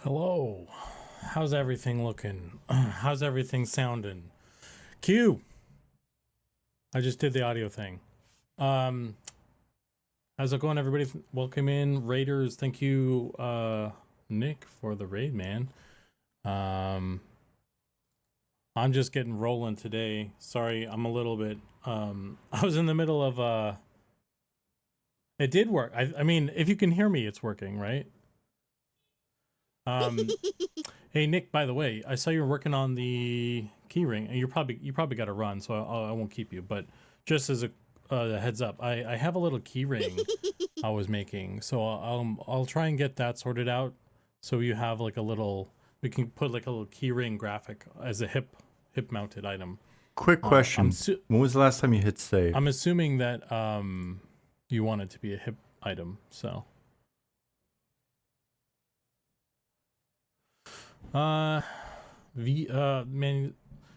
Hello. How's everything looking? How's everything sounding? Q. I just did the audio thing. How's it going, everybody? Welcome in, Raiders. Thank you, Nick, for the raid, man. I'm just getting rolling today. Sorry, I'm a little bit. I was in the middle of It did work. I mean, if you can hear me, it's working, right? Hey Nick, by the way, I saw you were working on the keyring, and you probably got to run, so I won't keep you. But just as a heads up, I have a little keyring I was making, so I'll try and get that sorted out. So you have like a little, we can put like a little keyring graphic as a hip mounted item. Quick question: when was the last time you hit save? I'm assuming that you want it to be a hip item, so. Man,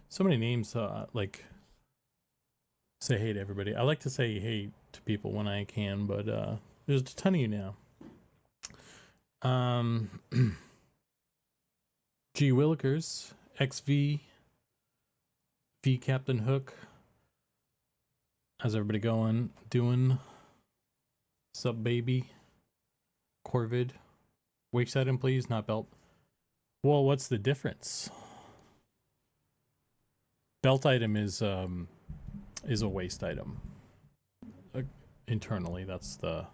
so many names, like, say hey to everybody. I like to say hey to people when I can, but there's a ton of you now. G Willikers, XV, V Captain Hook. How's everybody doing? Sup, baby? Corvid. Waste item, please, not belt. Well, what's the difference? Belt item is a waste item. Internally, that's the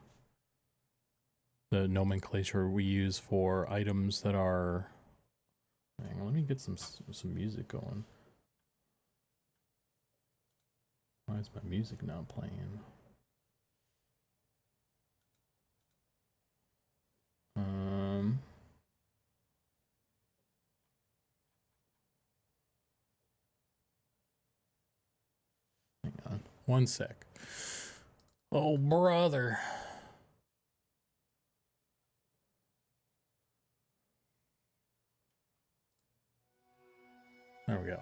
nomenclature we use for items that are. Hang on, let me get some music going. Why is my music not playing? Hang on, one sec. Oh, brother. There we go.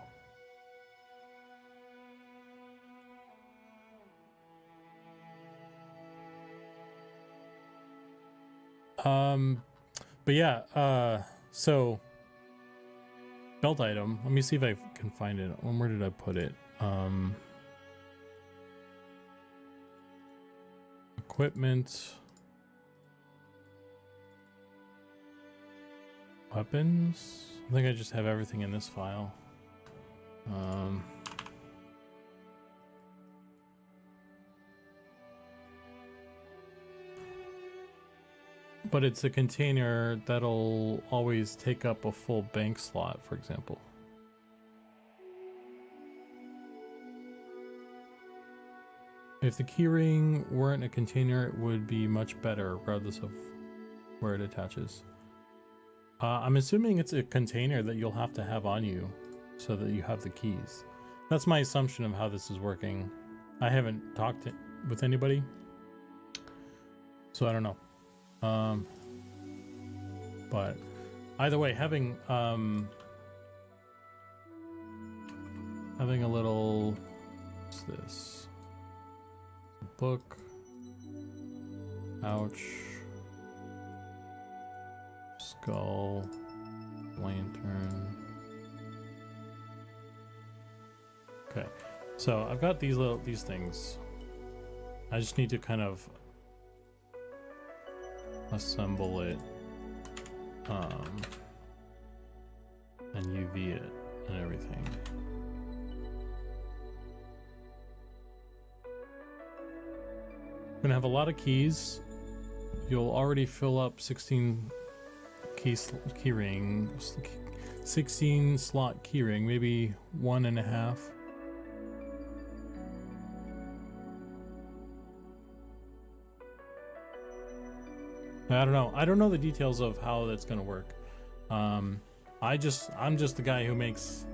But yeah, so belt item. Let me see if I can find it. Where did I put it? Equipment. Weapons. I think I just have everything in this file. But it's a container that'll always take up a full bank slot, for example. If the keyring weren't a container, it would be much better, regardless of where it attaches. I'm assuming it's a container that you'll have to have on you so that you have the keys. That's my assumption of how this is working. I haven't talked with anybody, so I don't know. But either way, having a little, what's this? Book, ouch, skull, lantern. Okay, so I've got these things. I just need to kind of assemble it, and UV it and everything. Gonna have a lot of keys. You'll already fill up 16 keyring, 16 slot keyring, maybe 1.5. I don't know. I don't know the details of how that's gonna work. I'm just the guy who makes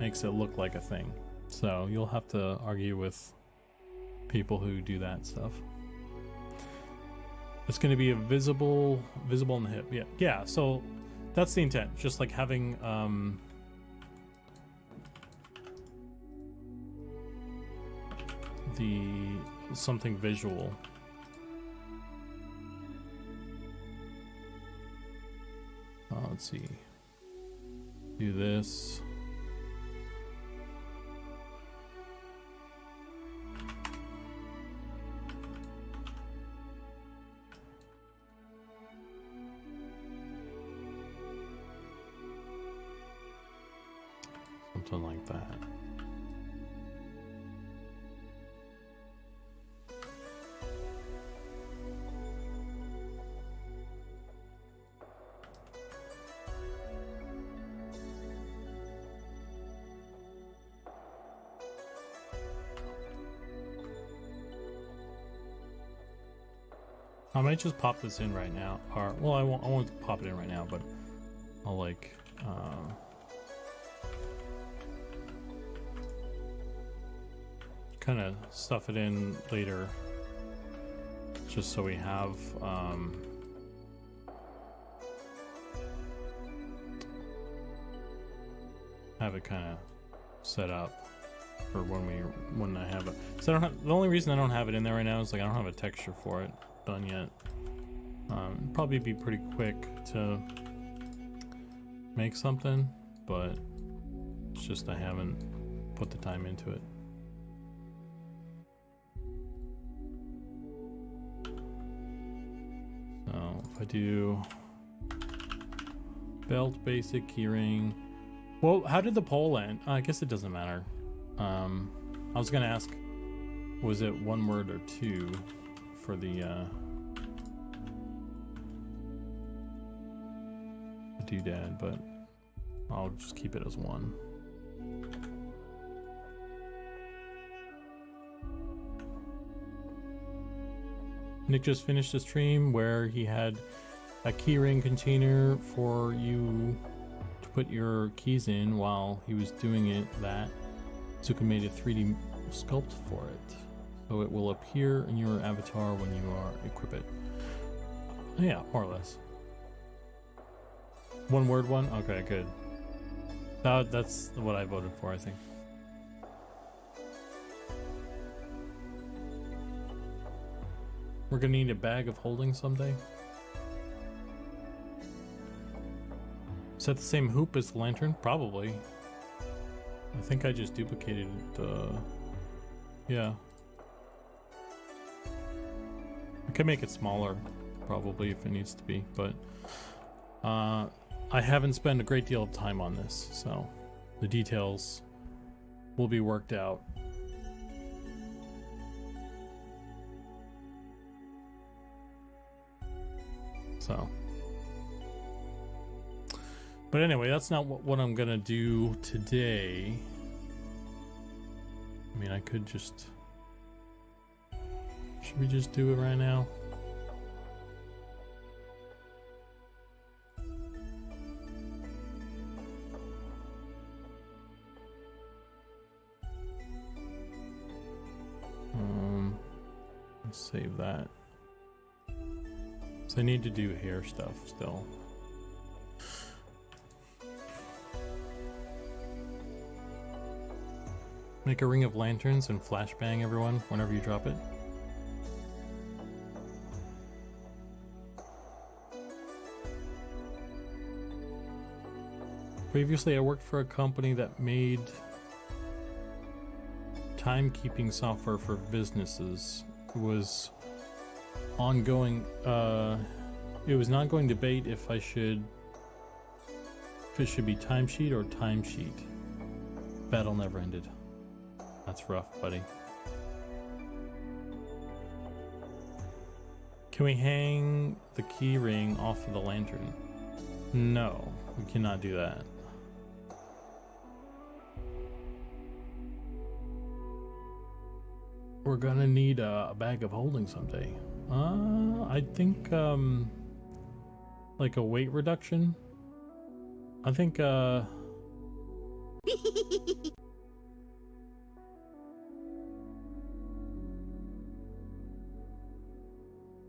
it look like a thing. So you'll have to argue with people who do that stuff. It's going to be a visible in the hip. Yeah. So that's the intent. Just like having something visual. Let's see. Do this. Something like that. I might just pop this in right now, or well, I won't pop it in right now, but I'll like kind of stuff it in later, just so we have it kind of set up for when I have it. So I don't have, the only reason I don't have it in there right now is like I don't have a texture for it done yet. Probably be pretty quick to make something, but it's just I haven't put the time into it. So if I do belt, basic, keyring. Well, how did the poll end? I guess it doesn't matter. I was gonna ask, was it one word or two for the doodad, but I'll just keep it as one. Nick just finished a stream where he had a keyring container for you to put your keys in. While he was doing it, that Zukan made a 3D sculpt for it, so it will appear in your avatar when you equip it. Yeah, more or less. One word one? Okay, good. That's what I voted for, I think. We're gonna need a bag of holding someday. Is that the same hoop as the lantern? Probably. I think I just duplicated the... Yeah. I could make it smaller, probably, if it needs to be, but... I haven't spent a great deal of time on this, so the details will be worked out. So, but anyway, that's not what I'm gonna do today. I mean, I could just... Should we just do it right now? Let's save that. So I need to do hair stuff still. Make a ring of lanterns and flashbang everyone whenever you drop it. Previously, I worked for a company that made timekeeping software for businesses. It was ongoing. It was an ongoing debate if it should be timesheet or timesheet. Battle never ended. That's rough, buddy. Can we hang the key ring off of the lantern? No, we cannot do that. We're gonna need a bag of holding someday. I think like a weight reduction. I think I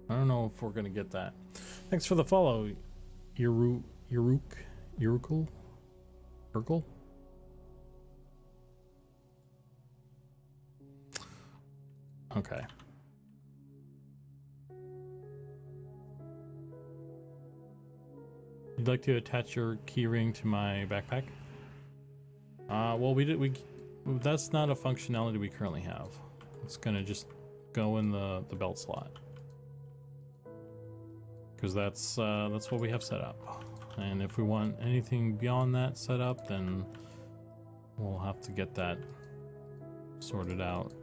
don't know if we're gonna get that. Thanks for the follow, Urkel. Okay. You'd like to attach your keyring to my backpack? Well, that's not a functionality we currently have. It's gonna just go in the belt slot. Because that's what we have set up. And if we want anything beyond that set up, then we'll have to get that sorted out.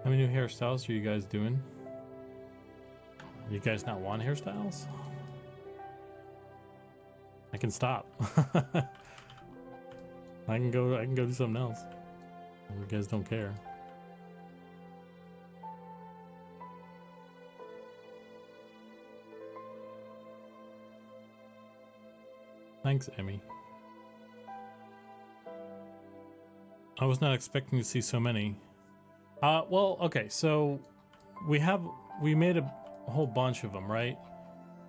How many new hairstyles are you guys doing? You guys not want hairstyles? I can stop. I can go do something else. You guys don't care. Thanks, Emmy. I was not expecting to see so many. Well, okay, so we made a whole bunch of them, right?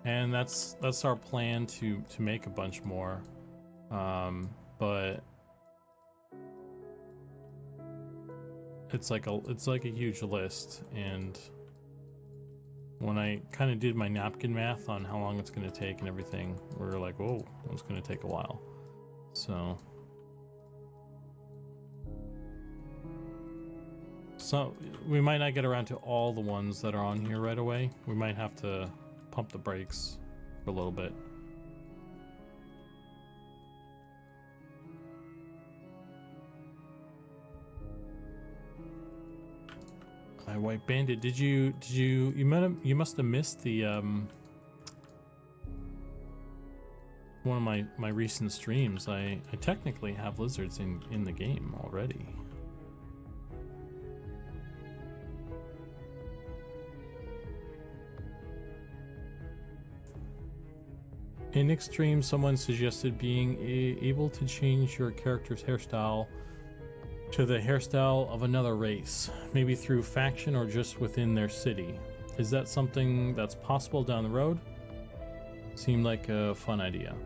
And that's our plan to make a bunch more. But it's like a huge list, and when I kind of did my napkin math on how long it's going to take and everything, we were like, whoa, it's going to take a while. So we might not get around to all the ones that are on here right away. We might have to pump the brakes for a little bit. My White Bandit, you must have missed the one of my recent streams. I technically have lizards in the game already. In Extreme, someone suggested being able to change your character's hairstyle to the hairstyle of another race, maybe through faction or just within their city. Is that something that's possible down the road? Seemed like a fun idea.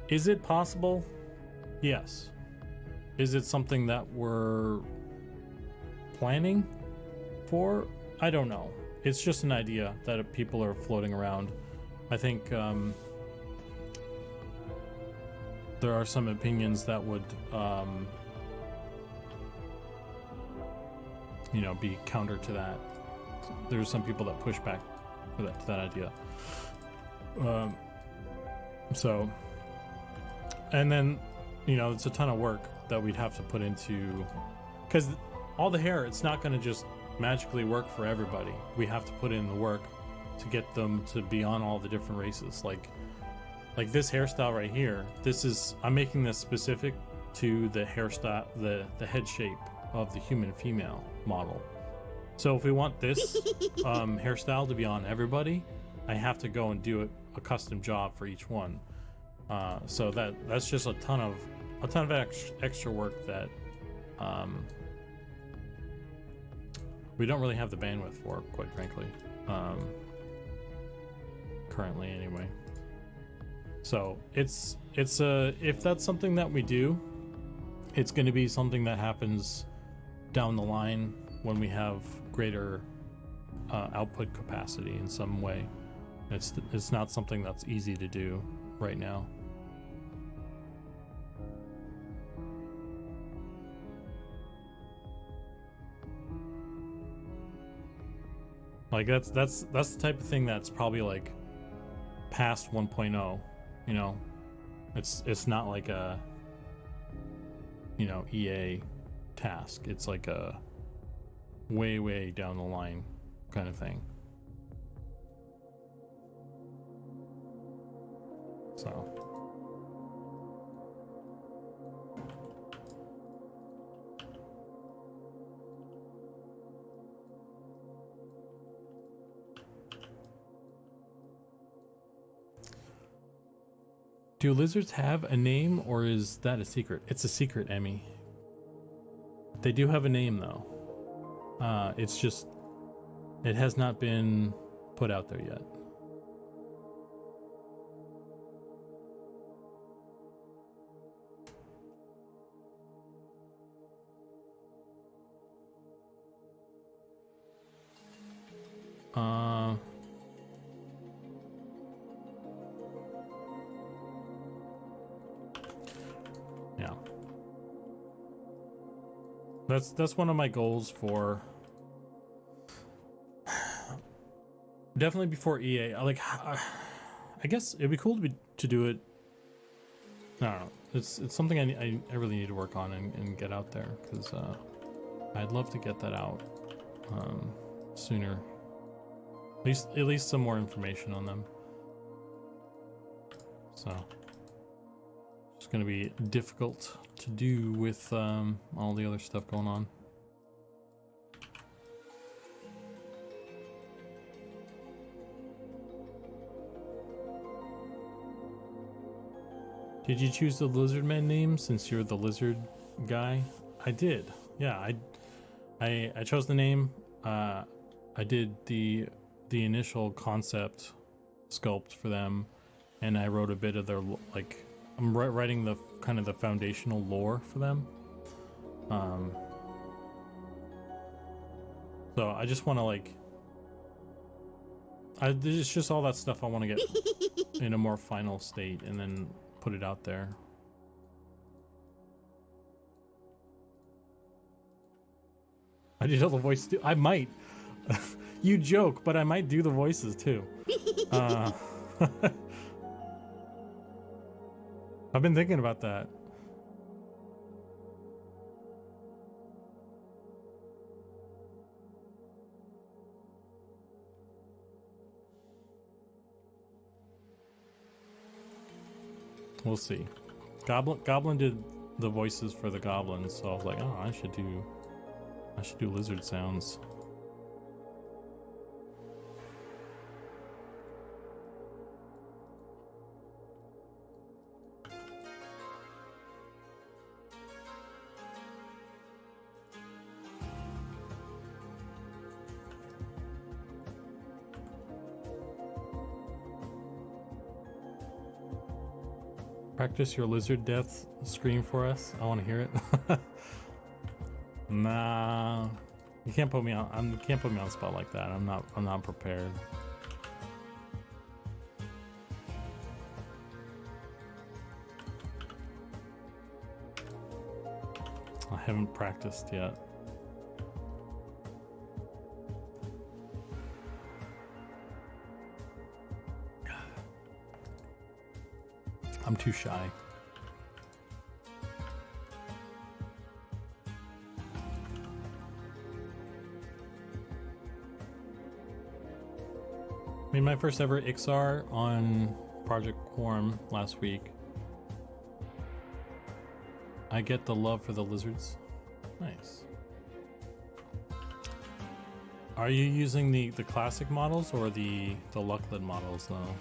Is it possible? Yes. Is it something that we're planning for? I don't know. It's just an idea that people are floating around. I think there are some opinions that would, be counter to that. There's some people that push back for that idea. And then, it's a ton of work that we'd have to put into, because all the hair, it's not going to just magically work for everybody. We have to put in the work to get them to be on all the different races. Like this hairstyle right here, I'm making this specific to the hairstyle, the head shape of the human female model. So if we want this hairstyle to be on everybody, I have to go and do a custom job for each one. So that's just a ton of extra work that we don't really have the bandwidth for, quite frankly, currently anyway. So it's if that's something that we do, it's going to be something that happens down the line when we have greater output capacity in some way. It's not something that's easy to do right now. Like that's the type of thing that's probably like past 1.0, It's not like a EA task. It's like a way down the line kind of thing. So do lizards have a name, or is that a secret? It's a secret, Emmy. They do have a name, though. It's just It has not been put out there yet. Yeah. That's one of my goals for definitely before EA. I guess it'd be cool to do it. I don't know. It's something I really need to work on and get out there, because I'd love to get that out sooner. At least some more information on them. So it's going to be difficult to do with all the other stuff going on. Did you choose the Lizardman name since you're the lizard guy? I did. Yeah, I chose the name. I did the initial concept sculpt for them, and I wrote a bit of their, like, I'm writing the kind of the foundational lore for them. So I just want to, like, it's just all that stuff I want to get in a more final state and then put it out there. I did all the voices too. I might. You joke, but I might do the voices too. I've been thinking about that. We'll see. Goblin did the voices for the goblins, so I was like, oh, I should do lizard sounds. Practice your lizard death scream for us. I want to hear it. Nah, you can't put me on. You can't put me on the spot like that. I'm not prepared. I haven't practiced yet. I'm too shy. Made my first ever XR on Project Quorum last week. I get the love for the lizards. Nice. Are you using the classic models or the Luckland models though?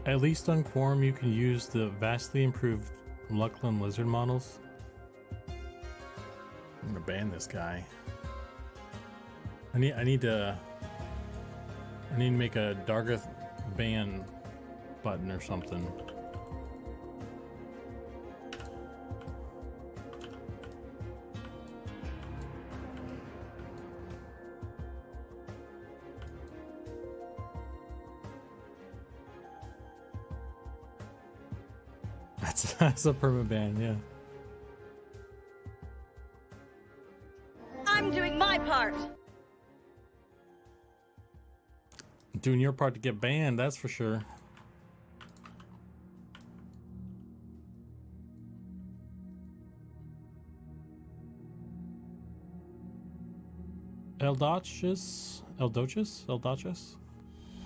At least on Quorum, you can use the vastly improved Luckland lizard models. I'm gonna ban this guy. I need to make a Dargoth ban button or something. That's a perma ban, yeah. I'm doing my part. Doing your part to get banned, that's for sure. Eldotchus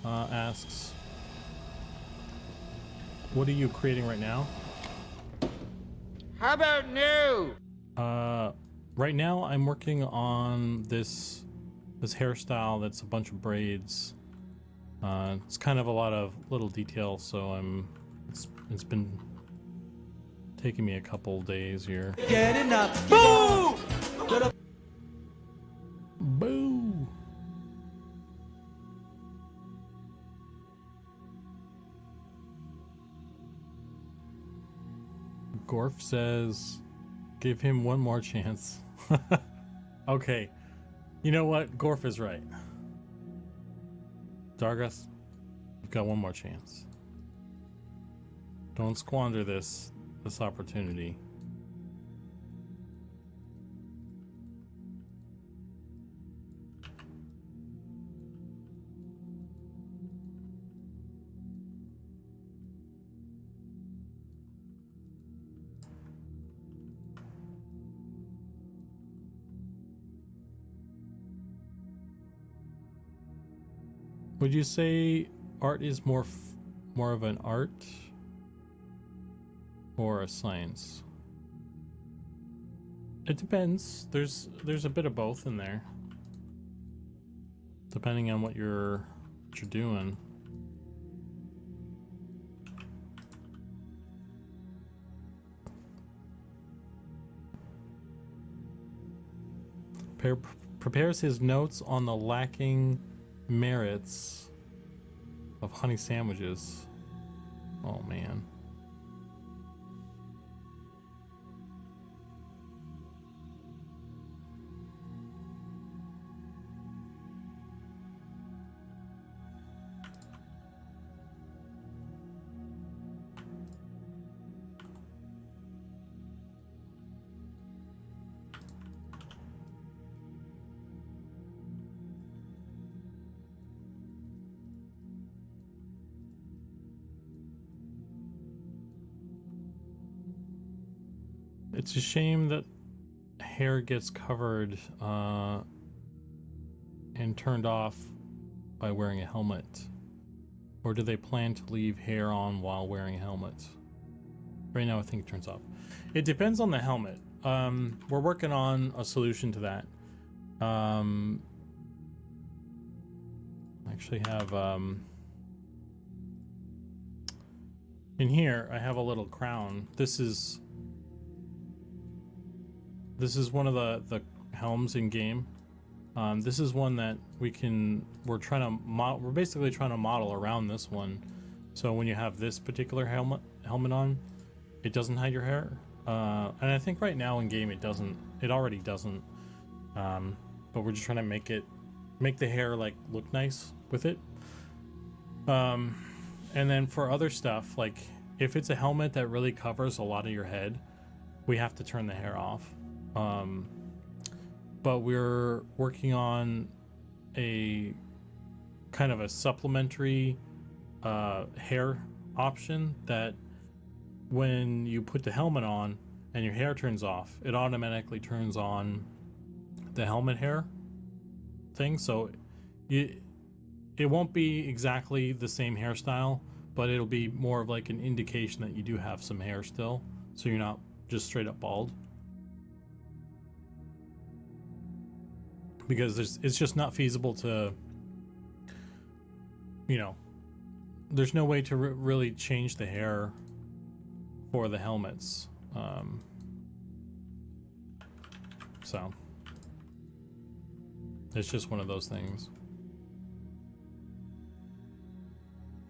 asks, what are you creating right now? How about new? Right now I'm working on this hairstyle that's a bunch of braids. It's kind of a lot of little detail, so it's been taking me a couple days here. Get enough. Boo! Boo! Gorf says, give him one more chance. Okay. You know what? Gorf is right. Dargoth, you've got one more chance. Don't squander this opportunity. Would you say art is more of an art or a science? It depends. There's a bit of both in there, depending on what you're doing. Prepares his notes on the lacking merits of honey sandwiches. Oh man. It's a shame that hair gets covered and turned off by wearing a helmet. Or do they plan to leave hair on while wearing a helmet? Right now I think it turns off. It depends on the helmet. We're working on a solution to that. I actually have in here I have a little crown. This is one of the helms in game. This is one that we're basically trying to model around this one. So when you have this particular helmet on, it doesn't hide your hair. And I think right now in game it already doesn't. But we're just trying to make the hair like look nice with it. And then for other stuff, like if it's a helmet that really covers a lot of your head, we have to turn the hair off. But we're working on a kind of a supplementary hair option that when you put the helmet on and your hair turns off, it automatically turns on the helmet hair thing. So it won't be exactly the same hairstyle, but it'll be more of like an indication that you do have some hair still, so you're not just straight up bald. Because it's just not feasible to, there's no way to really change the hair for the helmets. So It's just one of those things.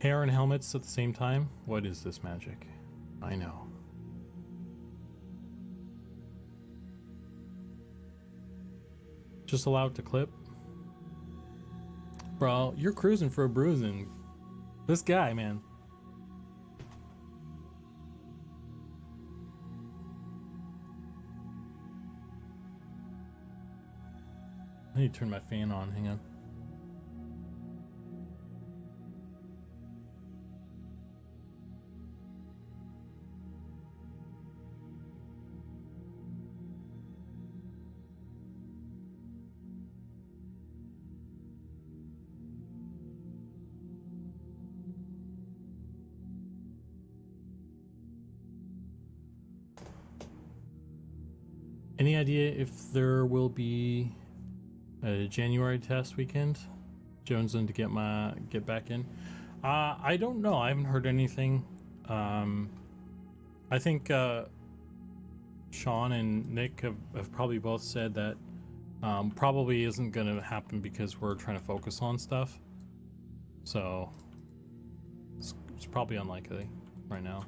Hair and helmets at the same time? What is this magic? I know. Just allow it to clip? Bro, you're cruising for a bruising. This guy, man. I need to turn my fan on, hang on. Any idea if there will be a January test weekend? Jonesing to get back in. I don't know. I haven't heard anything. I think Sean and Nick have probably both said that probably isn't going to happen because we're trying to focus on stuff. So it's probably unlikely right now.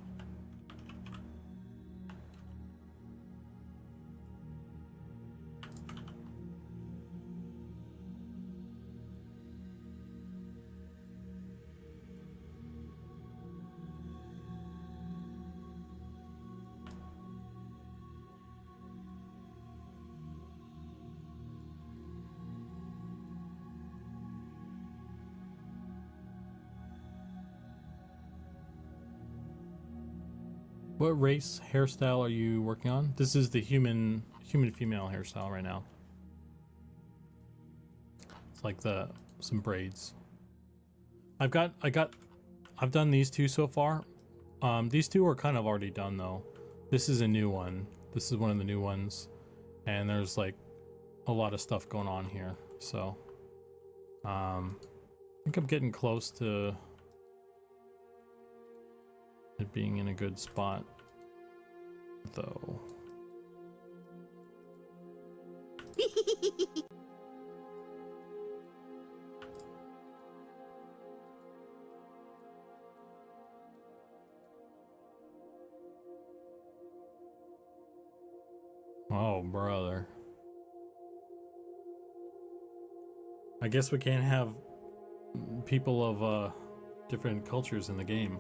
What race hairstyle are you working on? This is the human female hairstyle right now. It's like some braids. I've done these two so far. These two are kind of already done though. This is a new one. This is one of the new ones, and there's like a lot of stuff going on here. So, I think I'm getting close to it being in a good spot, though. Oh, brother. I guess we can't have people of different cultures in the game.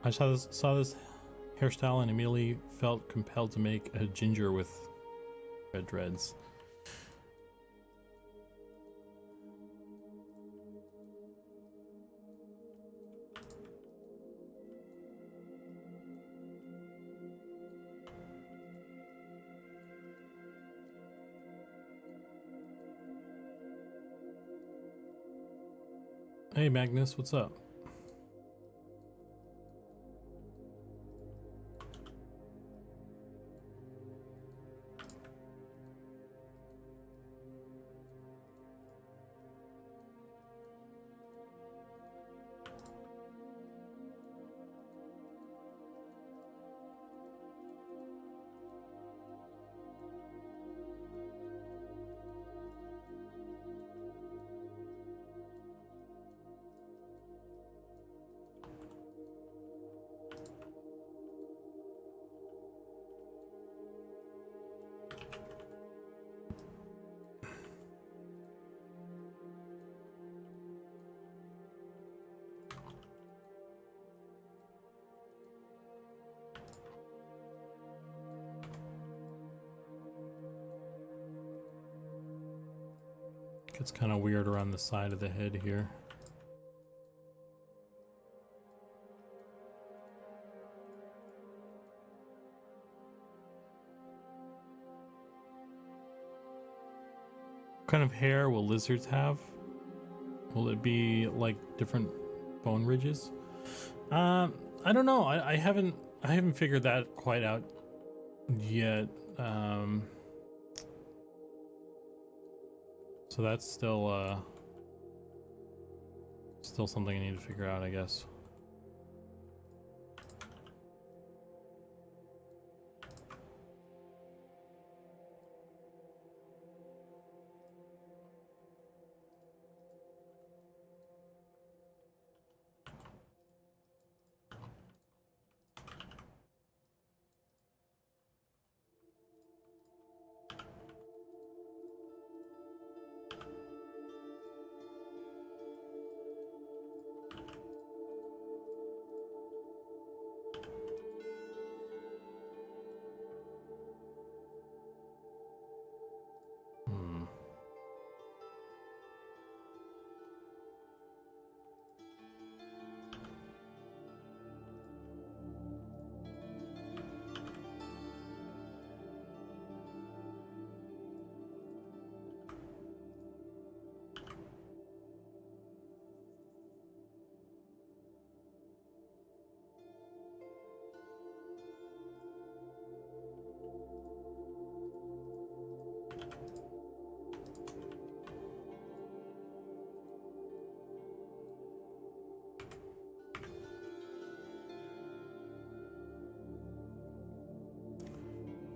I saw this hairstyle and immediately felt compelled to make a ginger with red dreads. Hey Magnus, what's up? It's kind of weird around the side of the head here. What kind of hair will lizards have? Will it be like different bone ridges? I don't know. I haven't figured that quite out yet. So that's still something I need to figure out, I guess.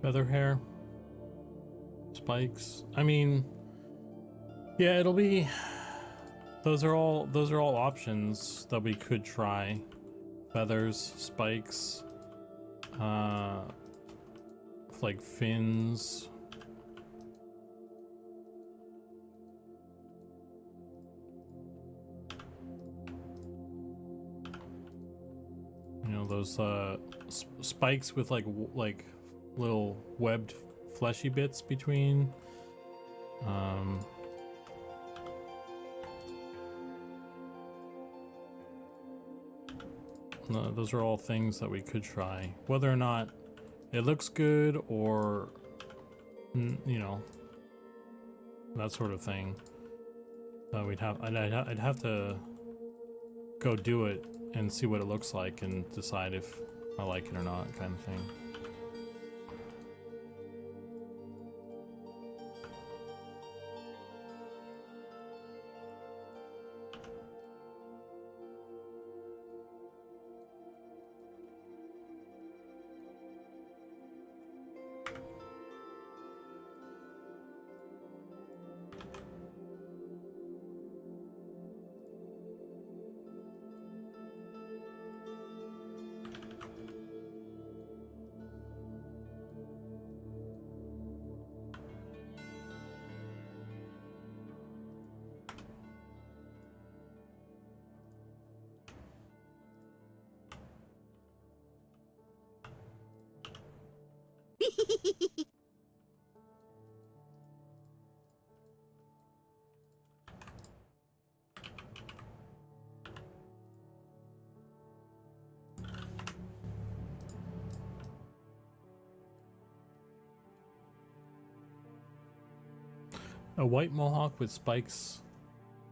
Feather hair. Spikes. I mean, yeah, it'll be. Those are all options that we could try. Feathers, spikes, like fins. You know, those spikes with like little webbed fleshy bits between. No, those are all things that we could try. Whether or not it looks good or, you know, that sort of thing. I'd have to go do it and see what it looks like and decide if I like it or not, kind of thing. A white mohawk with spikes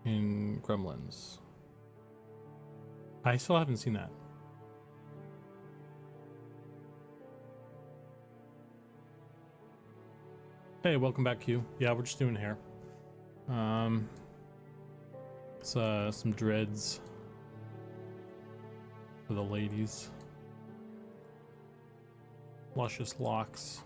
in Gremlins. I still haven't seen that. Hey, welcome back, Q. Yeah, we're just doing hair. It's some dreads for the ladies. Luscious locks.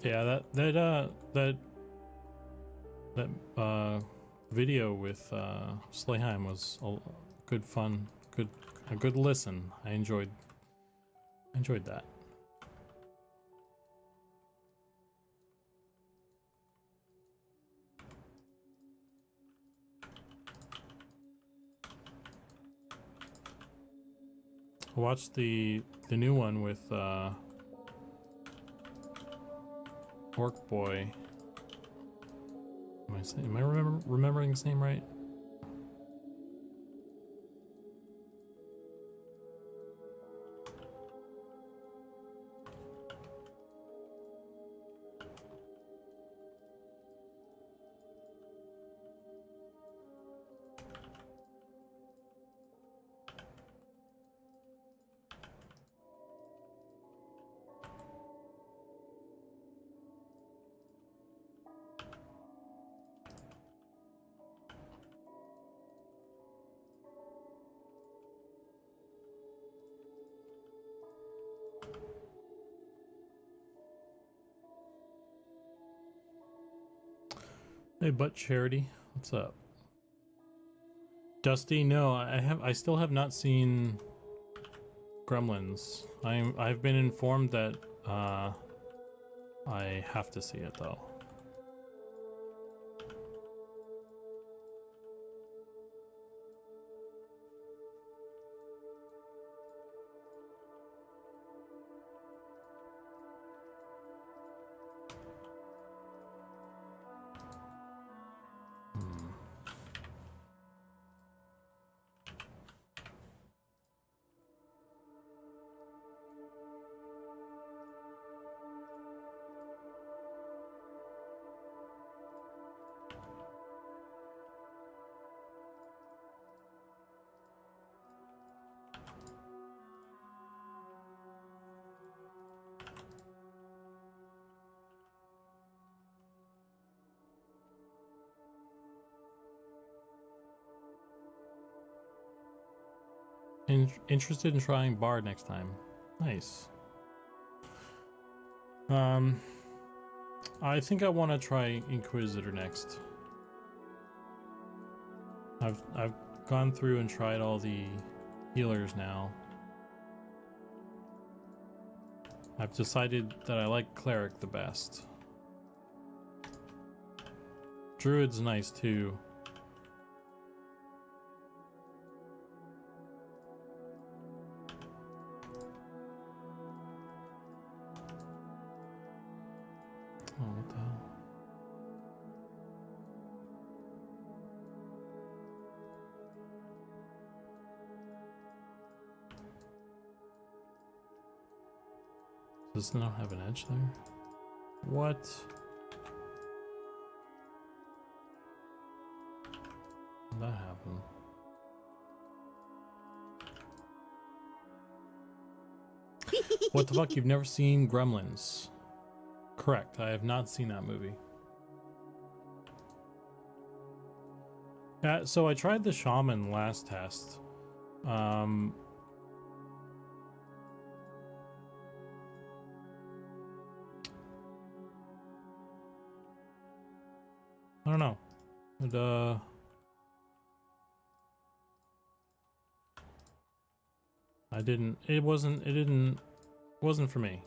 Yeah, that video with Slayheim was good fun, a good listen. I enjoyed that. I watched the new one with Orc Boy. Am I remembering his name right? Hey, Butt Charity, what's up? Dusty, no, I still have not seen Gremlins. I've been informed that I have to see it though. Interested in trying Bard next time. Nice. I think I want to try Inquisitor next. I've gone through and tried all the healers now. I've decided that I like Cleric the best. Druid's nice too. Oh, what the hell? Does it not have an edge there? What? How'd that happen? What the fuck? You've never seen Gremlins? Correct. I have not seen that movie. So I tried the Shaman last test. I don't know. It wasn't for me.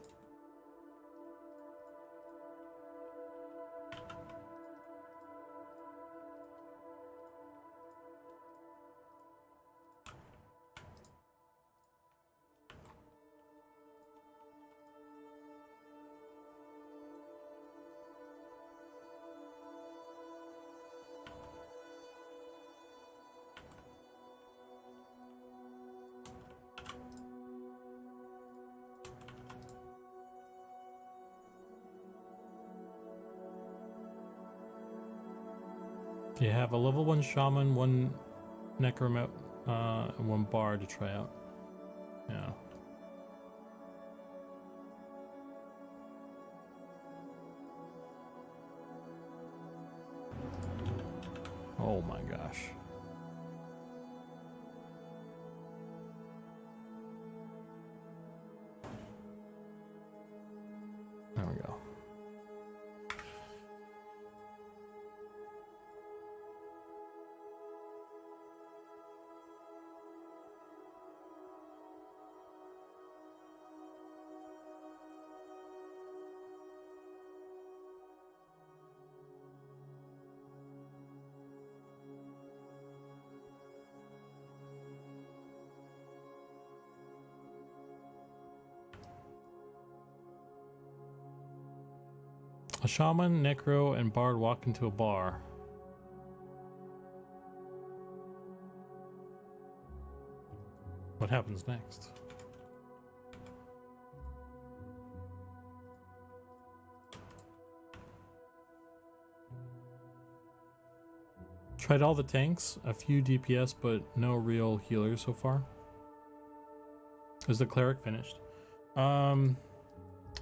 You have a level 1 shaman, 1 necromancer, and 1 bard to try out. Yeah. Oh my gosh. There we go. A shaman, necro, and bard walk into a bar. What happens next? Tried all the tanks, a few DPS, but no real healers so far. Is the cleric finished? I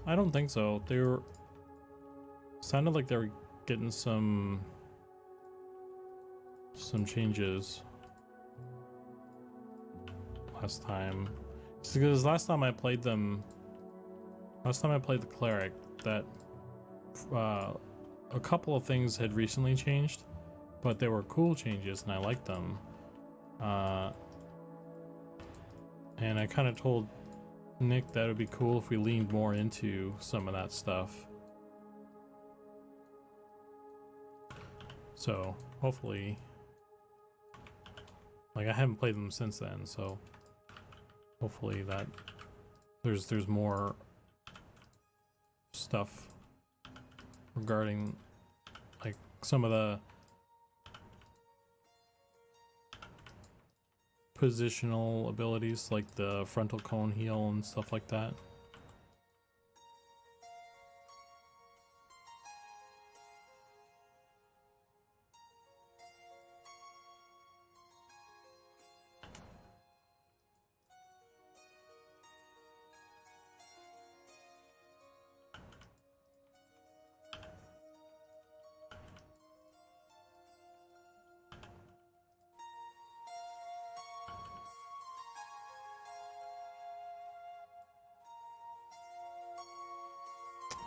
don't think so. They were sounded like they were getting some changes last time. Because last time I played the cleric, that a couple of things had recently changed, but they were cool changes and I liked them. And I kind of told Nick that it would be cool if we leaned more into some of that stuff. So hopefully, like, I haven't played them since then, so hopefully that there's more stuff regarding like some of the positional abilities, like the frontal cone heal and stuff like that.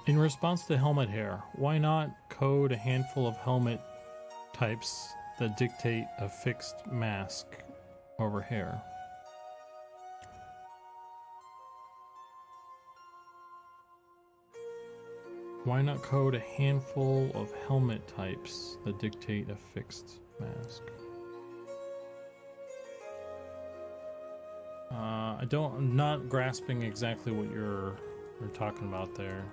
In response to helmet hair, why not code a handful of helmet types that dictate a fixed mask over hair? Why not code a handful of helmet types that dictate a fixed mask? I'm not grasping exactly what you're talking about there.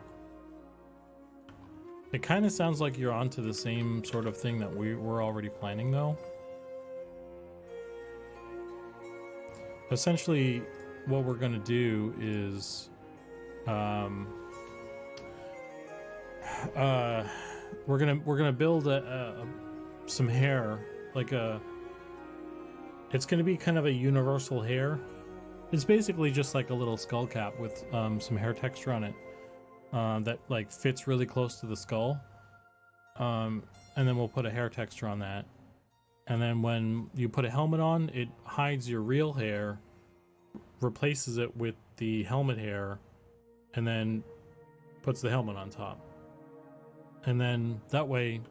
It kind of sounds like you're onto the same sort of thing that we're already planning, though. Essentially, what we're gonna do is, we're gonna build some hair, like it's gonna be kind of a universal hair. It's basically just like a little skull cap with some hair texture on it that like fits really close to the skull, and then we'll put a hair texture on that, and then when you put a helmet on, it hides your real hair, replaces it with the helmet hair, and then puts the helmet on top. And then that way,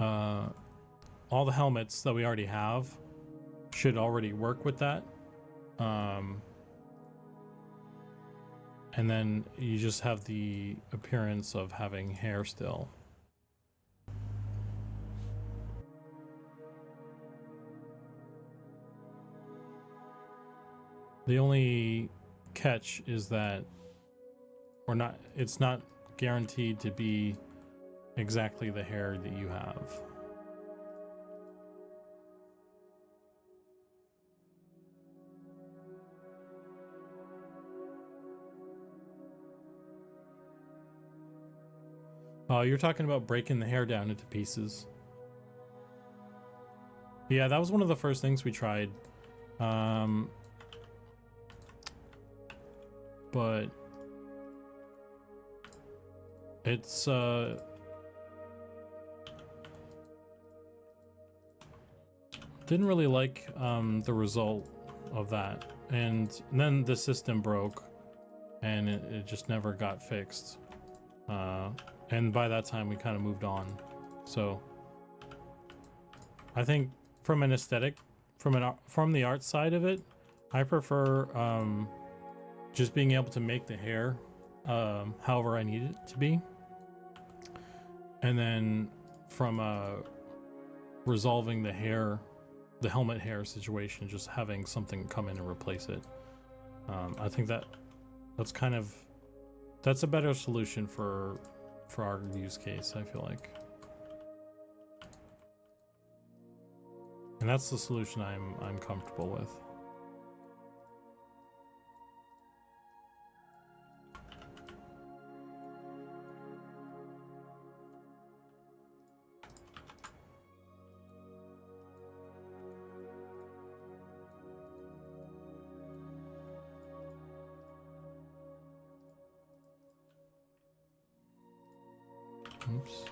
all the helmets that we already have should already work with that. And then you just have the appearance of having hair still. The only catch is that it's not guaranteed to be exactly the hair that you have. Oh, you're talking about breaking the hair down into pieces. Yeah, that was one of the first things we tried. But it's didn't really like the result of that, and then the system broke and it just never got fixed, and by that time we kind of moved on. So I think from an aesthetic, from the art side of it, I prefer just being able to make the hair however I need it to be, and then from resolving the helmet hair situation, just having something come in and replace it. I think that's a better solution for our use case, I feel like. And that's the solution I'm comfortable with. Oops.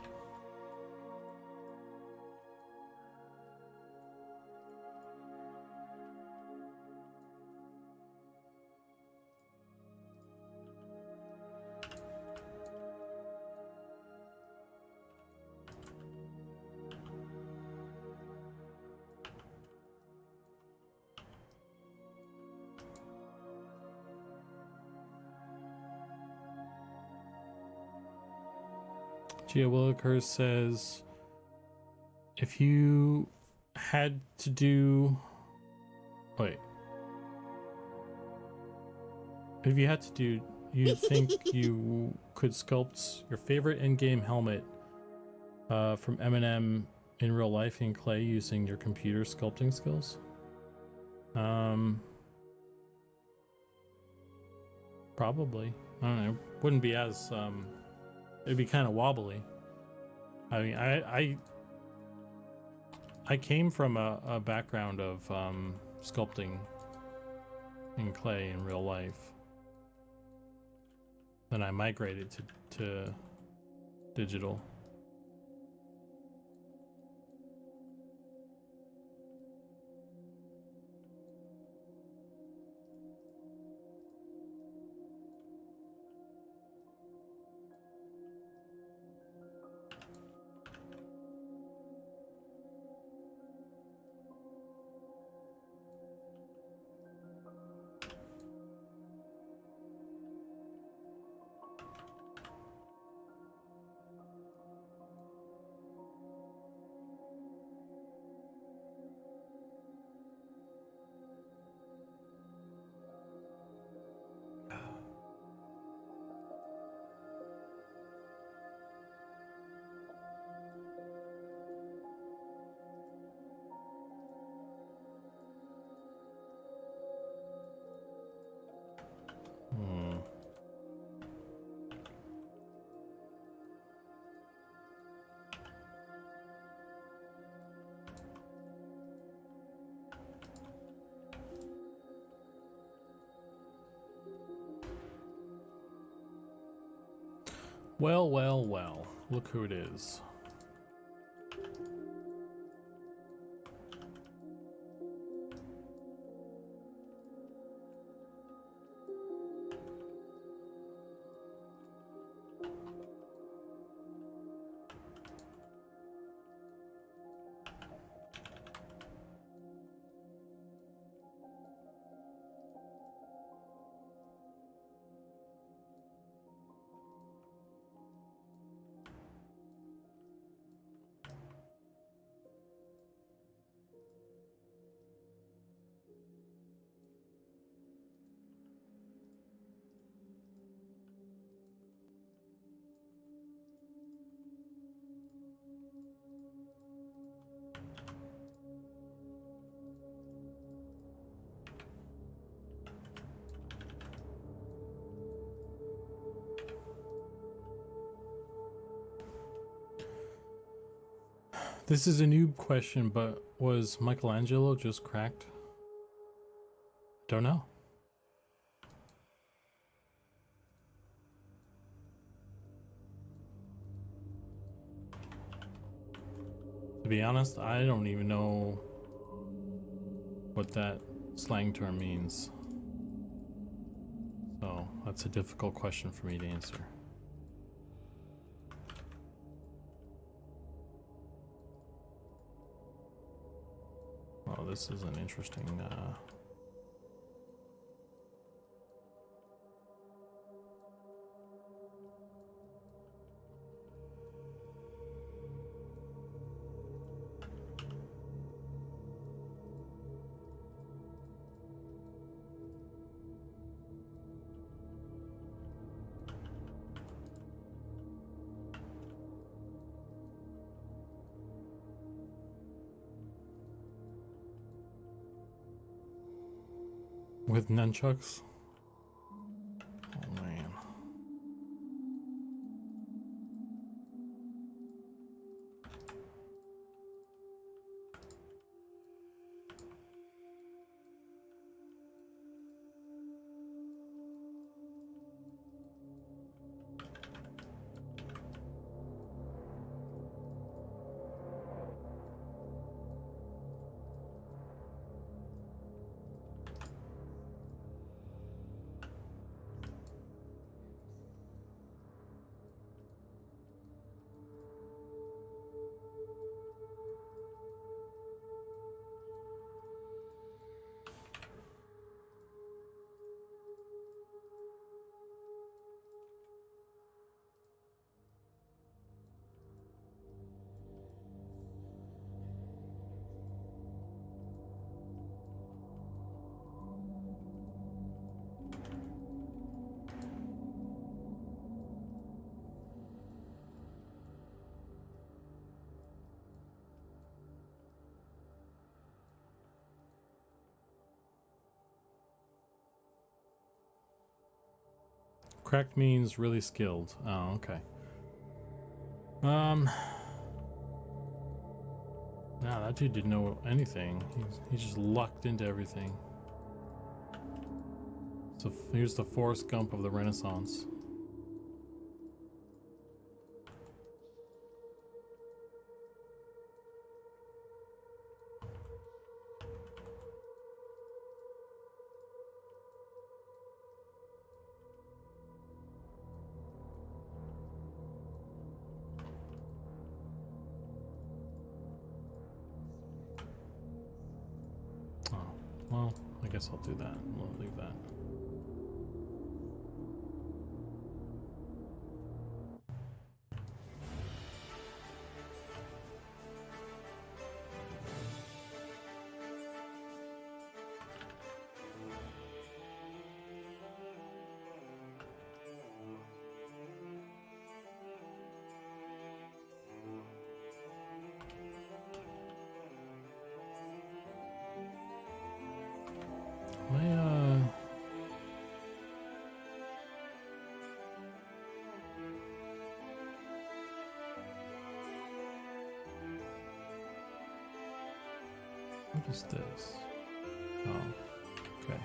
Gia Willikers says, if you had to do... Wait. If you had to do... You think you could sculpt your favorite in-game helmet from Eminem in real life in clay using your computer sculpting skills? Probably. I don't know. Wouldn't be as... It'd be kind of wobbly. I mean, I came from a background of sculpting in clay in real life. Then I migrated to digital. Well, well, well. Look who it is. This is a noob question, but was Michelangelo just cracked? Don't know. To be honest, I don't even know what that slang term means. So that's a difficult question for me to answer. Oh, this is an interesting with nunchucks. Oh man. Cracked means really skilled. Oh, okay. Nah, that dude didn't know anything. He just lucked into everything. So here's the Forrest Gump of the Renaissance. Oh, well, I guess I'll do that. We'll leave that. What is this? Oh, okay.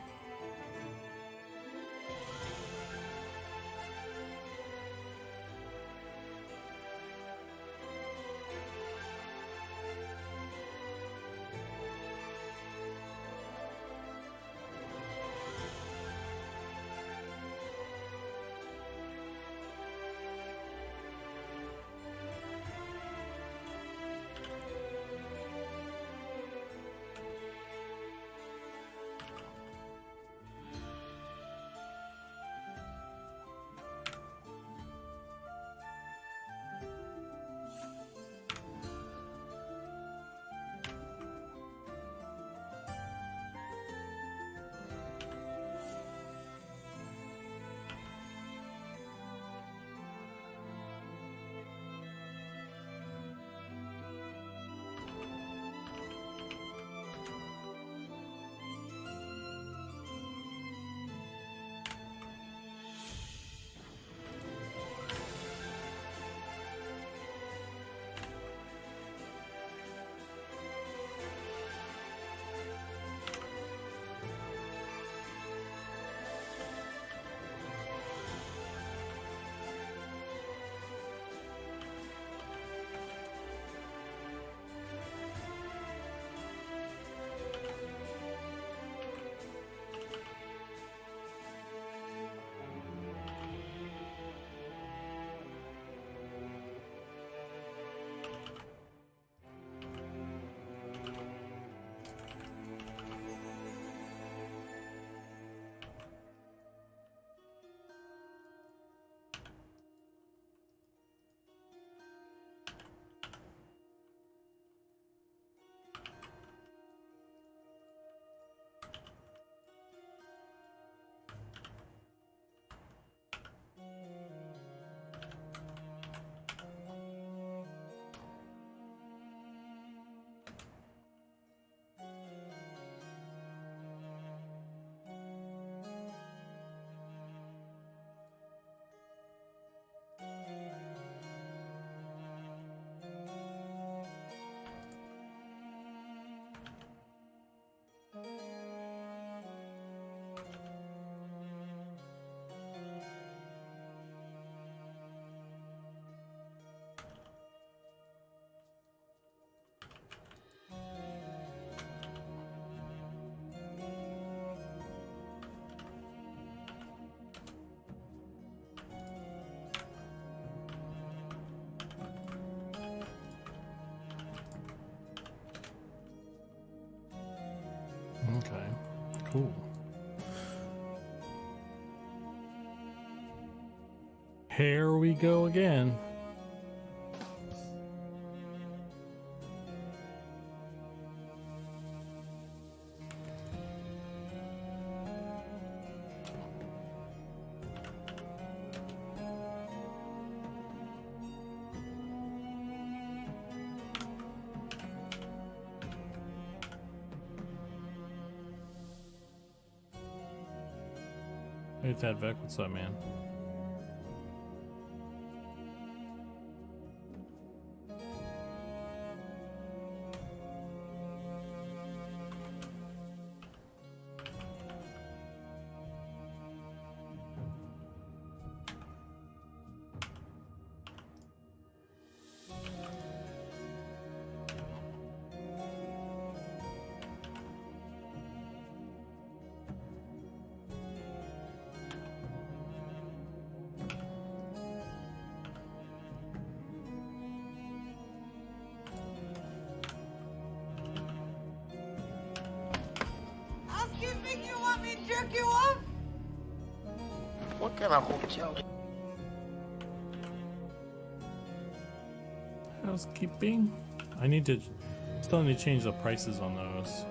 Okay, cool. Here we go again. Hey, Tad Vec, what's up, man? Housekeeping, you want me to jerk you off? What kind of hotel? Housekeeping? Still need to change the prices on those.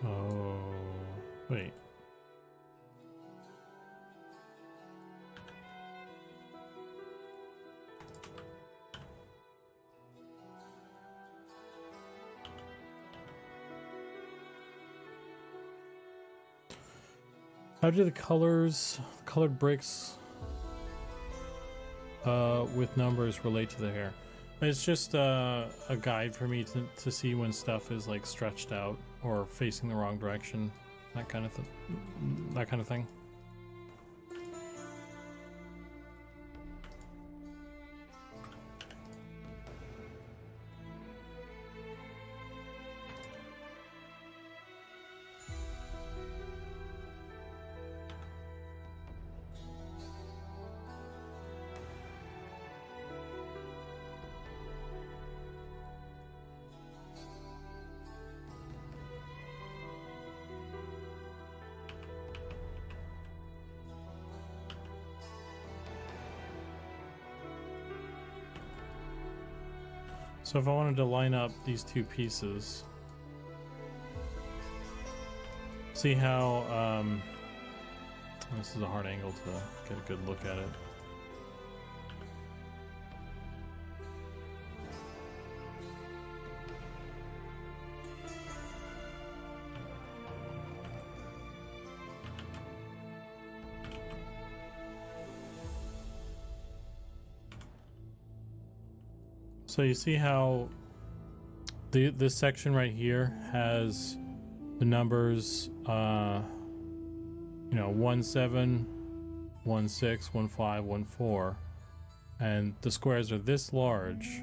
Oh, wait. How do the colored bricks with numbers relate to the hair? It's just a guide for me to see when stuff is like stretched out or facing the wrong direction, that kind of thing. So if I wanted to line up these two pieces, see how this is a hard angle to get a good look at it. So you see how this section right here has the numbers, 1 7, 1 6, 1 5, 1 4, and the squares are this large.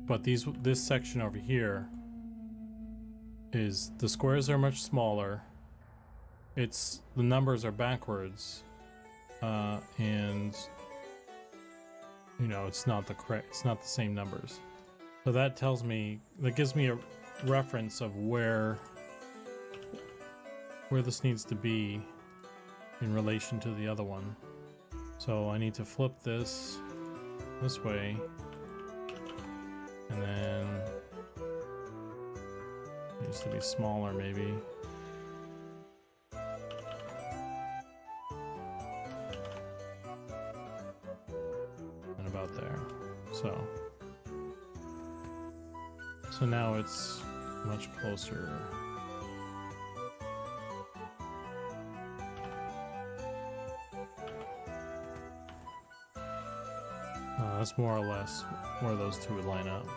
But this section over here is the squares are much smaller. The numbers are backwards, and it's not the same numbers. So that gives me a reference of where this needs to be in relation to the other one. So I need to flip this way, and then it needs to be smaller maybe. And about there. So now it's much closer. That's more or less where those two would line up.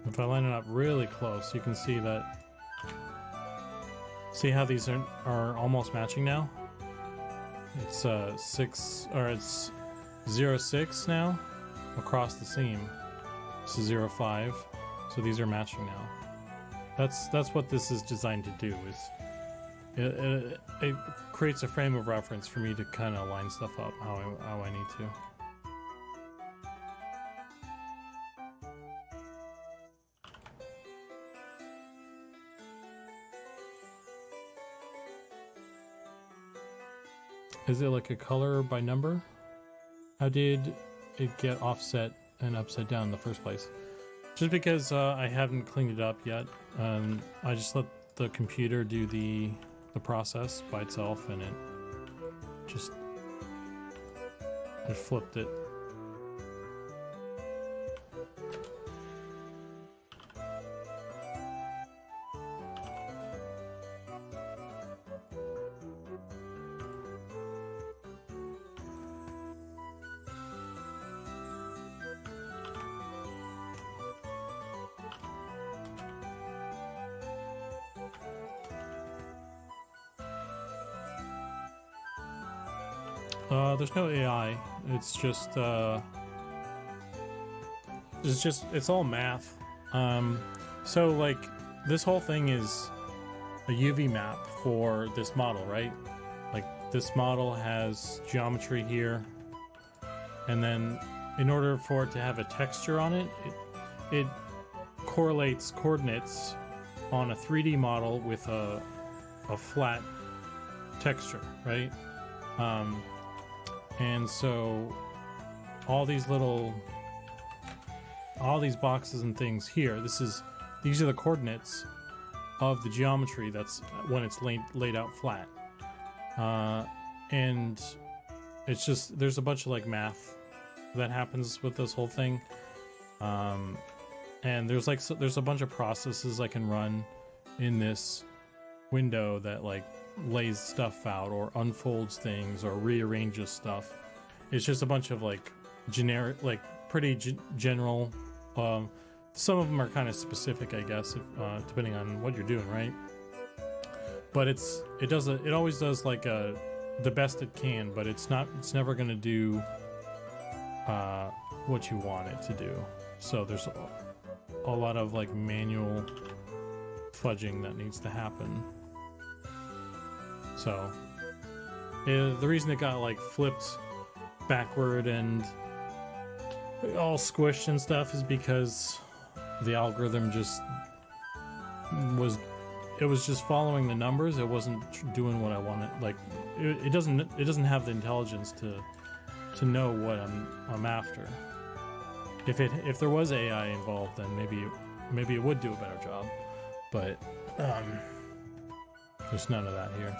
If I line it up really close, you can see that. See how these are almost matching now? It's 0.6 now across the seam. This is 0.5, so these are matching now. That's what this is designed to do. It creates a frame of reference for me to kind of line stuff up how I need to. Is it like a color by number? How did it get offset and upside down in the first place? Just because I haven't cleaned it up yet. I just let the computer do the process by itself, and it flipped it. There's no AI. It's all math. So like this whole thing is a UV map for this model, right? Like this model has geometry here, and then in order for it to have a texture on it, it correlates coordinates on a 3D model with a flat texture, right? And so all these boxes and things here, these are the coordinates of the geometry that's when it's laid out flat. And it's just, there's a bunch of like math that happens with this whole thing. And there's a bunch of processes I can run in this window that like lays stuff out or unfolds things or rearranges stuff. It's just a bunch of like generic, like pretty general. Some of them are kind of specific, I guess, depending on what you're doing, right? But it always does like the best it can, but it's never going to do what you want it to do. So there's a lot of like manual fudging that needs to happen. So the reason it got like flipped backward and all squished and stuff is because the algorithm was just following the numbers. It wasn't doing what I wanted. Like it doesn't have the intelligence to know what I'm after. If there was AI involved, then maybe it would do a better job. But there's none of that here.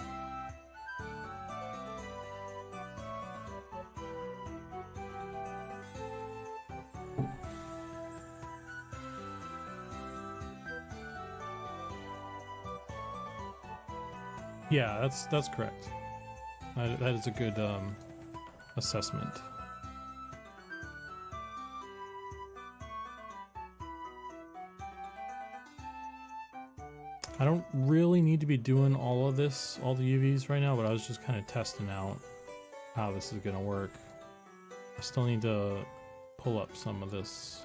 Yeah, that's correct. That is a good assessment. I don't really need to be doing all of this, all the UVs right now, but I was just kind of testing out how this is gonna work. I still need to pull up some of this.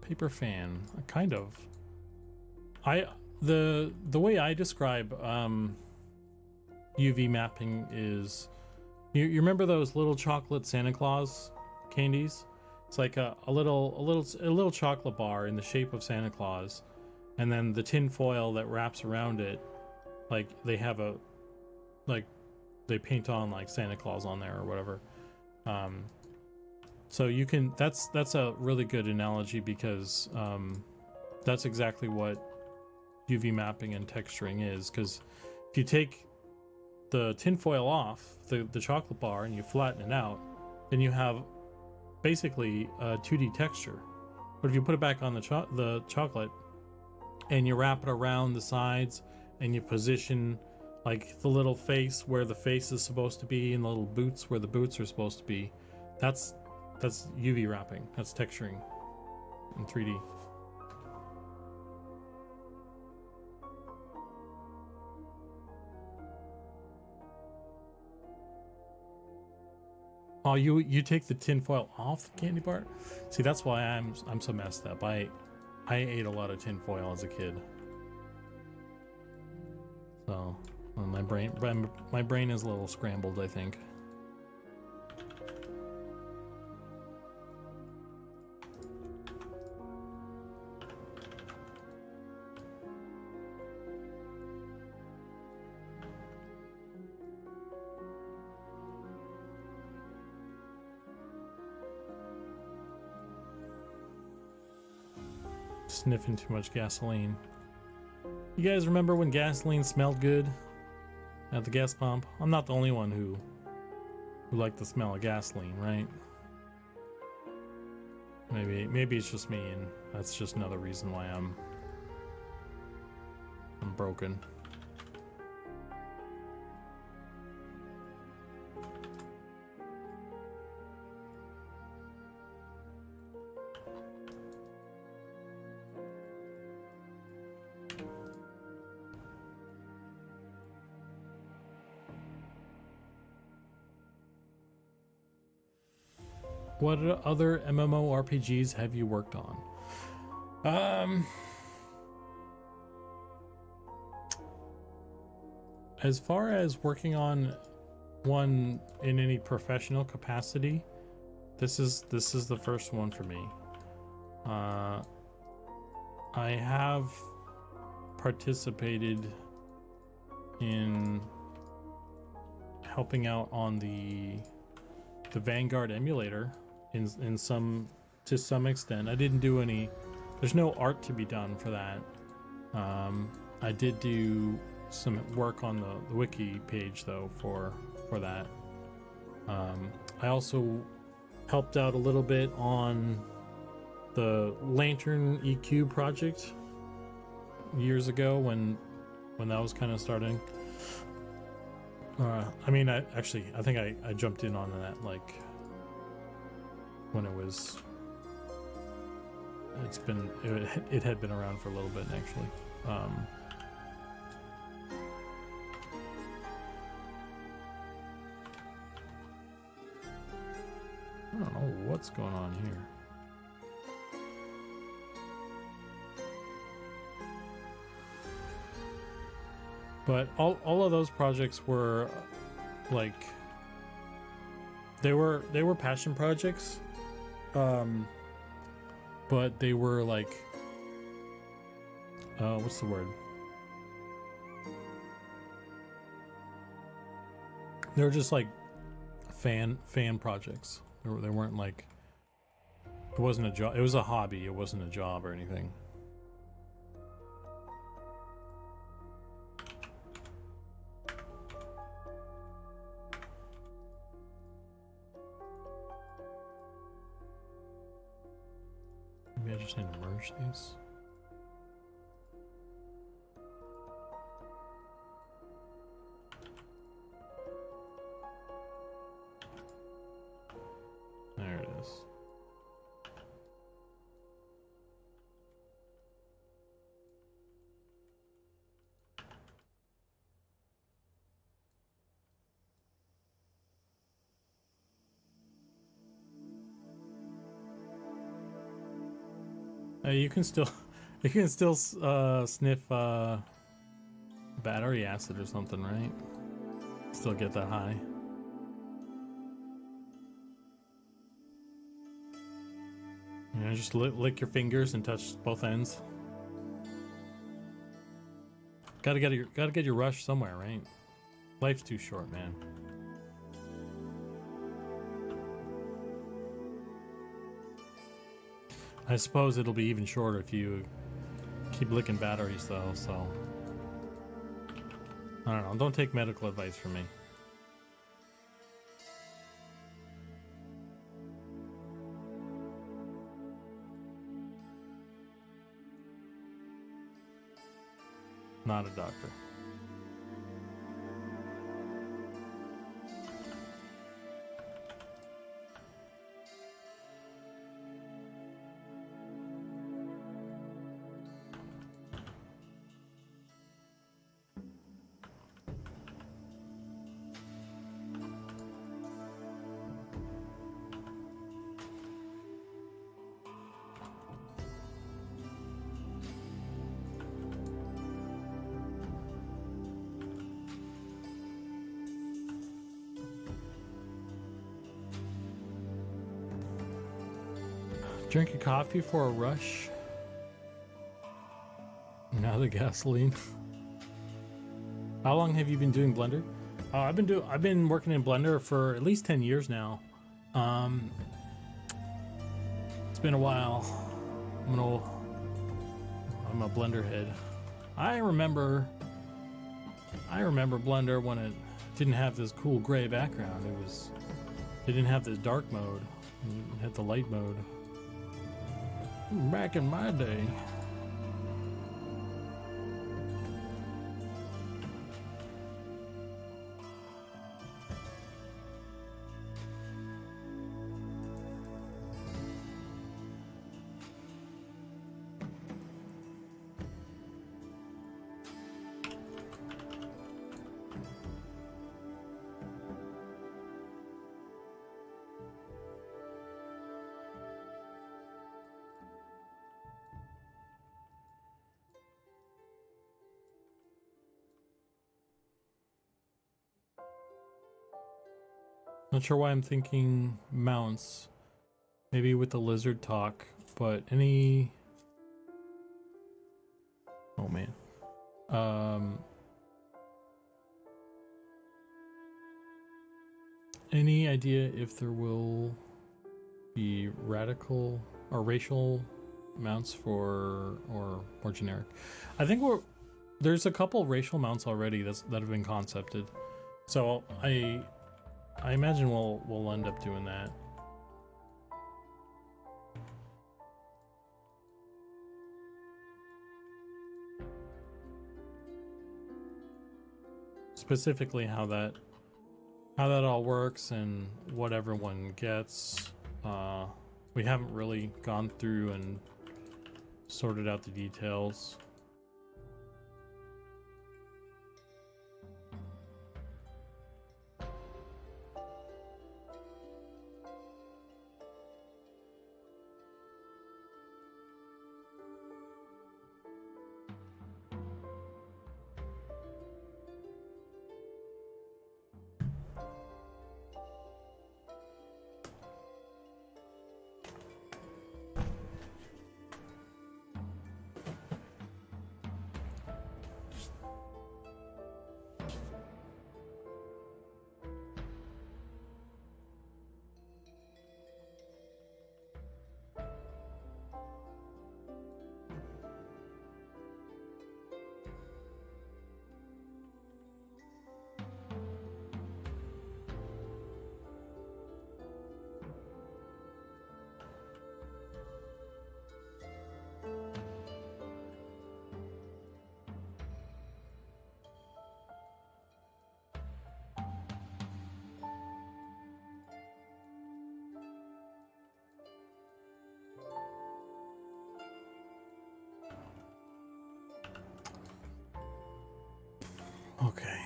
Paper fan, kind of. The way I describe UV mapping is, you remember those little chocolate Santa Claus candies? It's like a little chocolate bar in the shape of Santa Claus, and then the tin foil that wraps around it, like they have a, like they paint on like Santa Claus on there or whatever. So you can, that's a really good analogy, because that's exactly what UV mapping and texturing is. Because if you take the tinfoil off the chocolate bar and you flatten it out, then you have basically a 2D texture. But if you put it back on the chocolate and you wrap it around the sides and you position like the little face where the face is supposed to be and the little boots where the boots are supposed to be, that's UV wrapping. That's texturing in 3D. Oh, you take the tin foil off the candy bar? See, that's why I'm so messed up. I ate a lot of tin foil as a kid. So my brain is a little scrambled, I think. Sniffing too much gasoline. You guys remember when gasoline smelled good at the gas pump? I'm not the only one who liked the smell of gasoline, right? Maybe it's just me, and that's just another reason why I'm broken. What other MMORPGs have you worked on? As far as working on one in any professional capacity, this is the first one for me. I have participated in helping out on the Vanguard emulator to some extent. I didn't do any, there's no art to be done for that. I did do some work on the wiki page though for that. I also helped out a little bit on the Lantern EQ project years ago when that was kind of starting. I mean, I think I jumped in on that like when it was. It had been around for a little bit actually. I don't know what's going on here. But all of those projects were like they were passion projects. But they were like what's the word? They were just like fan projects. They weren't like, it wasn't a job. It was a hobby. It wasn't a job or anything. Maybe I just need to merge these. There it is. You can still sniff battery acid or something, right? Still get that high. You know, just lick your fingers and touch both ends. Gotta get your rush somewhere, right? Life's too short, man. I suppose it'll be even shorter if you keep licking batteries, though, so... I don't know, don't take medical advice from me. Not a doctor. Drink a coffee for a rush. Now the gasoline. How long have you been doing Blender? I've been working in Blender for at least 10 years now. It's been a while. I'm a Blender head. I remember Blender when it didn't have this cool gray background. It didn't have this dark mode. It had the light mode. Back in my day. Not sure why I'm thinking mounts. Maybe with the lizard talk, but any... Oh man. Any idea if there will be radical or racial mounts or more generic? I think there's a couple racial mounts already that have been concepted. So I imagine we'll end up doing that. specifically how that all works and what everyone gets. We haven't really gone through and sorted out the details. Okay.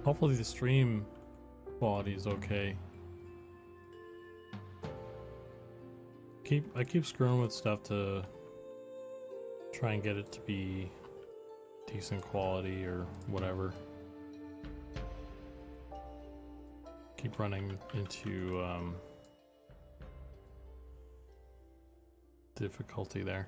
Hopefully the stream quality is okay. I keep screwing with stuff to try and get it to be decent quality or whatever. Keep running into difficulty there.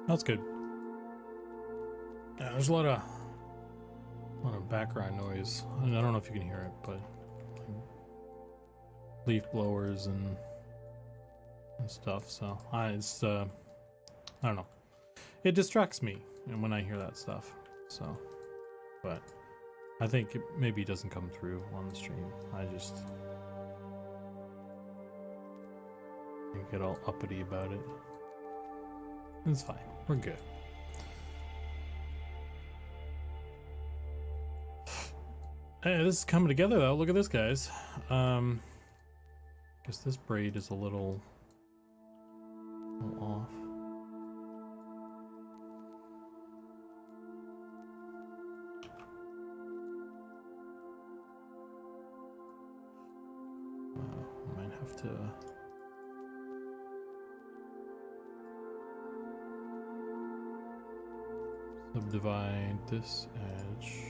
That's good. Yeah, there's a lot of background noise. I don't know if you can hear it, but leaf blowers and stuff. So I don't know. It distracts me, when I hear that stuff. So, but I think it maybe doesn't come through on the stream. I get all uppity about it. It's fine. We're good. Hey, this is coming together though. Look at this, guys. Guess this braid is a little off. I might have to subdivide this edge.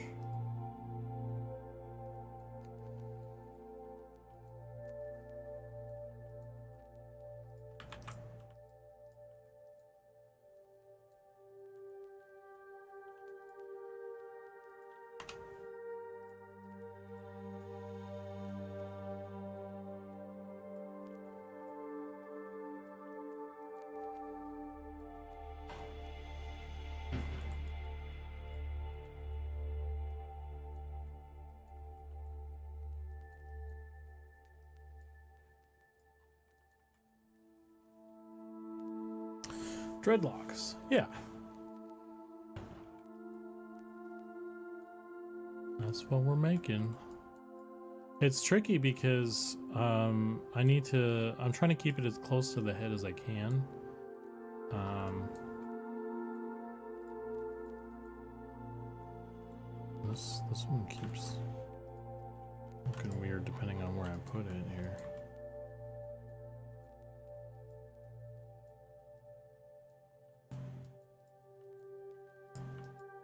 Dreadlocks, yeah. That's what we're making. It's tricky because I'm trying to keep it as close to the head as I can. This one keeps looking weird depending on where I put it here.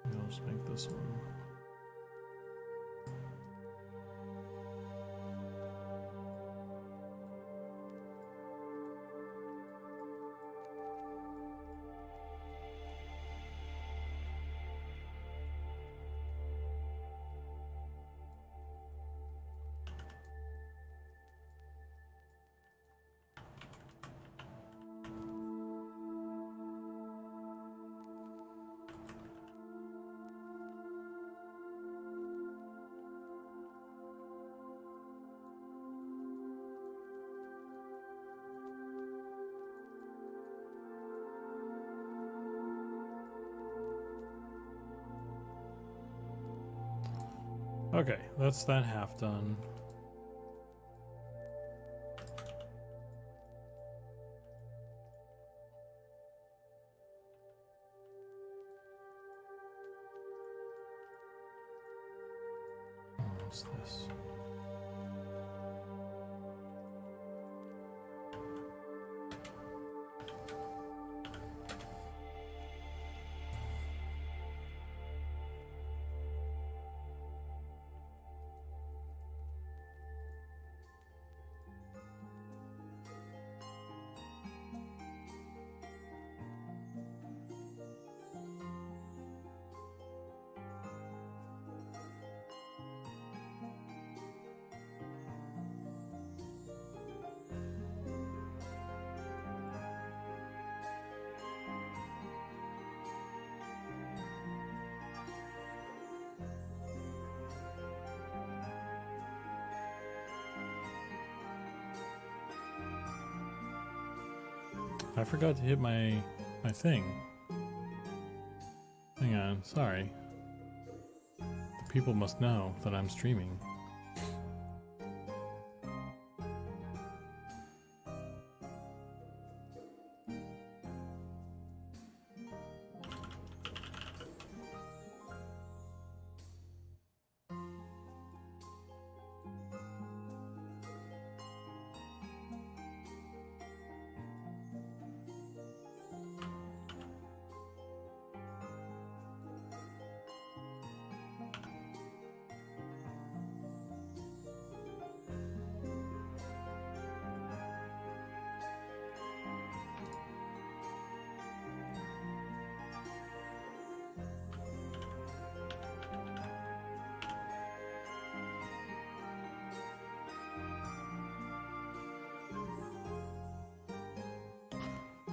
I'll just make this one. Okay, that's that half done. What's this? I forgot to hit my thing. Hang on, sorry. The people must know that I'm streaming.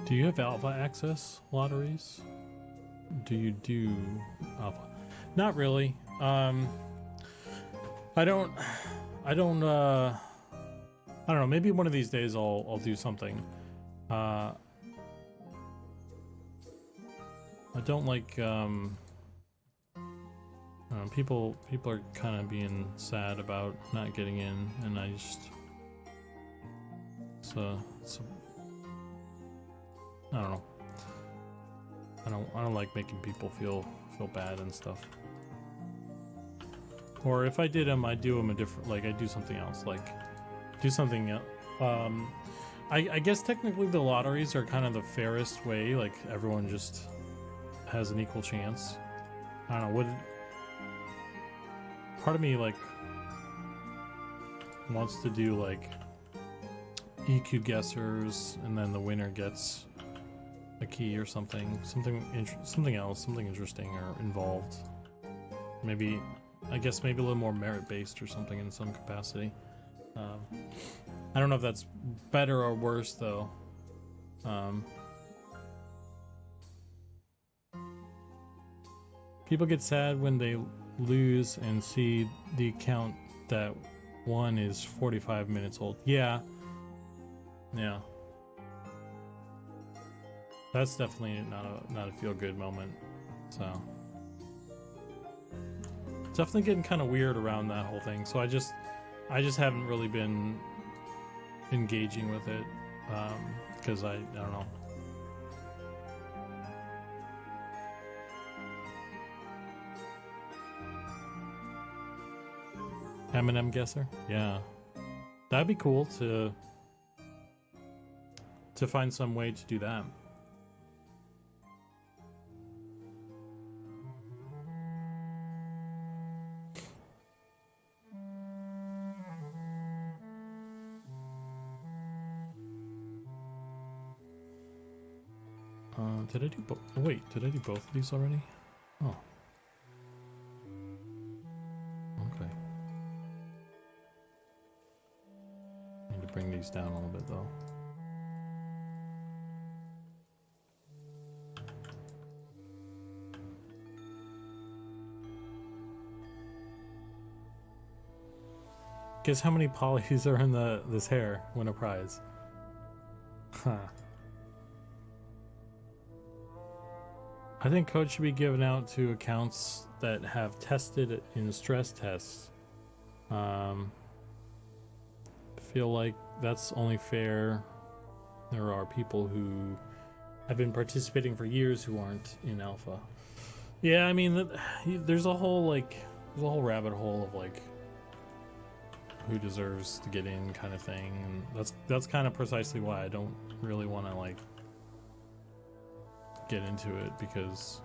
Do you have alpha access lotteries? Do you do alpha? Not really. I don't know, maybe one of these days I'll do something. I don't like people are kind of being sad about not getting in, and I So I don't know. I don't like making people feel bad and stuff. Or if I did them, I'd do them a different, like I'd do something else, like do something else. I guess technically the lotteries are kind of the fairest way, like everyone just has an equal chance. I don't know, part of me like wants to do like EQ guessers, and then the winner gets a key or something else, something interesting or involved. Maybe, I guess maybe a little more merit-based or something in some capacity. I don't know if that's better or worse though. People get sad when they lose and see the account that won is 45 minutes old. Yeah. That's definitely not a feel-good moment. So it's definitely getting kind of weird around that whole thing. So I just haven't really been engaging with it because I don't know. M&M guesser? Yeah. That'd be cool to find some way to do that. Did I do both? Oh, wait, did I do both of these already? Oh. Okay. Need to bring these down a little bit though. Guess how many polys are in this hair? Win a prize. Huh. I think codes should be given out to accounts that have tested in stress tests. Feel like that's only fair. There are people who have been participating for years who aren't in alpha. Yeah, I mean, there's a whole rabbit hole of like who deserves to get in kind of thing, and that's kind of precisely why I don't really want to like get into it, because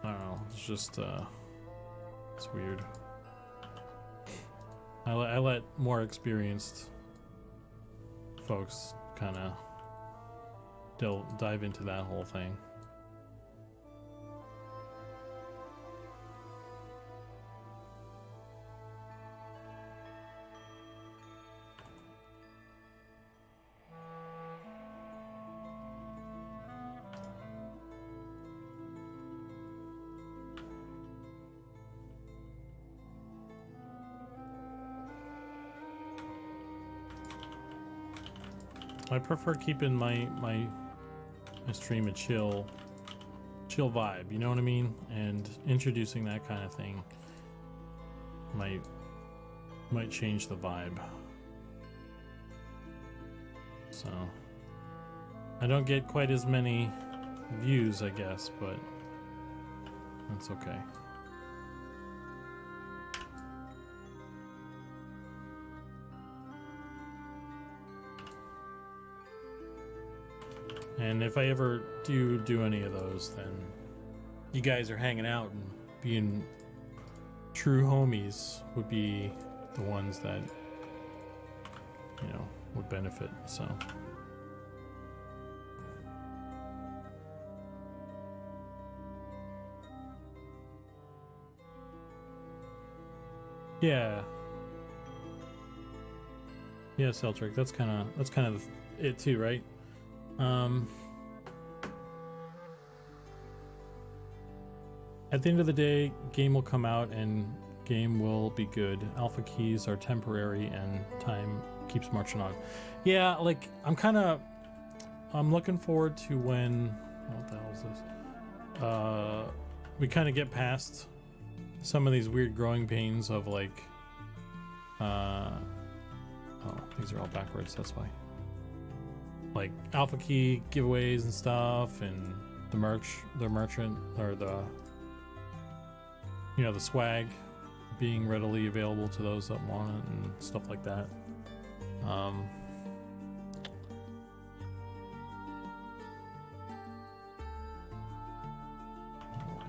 I don't know, it's just it's weird. I let more experienced folks kind of dive into that whole thing. I prefer keeping my stream a chill vibe, you know what I mean? And introducing that kind of thing might change the vibe. So I don't get quite as many views, I guess, but that's okay. And if I ever do any of those, then you guys are hanging out and being true homies would be the ones that, you know, would benefit. So yeah, Celtric, that's kind of it too, right? At the end of the day, game will come out and game will be good. Alpha keys are temporary and time keeps marching on. Yeah, like I'm looking forward to when, what the hell is this? We kind of get past some of these weird growing pains of like Oh, these are all backwards, that's why. Like alpha key giveaways and stuff, and the merchant, or the, you know, the swag being readily available to those that want it and stuff like that. Why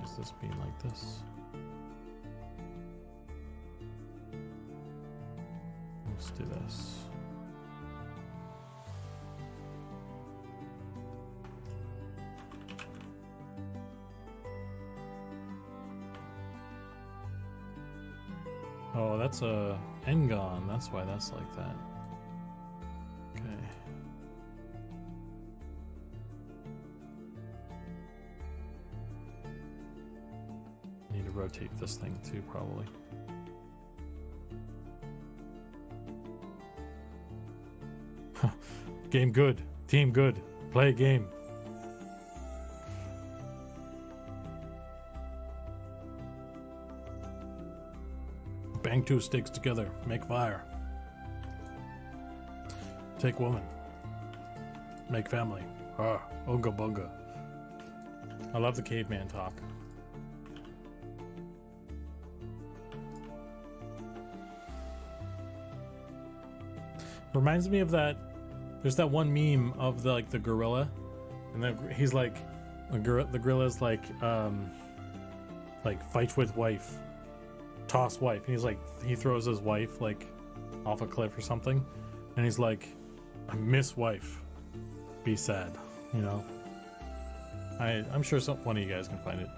is this being like this? Let's do this. Oh, that's a Engon. That's why that's like that. Okay. Need to rotate this thing too, probably. Game good. Team good. Play a game. Bang two sticks together. Make fire. Take woman. Make family. Ah, unga bunga. I love the caveman talk. Reminds me of that. There's that one meme of the the gorilla, and then he's like, the gorilla's like fight with wife, toss wife, and he's like, he throws his wife like off a cliff or something, and he's like, I miss wife, be sad, you know. I'm sure one of you guys can find it.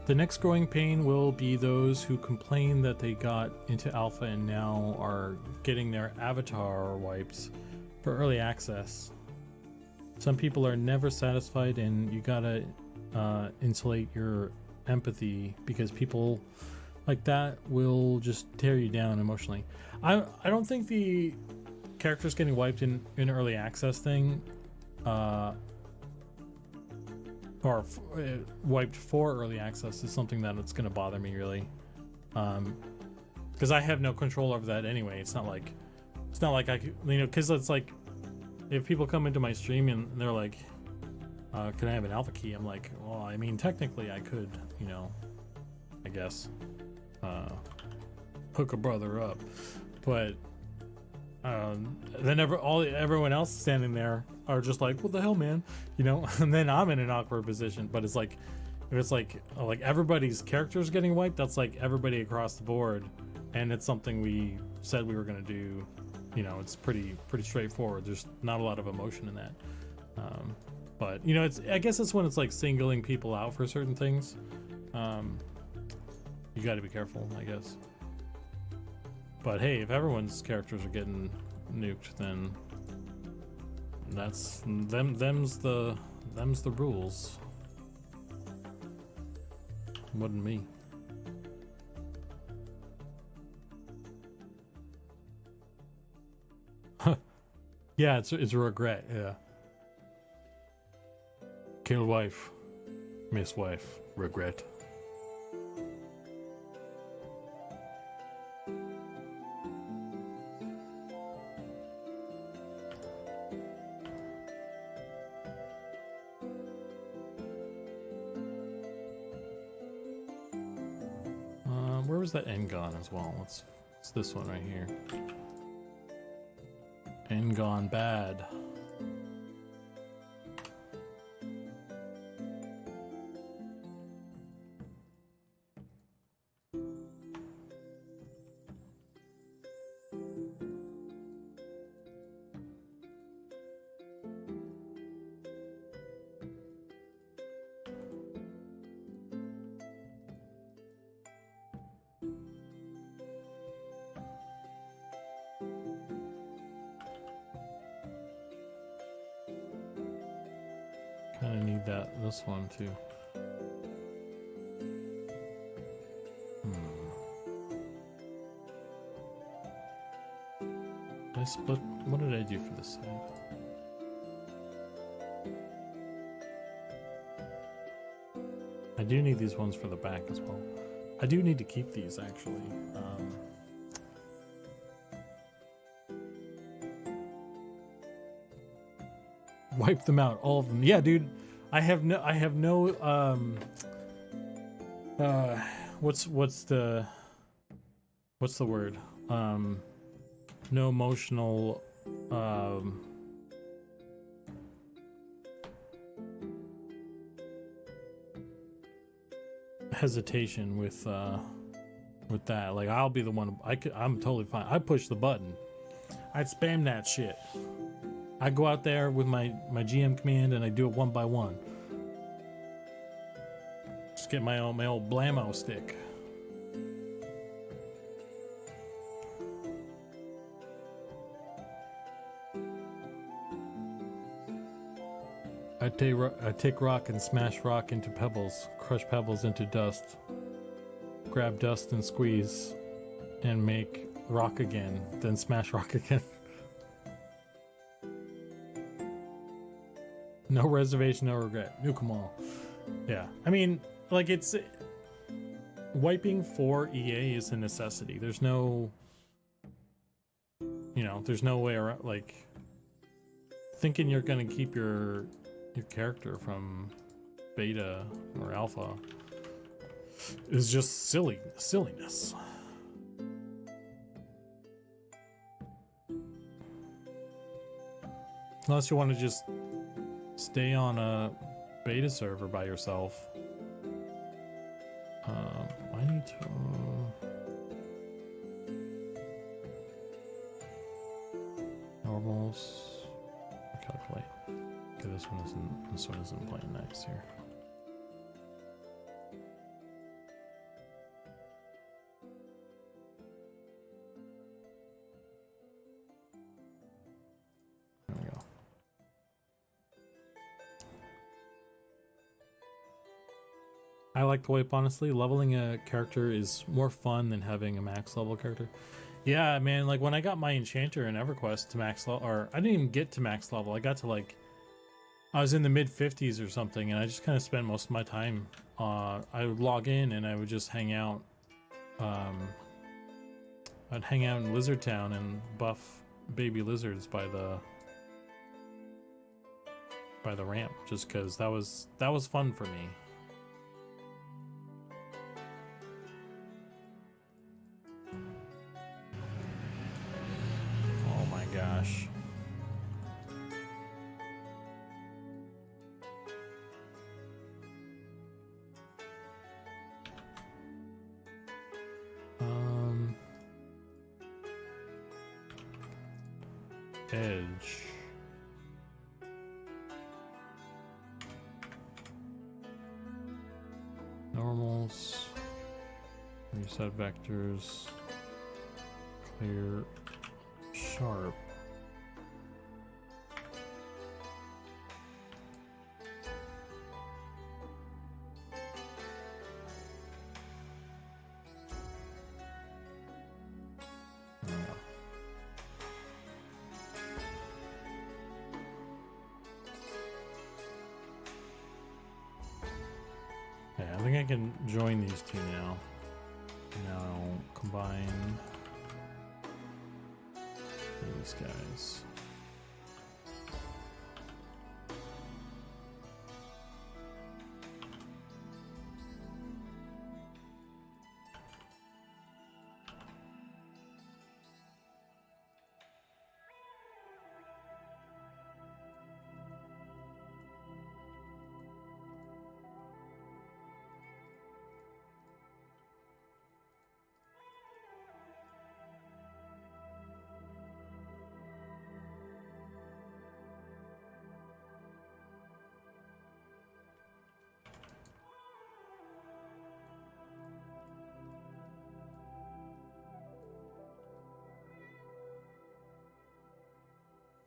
The next growing pain will be those who complain that they got into alpha and now are getting their avatar wiped for early access. Some people are never satisfied, and you gotta insulate your empathy, because people like that will just tear you down emotionally. I don't think the characters getting wiped in early access thing or wiped for early access is something that it's going to bother me really, because I have no control over that anyway. It's not like I could, you know, because it's like if people come into my stream and they're like, can I have an alpha key? I'm like, well, I mean, technically I could, you know, I guess hook a brother up, but then everyone else standing there are just like, what the hell, man, you know. And then I'm in an awkward position. But it's like, if it's like everybody's characters getting wiped, that's like everybody across the board, and it's something we said we were going to do, you know. It's pretty straightforward. There's not a lot of emotion in that, but you know, I guess it's when it's like singling people out for certain things. You got to be careful, I guess. But hey, if everyone's characters are getting nuked, then that's them's the rules. Wasn't me. Yeah, it's a regret. Yeah. Kill wife, miss wife, regret. Where was that Engon as well? It's this one right here. Engon bad. Kind of need this one too. I split. What did I do for this side? I do need these ones for the back as well. I do need to keep these actually. Wipe them out, all of them. Yeah, dude. I have no what's the word? No emotional hesitation with that. Like, I'll be the one. I'm totally fine. I push the button. I'd spam that shit. I go out there with my GM command and I do it one by one. Just get my old blammo stick. I take rock and smash rock into pebbles, crush pebbles into dust, grab dust and squeeze, and make rock again, then smash rock again. No reservation, no regret. Nuke 'em all. Yeah, I mean, like, it's wiping for EA is a necessity. There's no, there's no way around. Like, thinking you're gonna keep your character from beta or alpha is just silliness. Unless you want to just stay on a beta server by yourself. I need to normals calculate. Okay, this one isn't playing nice here. There we go. I like to wipe, honestly. Leveling a character is more fun than having a max level character. Yeah, man, like when I got my enchanter in EverQuest to max level, or I didn't even get to max level. I got to like, I was in the mid 50s or something, and I just kind of spent most of my time. I would log in and I would just hang out. I'd hang out in Lizard Town and buff baby lizards by the ramp, just because that was fun for me. Oh my gosh. Edge. Normals. Reset vectors. Clear. Sharp. I think I can join these two now. Now combine these guys.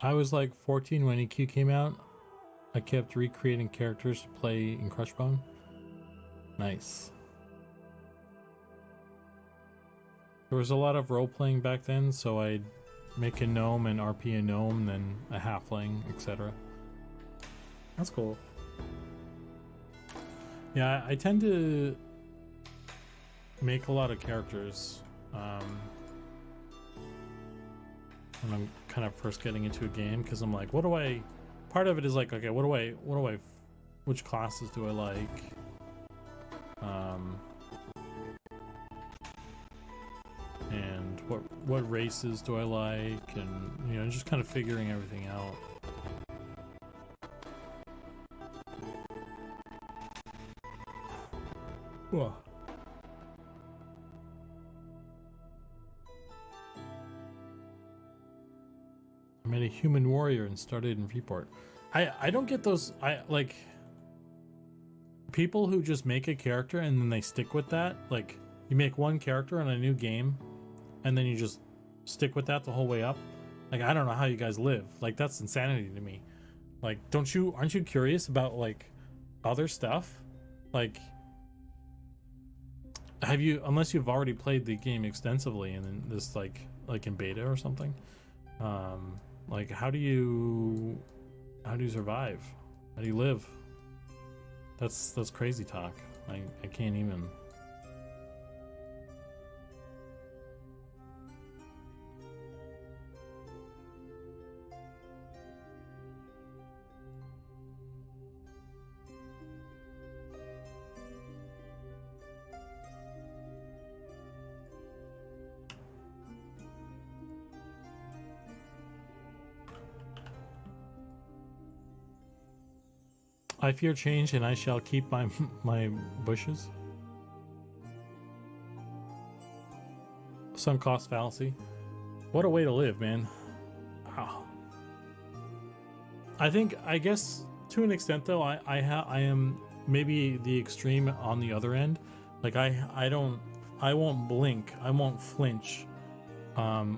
I was like 14 when EQ came out. I kept recreating characters to play in Crushbone. Nice. There was a lot of role-playing back then, so I'd make a gnome and RP a gnome, then a halfling, etc. That's cool. Yeah, I tend to make a lot of characters when I'm kind of first getting into a game, because I'm like, part of it is like, okay, which classes do I like? And what races do I like? And, just kind of figuring everything out. Whoa. I made a human warrior and started in Freeport. I don't get those. I like people who just make a character and then they stick with that. Like, you make one character in a new game and then you just stick with that the whole way up. Like, I don't know how you guys live. Like, that's insanity to me. Like, aren't you curious about like other stuff? Like, unless you've already played the game extensively and then this like in beta or something, like how do you survive? How do you live? That's crazy talk. I can't even. I fear change, and I shall keep my bushes. Sunk cost fallacy. What a way to live, man. Wow. I guess to an extent though, I am maybe the extreme on the other end. Like I won't blink, I won't flinch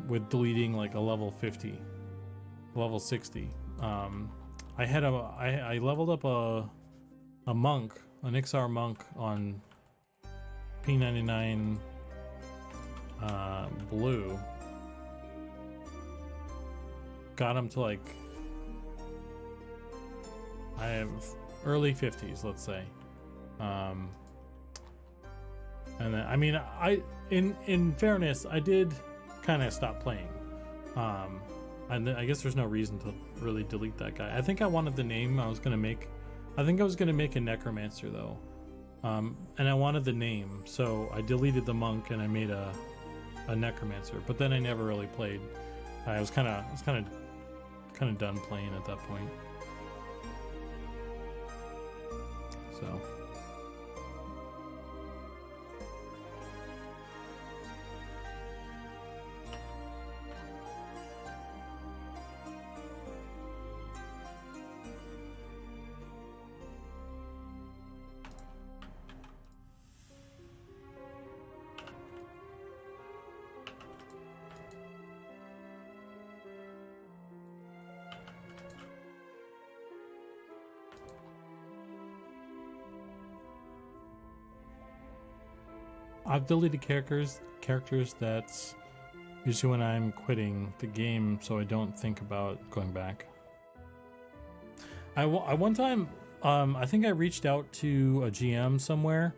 with deleting like a level 50, level 60. I leveled up a monk, an XR monk on P99 blue. Got him to like, I have early 50s, let's say. And then, I mean, in fairness, I did kind of stop playing. And I guess there's no reason to really delete that guy. I think I wanted the name I was gonna make. I think I was gonna make a necromancer though, and I wanted the name, so I deleted the monk and I made a necromancer. But then I never really played. I was kind of done playing at that point. So. I've deleted characters that's usually when I'm quitting the game, so I don't think about going back. I one time, I think I reached out to a GM somewhere.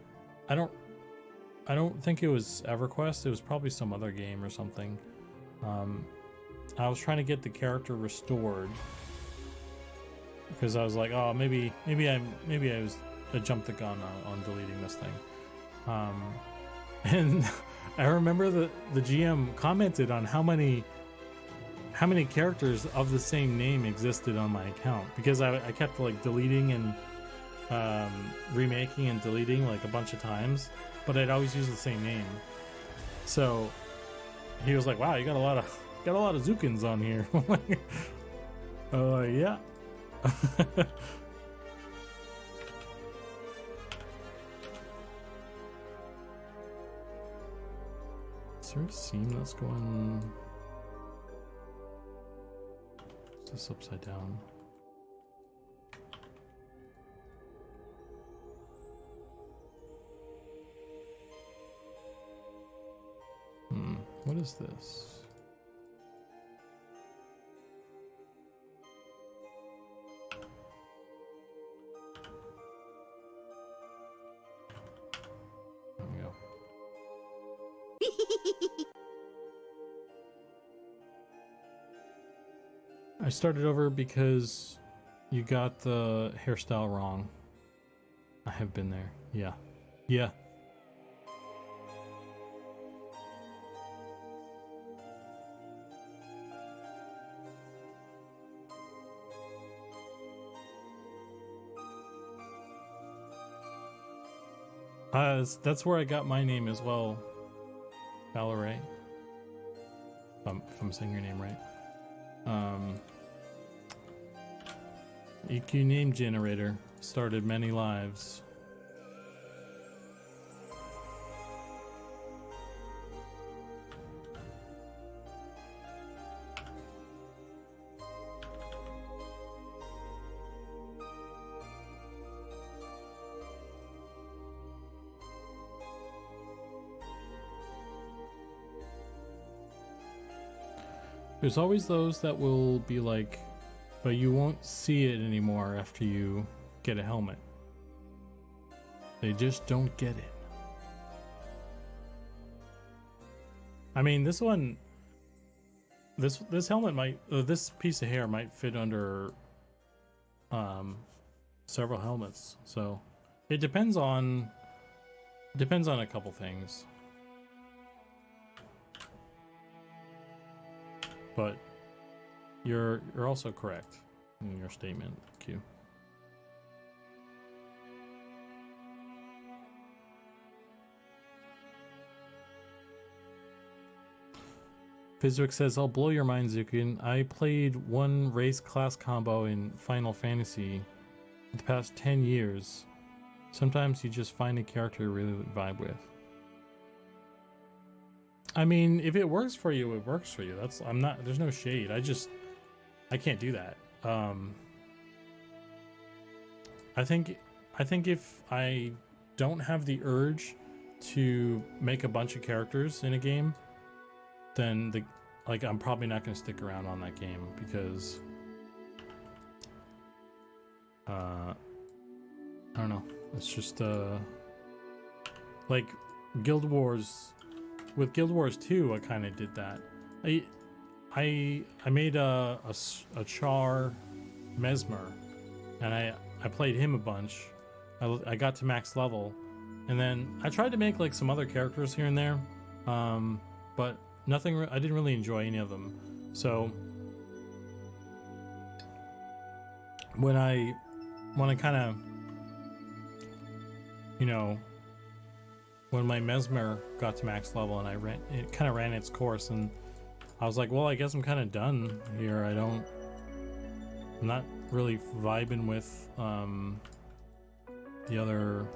I don't think it was EverQuest. It was probably some other game or something. I was trying to get the character restored because I was like, oh, maybe I jumped the gun on deleting this thing. And I remember the GM commented on how many characters of the same name existed on my account, because I kept like deleting and remaking and deleting like a bunch of times, but I'd always use the same name. So he was like, wow, you got a lot of Zukans on here. Yeah. Is there a seam that's going? Is this upside down? What is this? I started over because you got the hairstyle wrong. I have been there. Yeah. Yeah. That's where I got my name as well, Valerie. If I'm saying your name right. EQ name generator started many lives. There's always those that will be like, but you won't see it anymore after you get a helmet. They just don't get it. I mean, this one, this helmet might, this piece of hair might fit under several helmets. So it depends on a couple things. But you're also correct in your statement, Q. Physics says, I'll blow your mind, Zukan. I played one race class combo in Final Fantasy the past 10 years. Sometimes you just find a character you really vibe with. I mean, if it works for you, it works for you. There's no shade. I can't do that. I think if I don't have the urge to make a bunch of characters in a game, then I'm probably not going to stick around on that game because I don't know. It's just like Guild Wars. With Guild Wars 2, I kind of did that. I made a Char Mesmer, and I played him a bunch. I got to max level, and then I tried to make like some other characters here and there, but nothing. I didn't really enjoy any of them. So when I kind of, you know, when my Mesmer got to max level and it kind of ran its course, and I was like, well, I guess I'm kind of done here. I'm not really vibing with the other,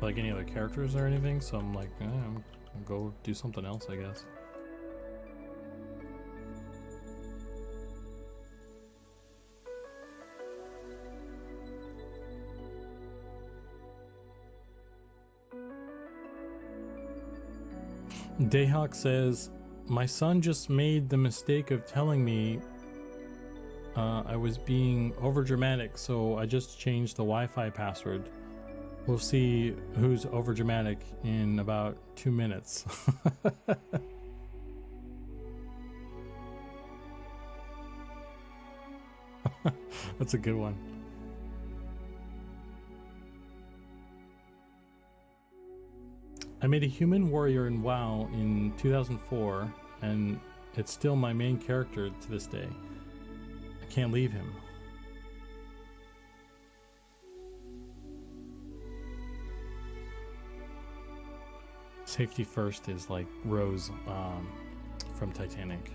like any other characters or anything. So I'm like, I'm gonna go do something else, I guess. Dayhawk says, my son just made the mistake of telling me I was being overdramatic, so I just changed the Wi-Fi password. We'll see who's overdramatic in about 2 minutes. That's a good one. I made a human warrior in WoW in 2004, and it's still my main character to this day. I can't leave him. Safety first is like Rose from Titanic.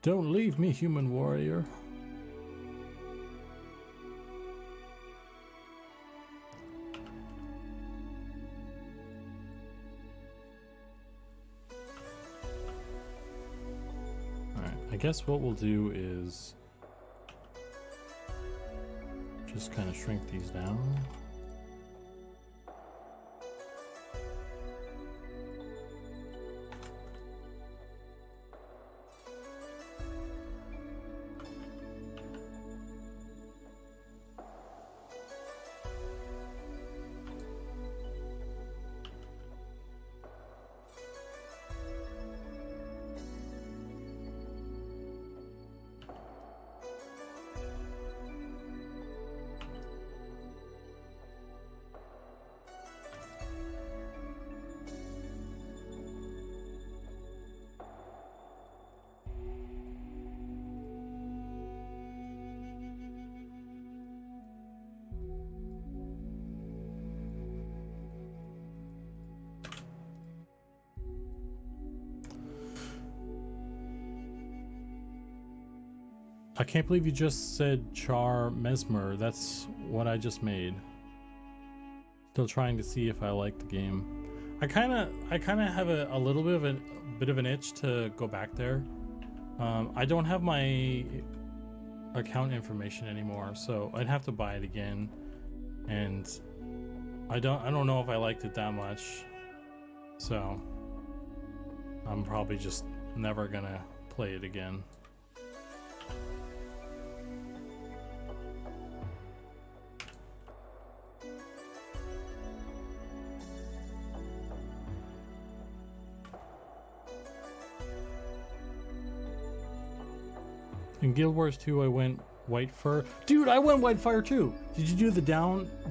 Don't leave me, human warrior. I guess what we'll do is just kind of shrink these down. I can't believe you just said Char Mesmer. That's what I just made. Still trying to see if I like the game. I kind of have a little bit of an itch to go back there. I don't have my account information anymore, so I'd have to buy it again. And I don't know if I liked it that much. So I'm probably just never gonna play it again. In Guild Wars 2, I went white fur. Dude, I went white fire too. Did you do the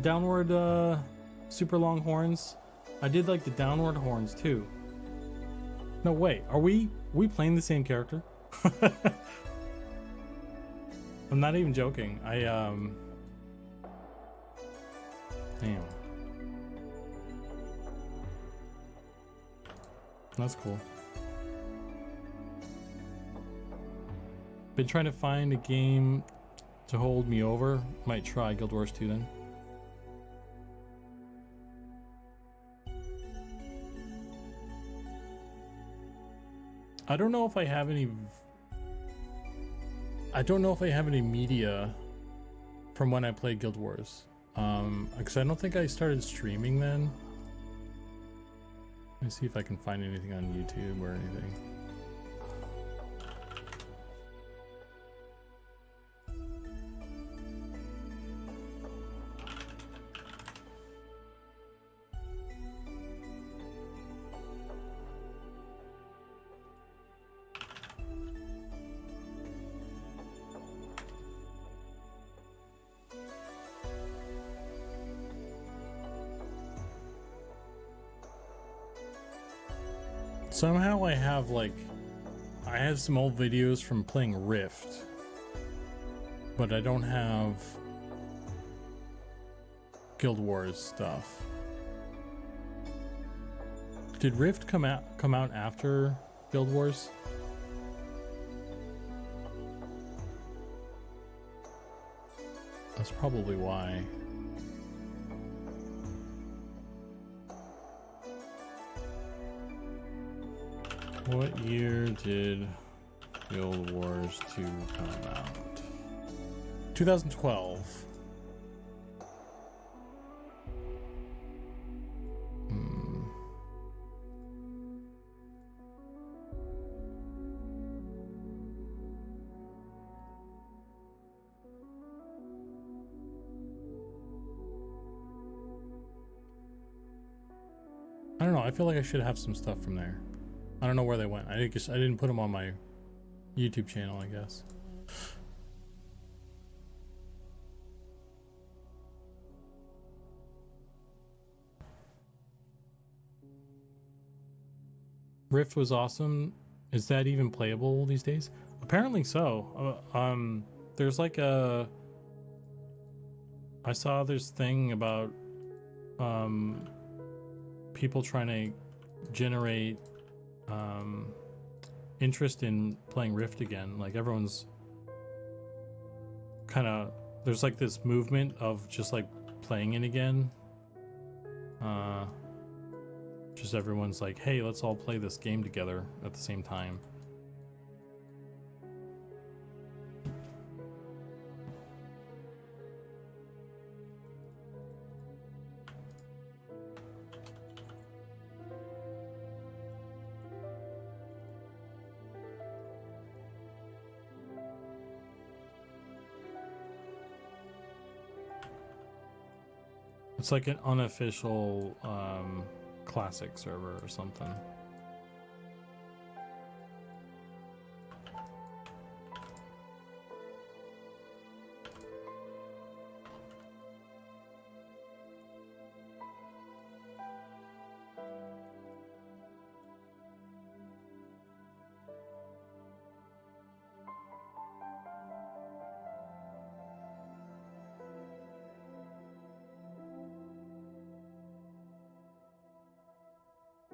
downward super long horns? I did like the downward horns too. No way. Are we playing the same character? I'm not even joking. Damn. That's cool. Been trying to find a game to hold me over. Might try Guild Wars 2 then. I don't know if I have any media from when I played Guild Wars. Because I don't think I started streaming then. Let me see if I can find anything on YouTube or anything. Somehow I have some old videos from playing Rift, but I don't have Guild Wars stuff. Did Rift come out after Guild Wars? That's probably why. What year did Guild Wars 2 come out? 2012. I don't know. I feel like I should have some stuff from there. I don't know where they went. I guess I didn't put them on my YouTube channel, I guess. Rift was awesome. Is that even playable these days? Apparently so. There's like I saw this thing about people trying to generate interest in playing Rift again. Like everyone's kind of, there's like this movement of just like playing it again. Just everyone's like, hey, let's all play this game together at the same time. It's like an unofficial classic server or something.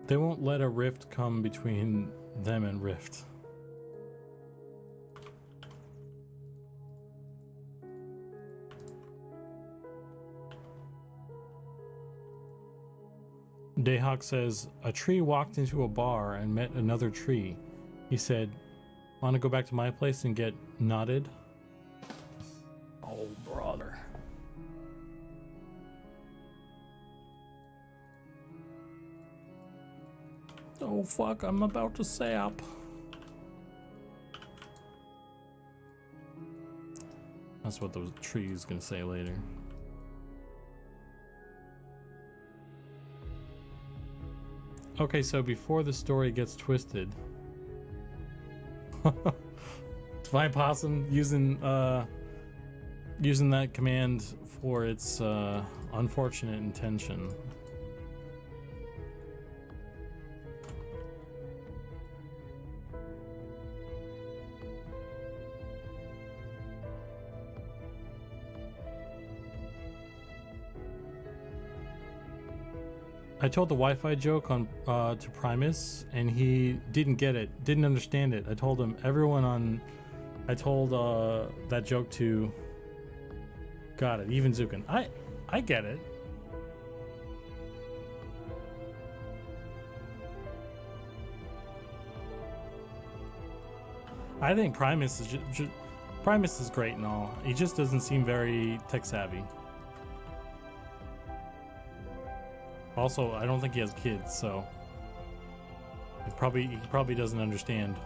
They won't let a rift come between them and Rift. Dayhawk says, a tree walked into a bar and met another tree. He said, want to go back to my place and get nutted? Oh, brother. Oh, fuck, I'm about to sap. That's what the tree is going to say later. Okay, so before the story gets twisted, Divine Possum using that command for its unfortunate intention. I told the Wi-Fi joke on to Primus, and he didn't get it, didn't understand it. I told him I told that joke to. Got it. Even Zukan. I get it. I think Primus is Primus is great and all. He just doesn't seem very tech savvy. Also, I don't think he has kids, so he probably doesn't understand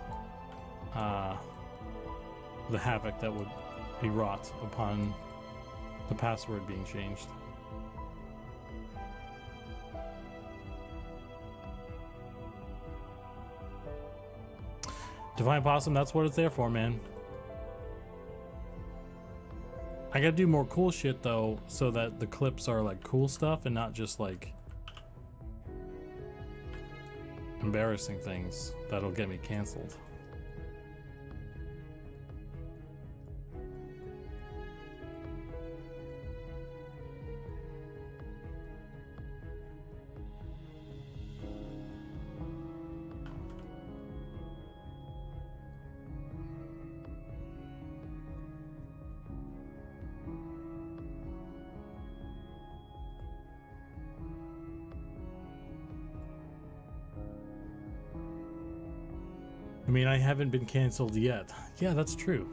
the havoc that would be wrought upon the password being changed. Divine Possum, that's what it's there for, man. I gotta do more cool shit though, so that the clips are like cool stuff and not just like embarrassing things that'll get me canceled. I mean, I haven't been canceled yet. Yeah, that's true.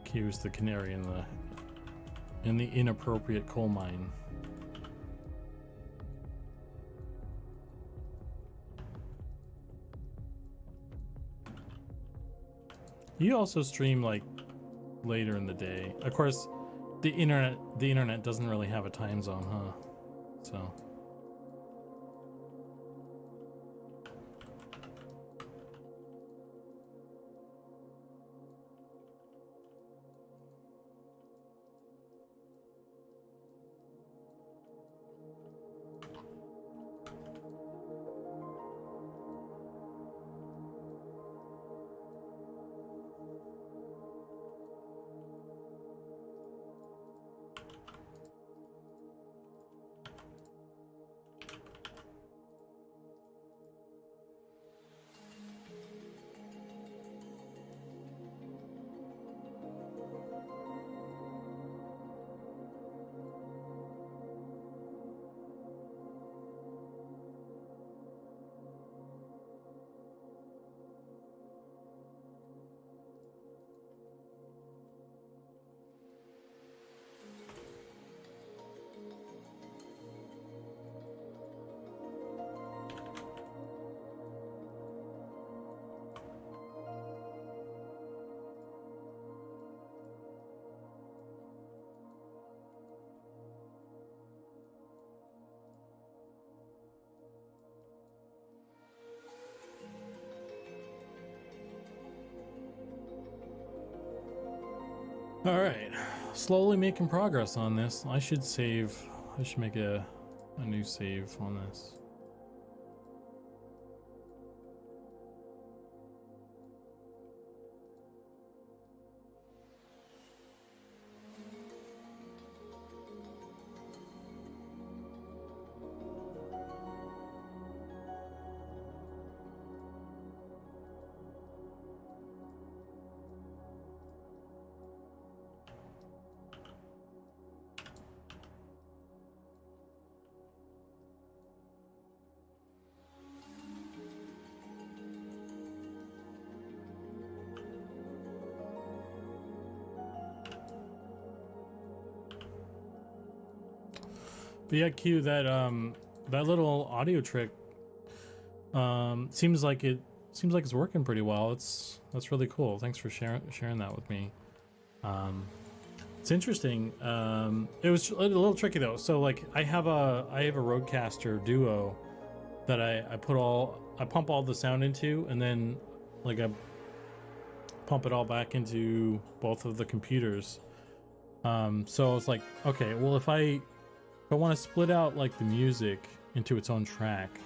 Here's the canary in the inappropriate coal mine. You also stream like later in the day. Of course, the internet doesn't really have a time zone, huh? So all right, slowly making progress on this. I should make a new save on this. But yeah, Q, that that little audio trick seems like it's working pretty well. That's really cool. Thanks for sharing that with me. It's interesting. It was a little tricky though. So like I have a Rodecaster Duo that I pump all the sound into, and then like I pump it all back into both of the computers. So I was like, okay, well if I want to split out like the music into its own track,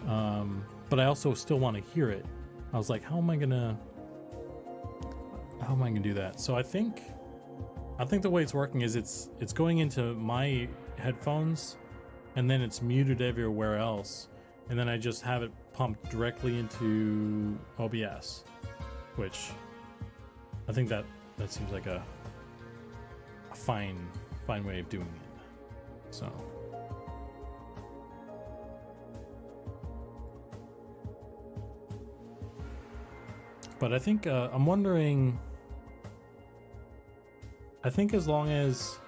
but I also still want to hear it. I was like, how am I gonna do that? So I think the way it's working is it's going into my headphones, and then it's muted everywhere else, and then I just have it pumped directly into OBS, which I think that seems like a fine way of doing it. So but I think I'm wondering, I think as long as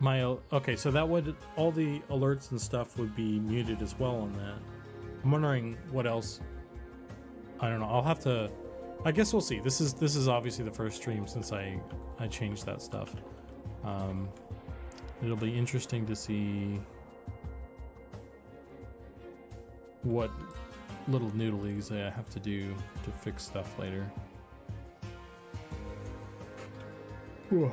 my okay, so that would, all the alerts and stuff would be muted as well on that. I'm wondering what else. I don't know. I'll have to, I guess we'll see. This is obviously the first stream since I changed that stuff. It'll be interesting to see what little noodlies I have to do to fix stuff later. Whoa.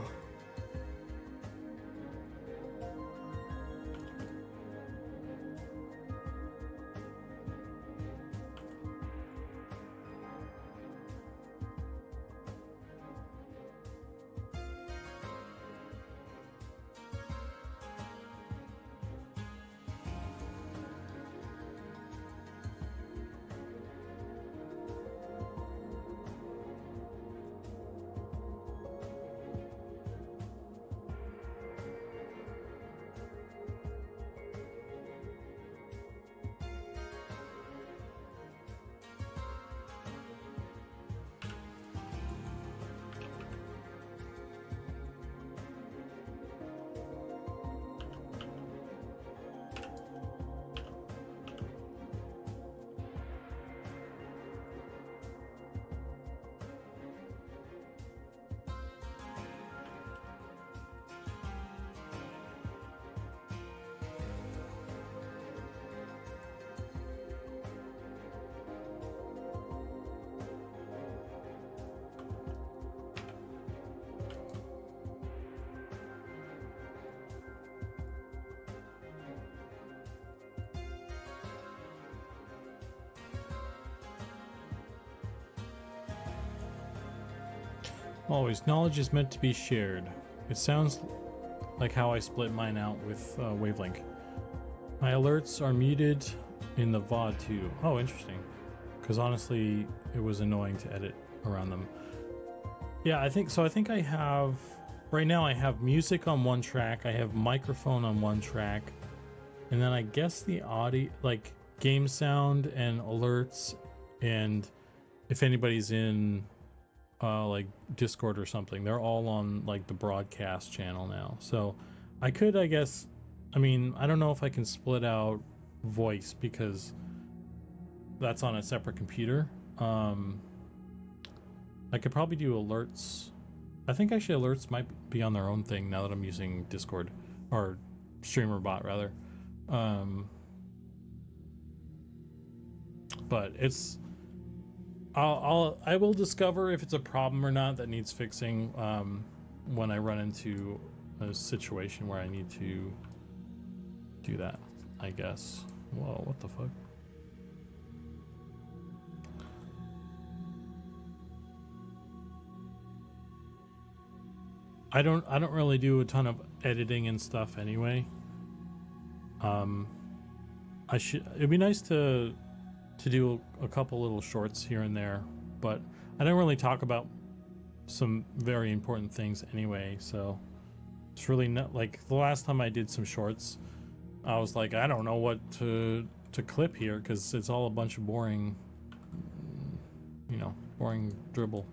Always, knowledge is meant to be shared. It sounds like how I split mine out with Wavelink. My alerts are muted in the VOD too. Oh, interesting. Because honestly, it was annoying to edit around them. Yeah, I think so. I think I have, right now I have music on one track, I have microphone on one track, and then I guess the audio, like game sound and alerts, and if anybody's in like Discord or something, they're all on like the broadcast channel now. So I could, I guess, I mean, I don't know if I can split out voice because that's on a separate computer. I could probably do alerts. I think actually alerts might be on their own thing now that I'm using Discord, or Streamer Bot rather. But it's, I will discover if it's a problem or not that needs fixing when I run into a situation where I need to do that, I guess. Whoa, what the fuck? I don't really do a ton of editing and stuff anyway. It'd be nice to do a couple little shorts here and there, but I don't really talk about some very important things anyway, so it's really not like the last time I did some shorts, I was like, I don't know what to clip here because it's all a bunch of boring, you know, boring dribble.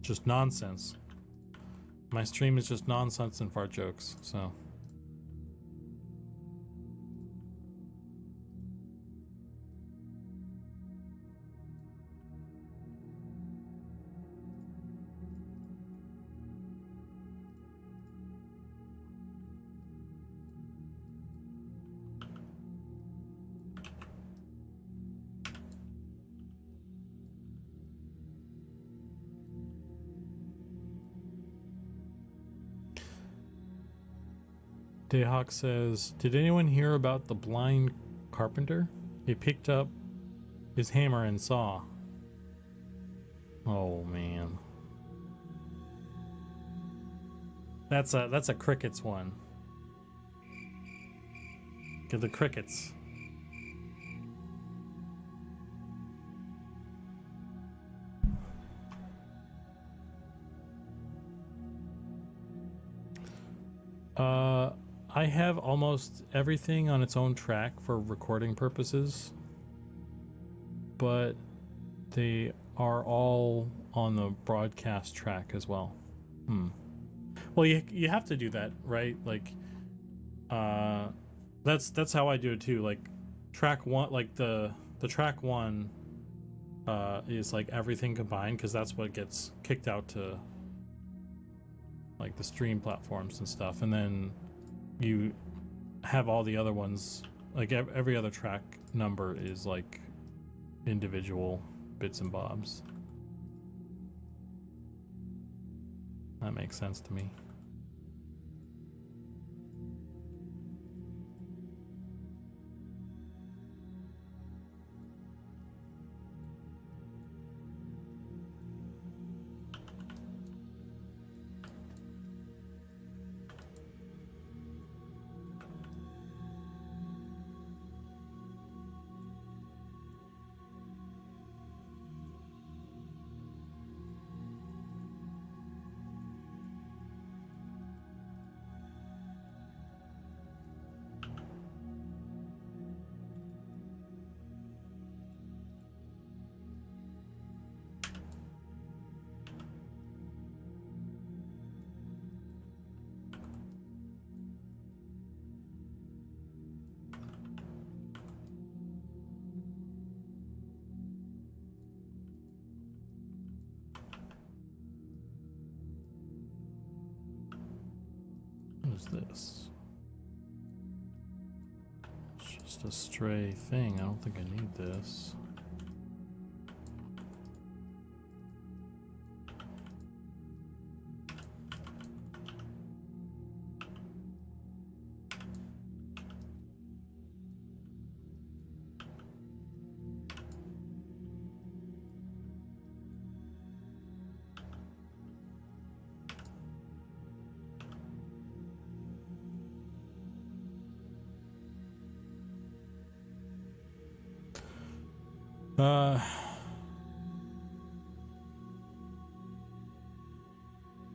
Just nonsense. My stream is just nonsense and fart jokes, so Dayhawk says, did anyone hear about the blind carpenter? He picked up his hammer and saw. Oh man. That's a crickets one. Get the crickets. I have almost everything on its own track for recording purposes, but they are all on the broadcast track as well. Well, you have to do that, right? Like, that's how I do it too. Like, track one, like the track one, is like everything combined, because that's what gets kicked out to like the stream platforms and stuff, and then you have all the other ones, like every other track number is like individual bits and bobs. That makes sense to me. What is this? It's just a stray thing. I don't think I need this.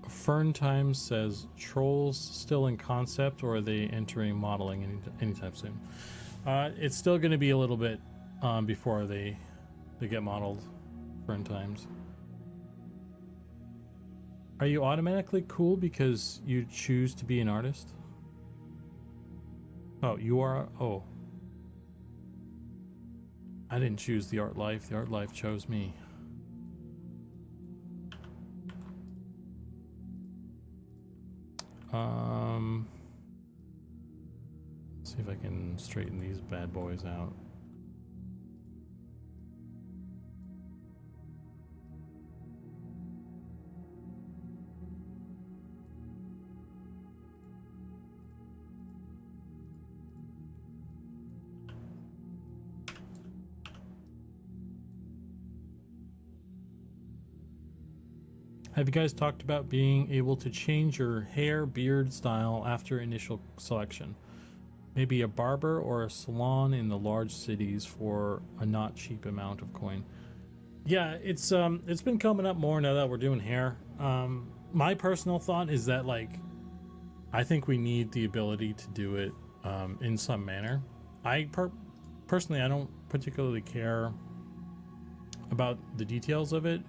Fern Times says, trolls still in concept, or are they entering modeling anytime soon? It's still going to be a little bit before they get modeled. Fern Times. Are you automatically cool because you choose to be an artist? Oh, you are. Oh, I didn't choose the art life. The art life chose me. Let's see if I can straighten these bad boys out. Have you guys talked about being able to change your hair, beard style after initial selection? Maybe a barber or a salon in the large cities for a not cheap amount of coin. Yeah, it's been coming up more now that we're doing hair. My personal thought is that, like, I think we need the ability to do it in some manner. Personally, I don't particularly care about the details of it.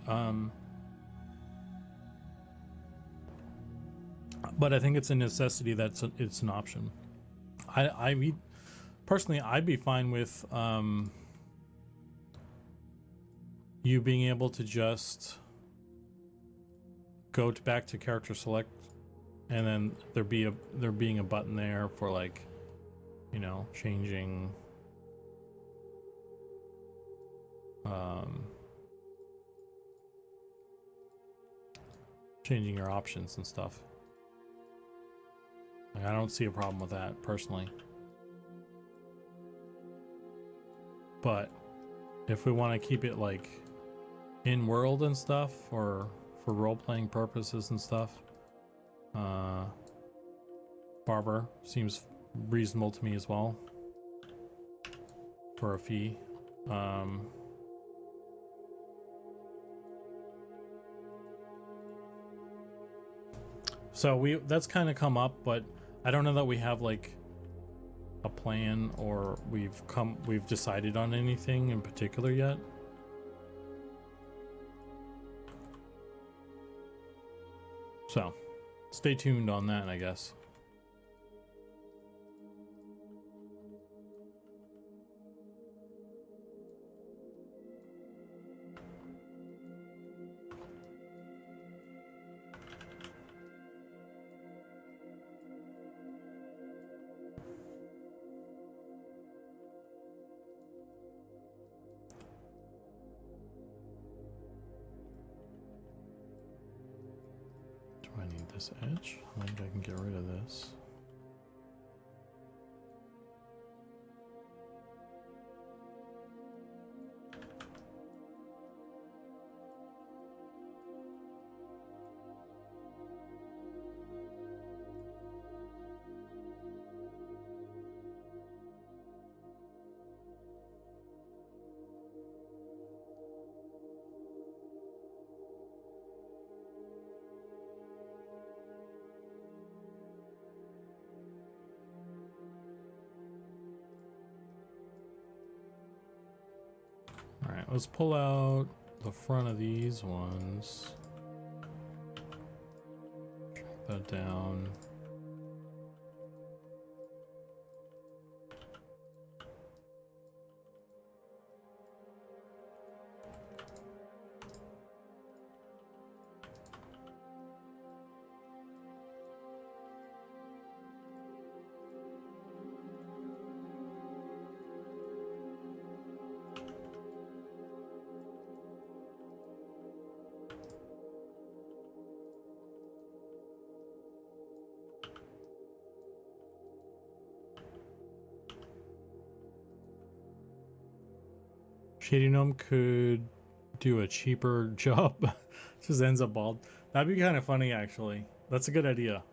But I think it's a necessity that it's an option. Personally, I'd be fine with you being able to just go back to character select, and then there being a button there for, like, you know, changing changing your options and stuff. Like, I don't see a problem with that personally. But if we want to keep it like in world and stuff, or for role-playing purposes and stuff, barber seems reasonable to me as well for a fee. So that's kind of come up, but I don't know that we have like a plan, or we've decided on anything in particular yet. So stay tuned on that, I guess. Do I need this edge? I think I can get rid of this. All right, let's pull out the front of these ones. Track that down. Shady Gnome could do a cheaper job. Just ends up bald. That'd be kind of funny, actually. That's a good idea.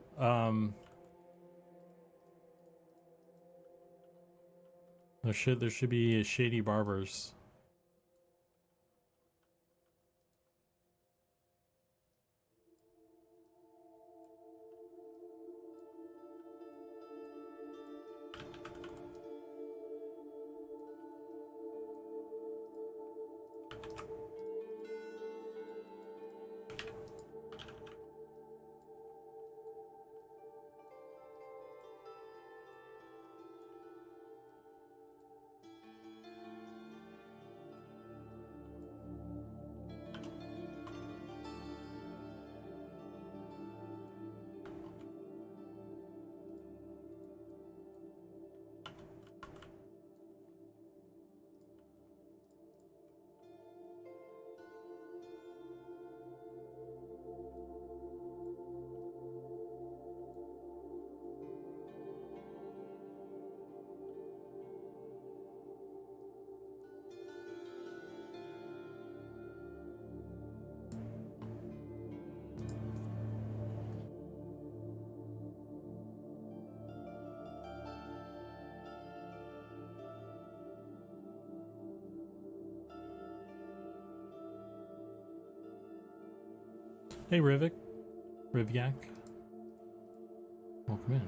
There should be shady barbers. Hey, Rivik. Rivyak. Welcome in.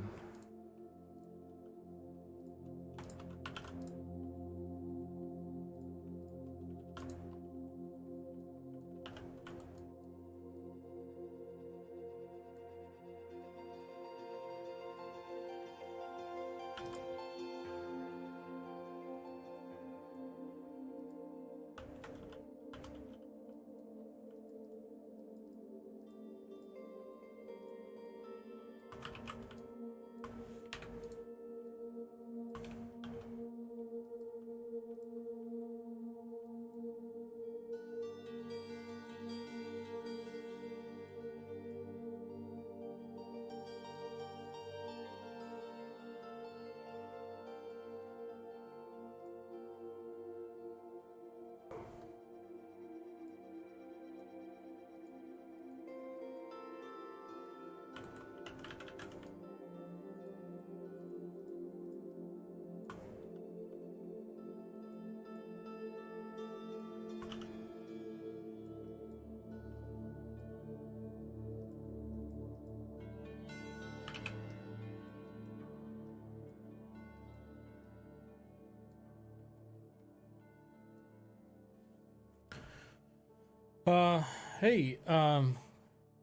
Hey,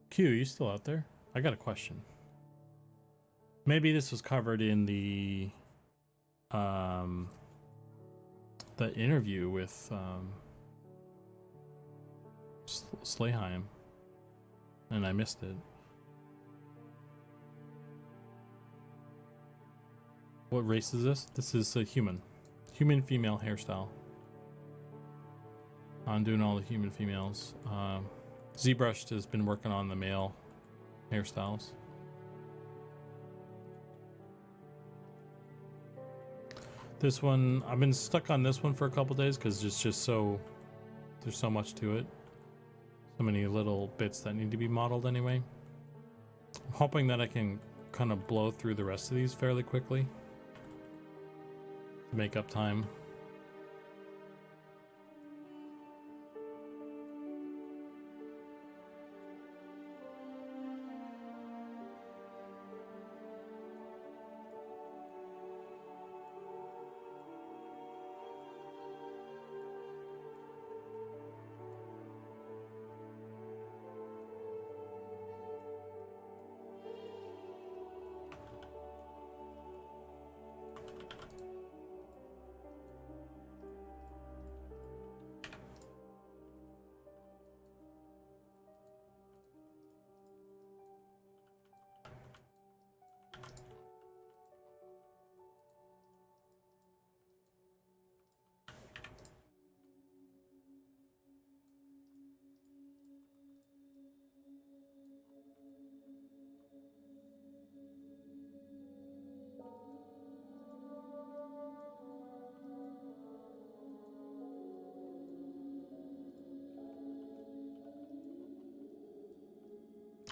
Q, you still out there? I got a question. Maybe this was covered in the interview with Slayheim, and I missed it. What race is this? This is a human female hairstyle. I'm doing all the human females. Zbrushed has been working on the male hairstyles. This one, I've been stuck on this one for a couple days because it's just so, there's so much to it. So many little bits that need to be modeled anyway. I'm hoping that I can kind of blow through the rest of these fairly quickly to make up time.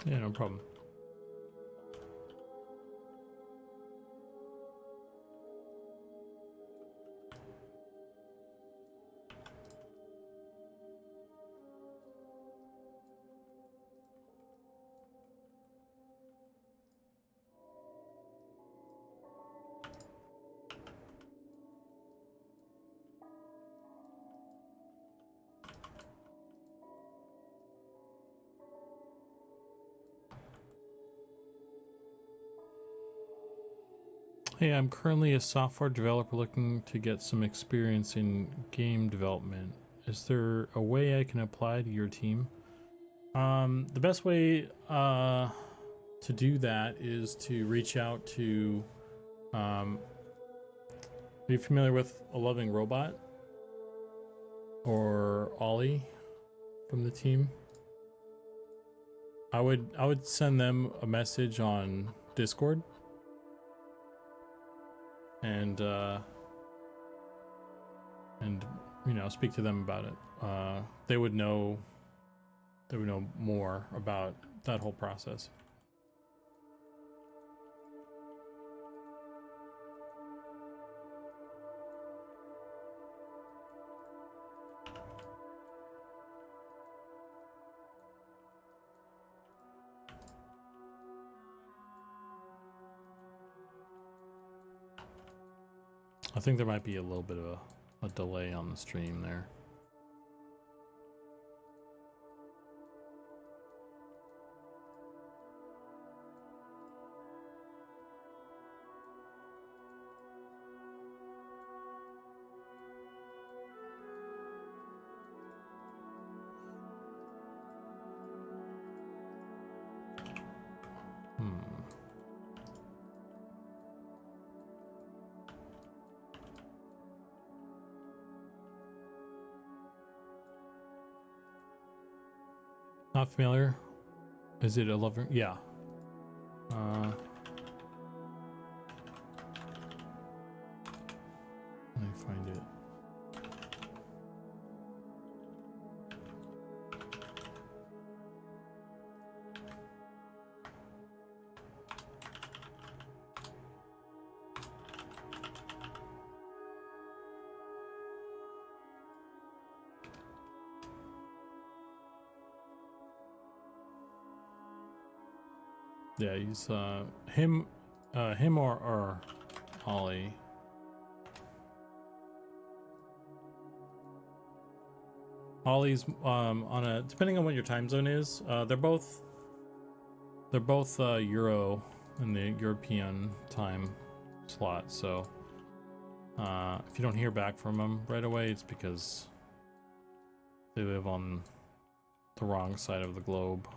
Yeah, no problem. Hey, I'm currently a software developer looking to get some experience in game development. Is there a way I can apply to your team? The best way to do that is to reach out to. Are you familiar with A Loving Robot or Ollie from the team? I would send them a message on Discord. And you know, speak to them about it. They would know more about that whole process. I think there might be a little bit of a delay on the stream there. Not familiar? Is it a lover? Yeah. Let me find it. Yeah, he's him or Ollie. All these on a depending on what your time zone is, they're both Euro in the European time slot. So if you don't hear back from them right away, it's because they live on the wrong side of the globe.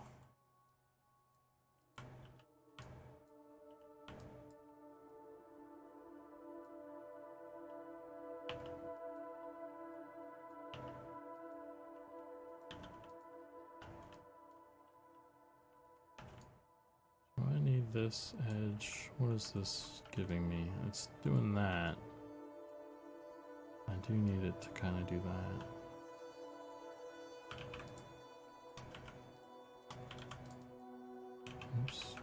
I need this edge. What is this giving me? It's doing that. I do need it to kind of do that. Oops.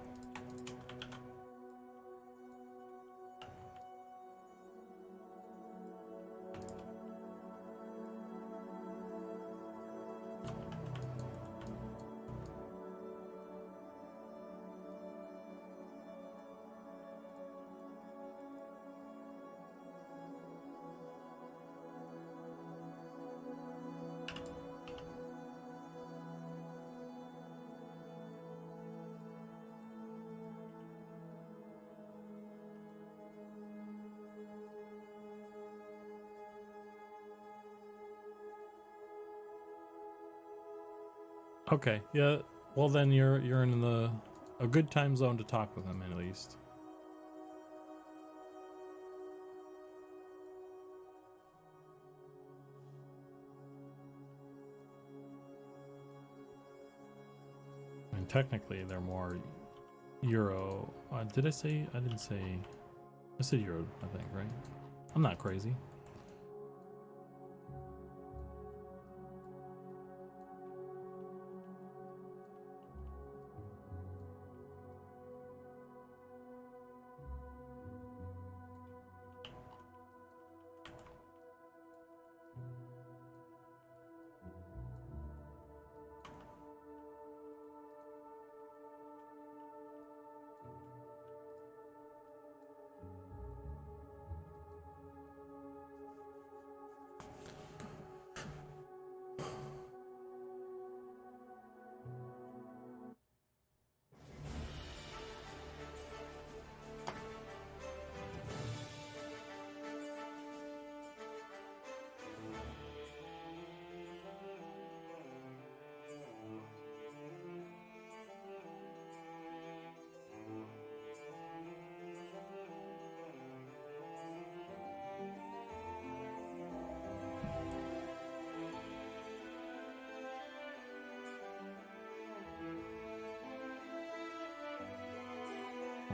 Okay, yeah. Well, then you're in a good time zone to talk with him at least. I mean, technically, they're more Euro. Did I say? I didn't say. I said Euro, I think, right? I'm not crazy.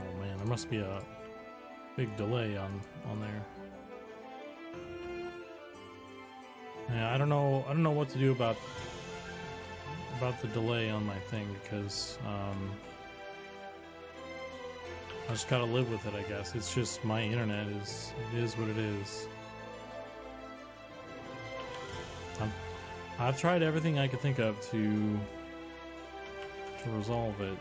Oh man, there must be a big delay on there. Yeah, I don't know what to do about the delay on my thing because I just gotta live with it, I guess. It's just my internet is what it is. I've tried everything I could think of to resolve it.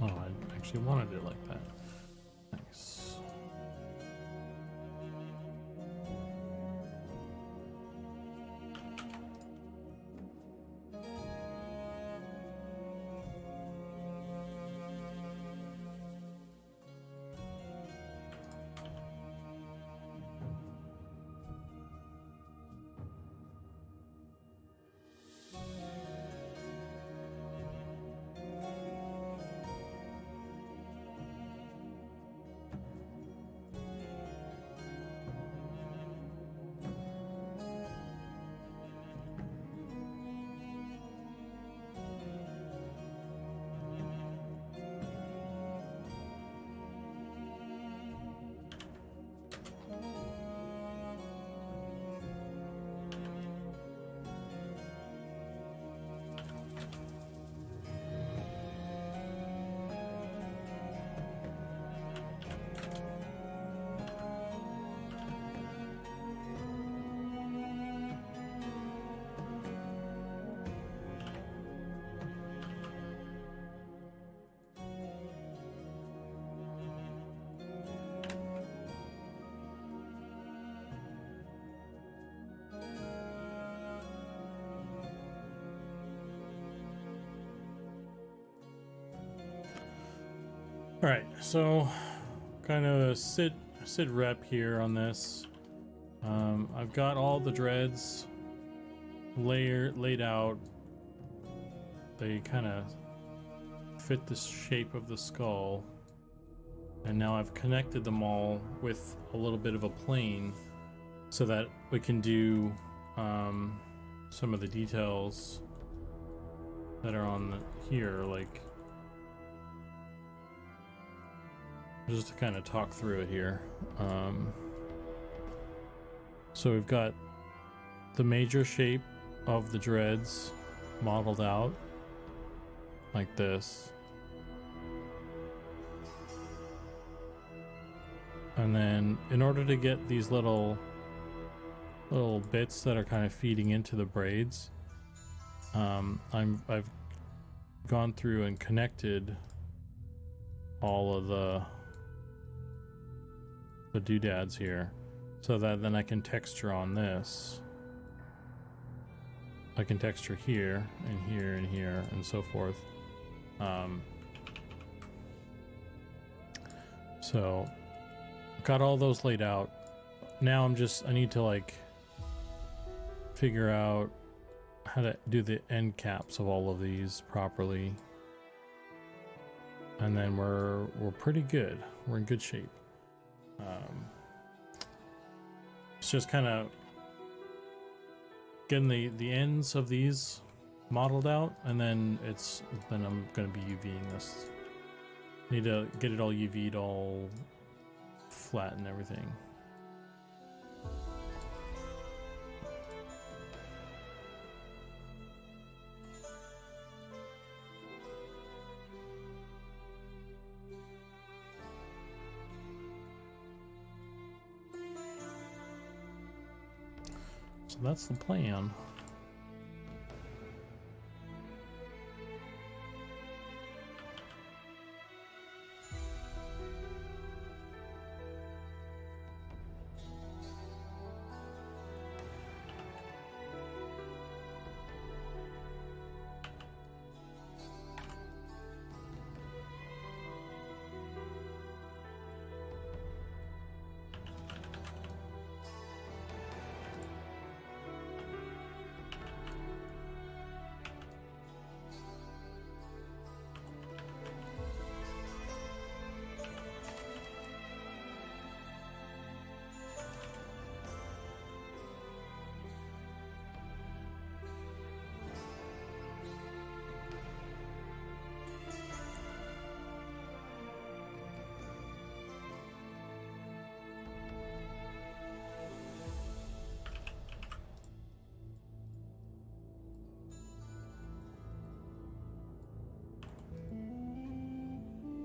Oh, I actually wanted it like that. Nice. All right, so kind of sit rep here on this. I've got all the dreads laid out. They kind of fit the shape of the skull, and now I've connected them all with a little bit of a plane so that we can do some of the details that are on here, like just to kind of talk through it here. So we've got the major shape of the dreads modeled out like this. And then in order to get these little bits that are kind of feeding into the braids, I've gone through and connected all of the doodads here, so that then I can texture on this. I can texture here and here and here and so forth. So got all those laid out. Now I need to like figure out how to do the end caps of all of these properly, and then we're pretty good. We're in good shape. It's just kind of getting the ends of these modeled out, and then I'm gonna be UVing this. Need to get it all UV'd, all flat and everything. So that's the plan.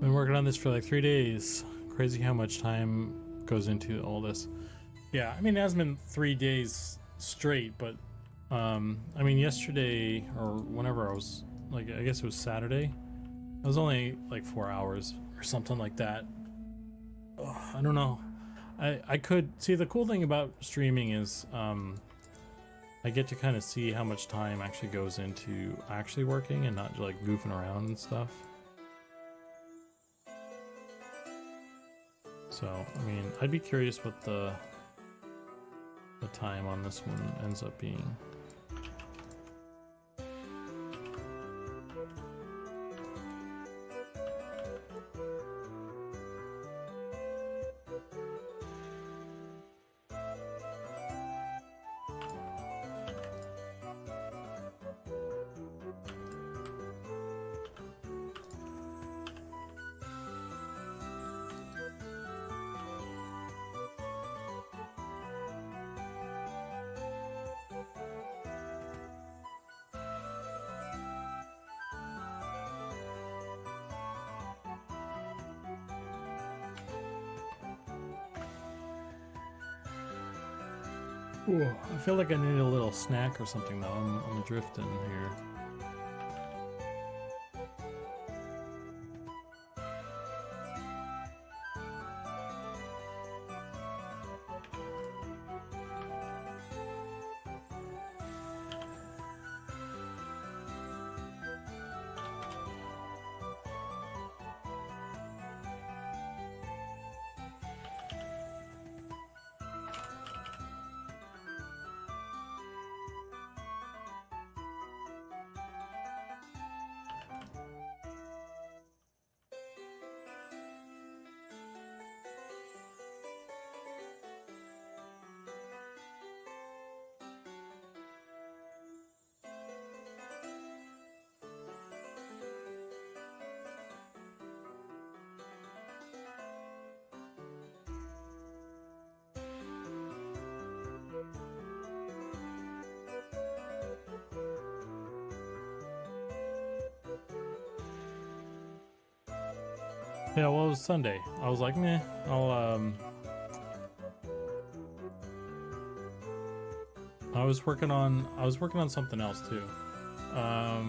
Been working on this for like 3 days. Crazy how much time goes into all this. Yeah, I mean, it hasn't been 3 days straight, but I mean, yesterday or whenever I was like, I guess it was Saturday, It was only like 4 hours or something like that. Ugh, I don't know. I could see, the cool thing about streaming is I get to kind of see how much time actually goes into actually working and not like goofing around and stuff. So, I mean, I'd be curious what the time on this one ends up being. Ooh, I feel like I need a little snack or something though. I'm drifting here. Yeah, well, it was Sunday. I was like, meh, I was working on something else too. I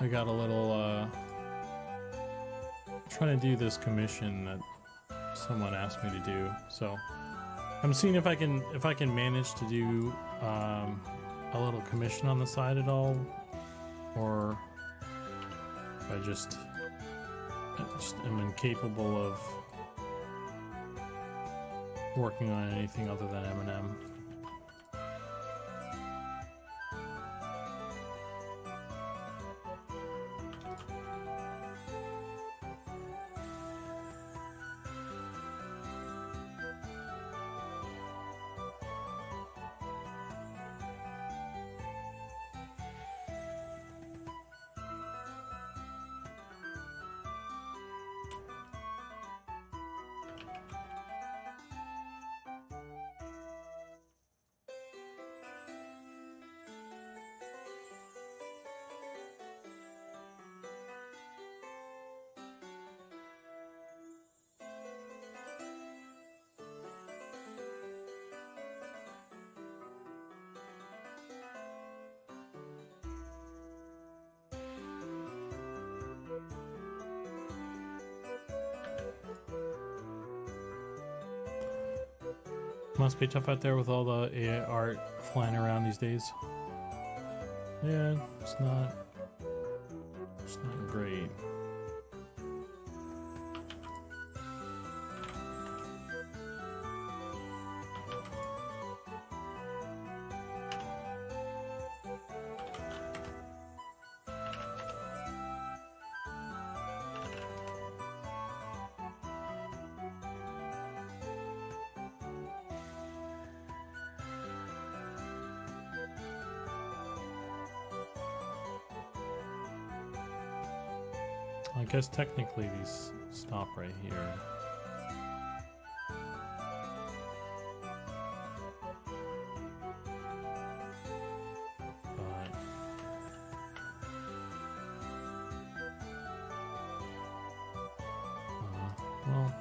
got a little trying to do this commission that someone asked me to do. So I'm seeing if I can manage to do a little commission on the side at all, or I just am incapable of working on anything other than M&M. Must be tough out there with all the AI art flying around these days. Yeah, it's not great. I guess technically these stop right here. But well,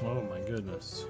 Oh my goodness.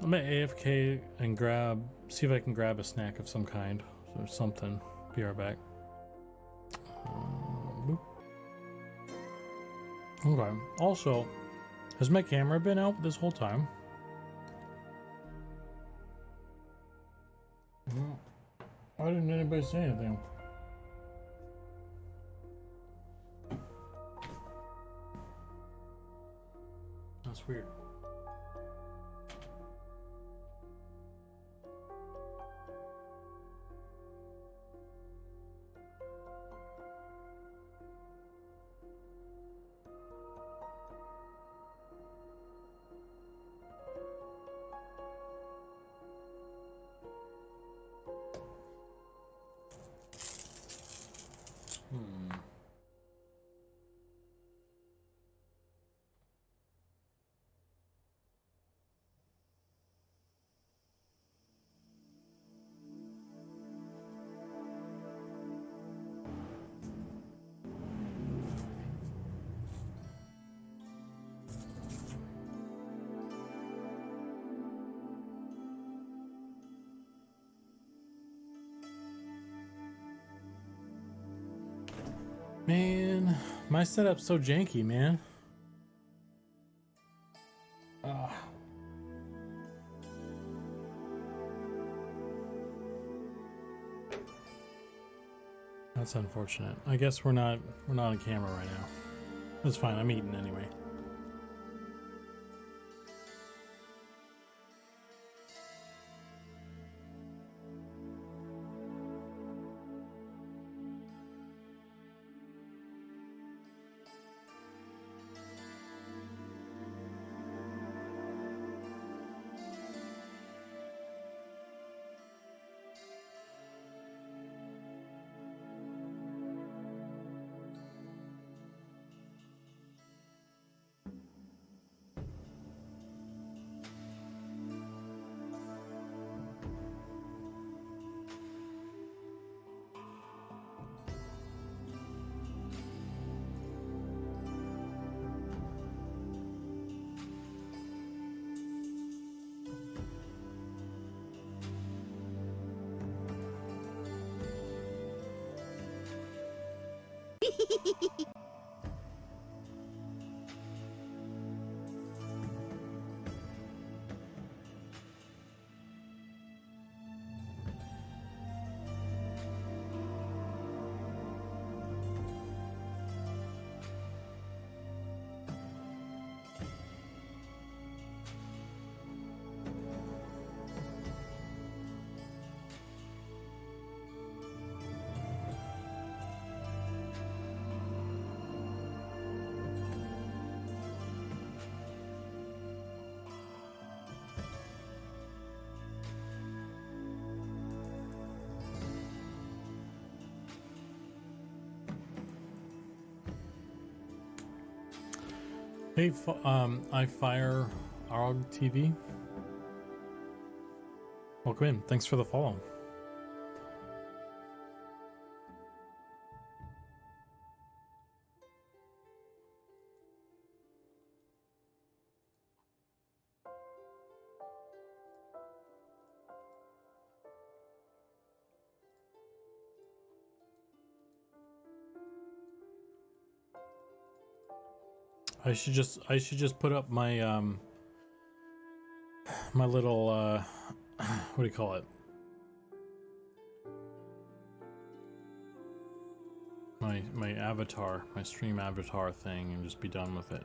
I'm gonna AFK and see if I can grab a snack of some kind or something. Be right back. Boop. Okay. Also, has my camera been out this whole time? Why didn't anybody say anything? That's weird. Man, my setup's so janky, man. That's unfortunate. I guess we're not on camera right now. That's fine. I'm eating anyway. Hey, I fire ARG TV. Welcome in. Thanks for the follow. I should just put up my my little what do you call it? My avatar, my stream avatar thing, and just be done with it.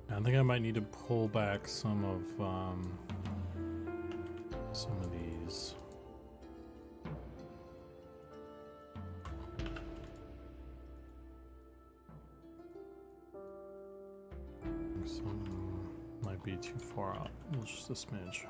I think I might need to pull back some of these. Some might be too far out. Just a smidge.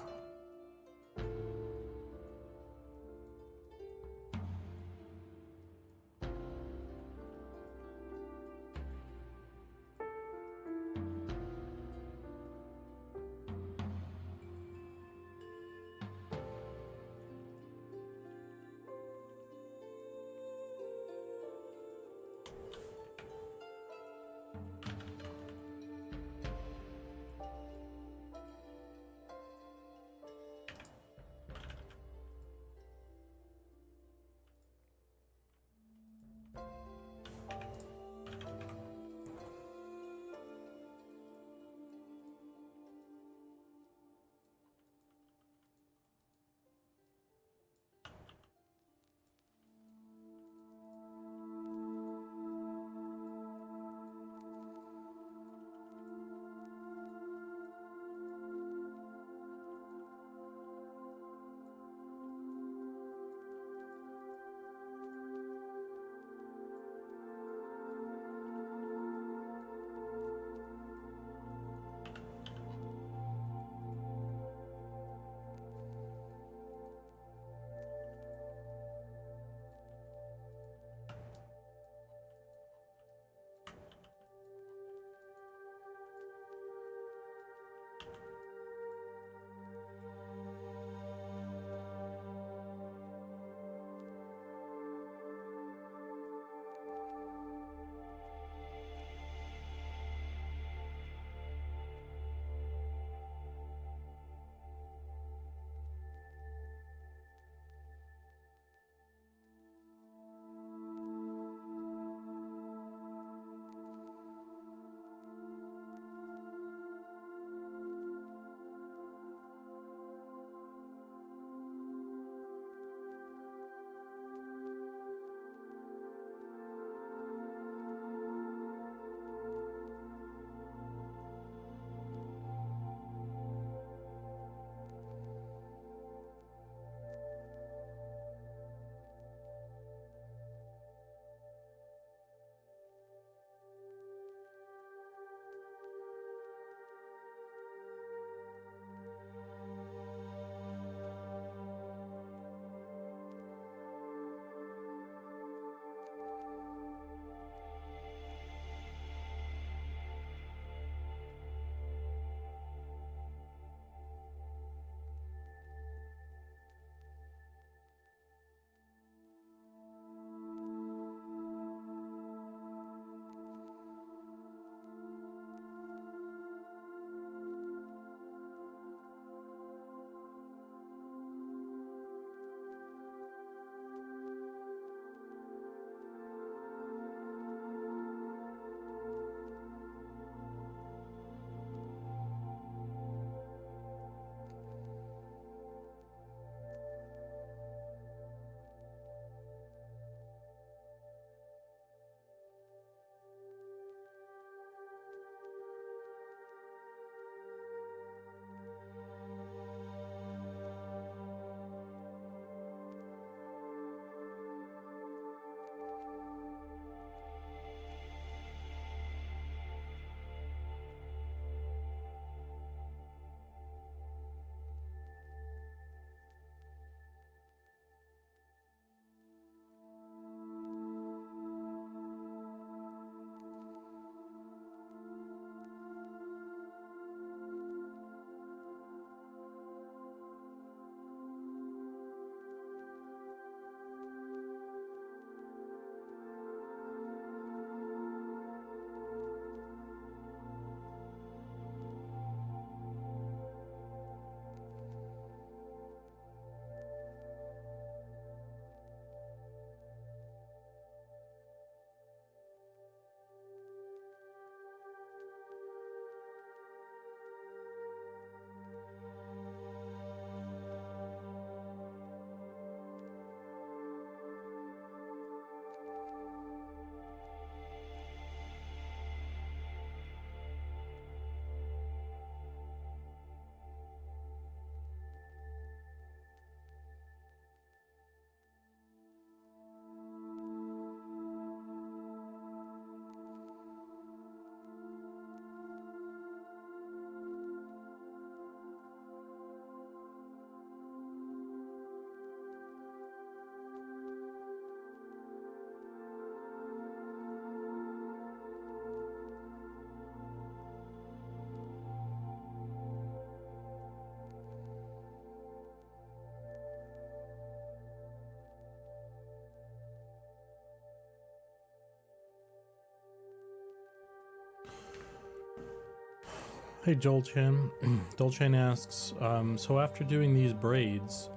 Hey Dolchan. Dolchan asks, so after doing these braids,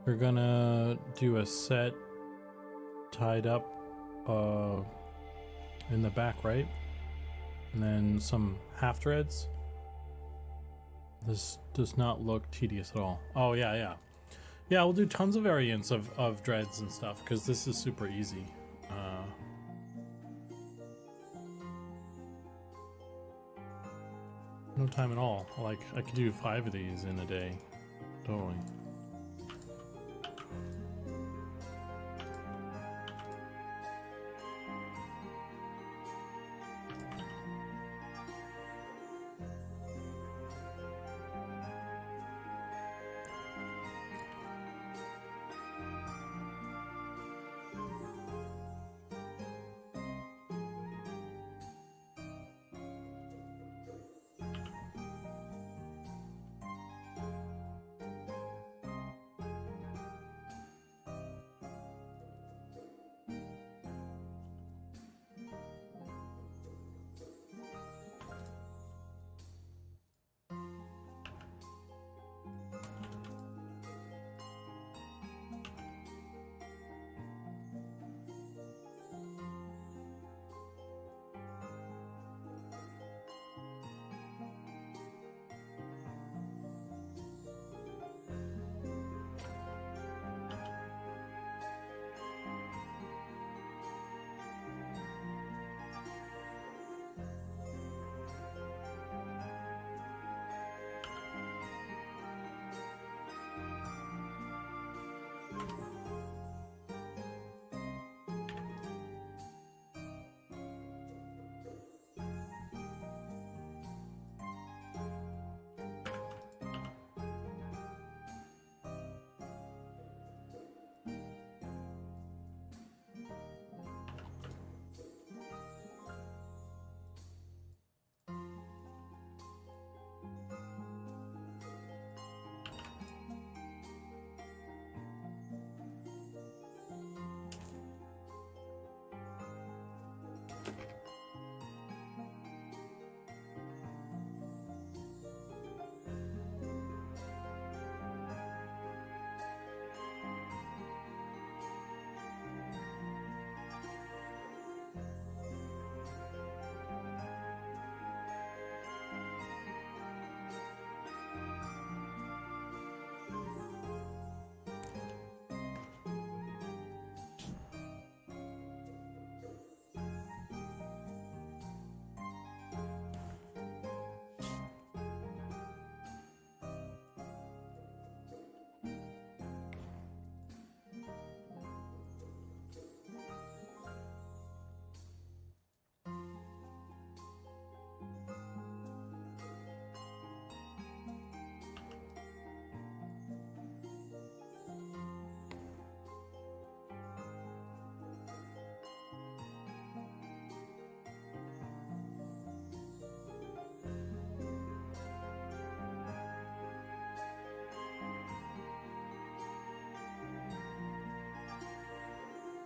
we're gonna do a set tied up in the back, right? And then some half dreads. This does not look tedious at all. Oh yeah, yeah. Yeah, we'll do tons of variants of dreads and stuff, because this is super easy. No time at all. Like, I could do 5 of these in a day. Totally.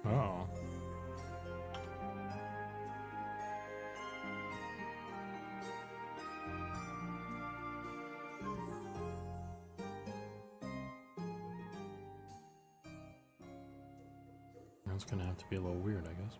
Oh. That's gonna have to be a little weird, I guess.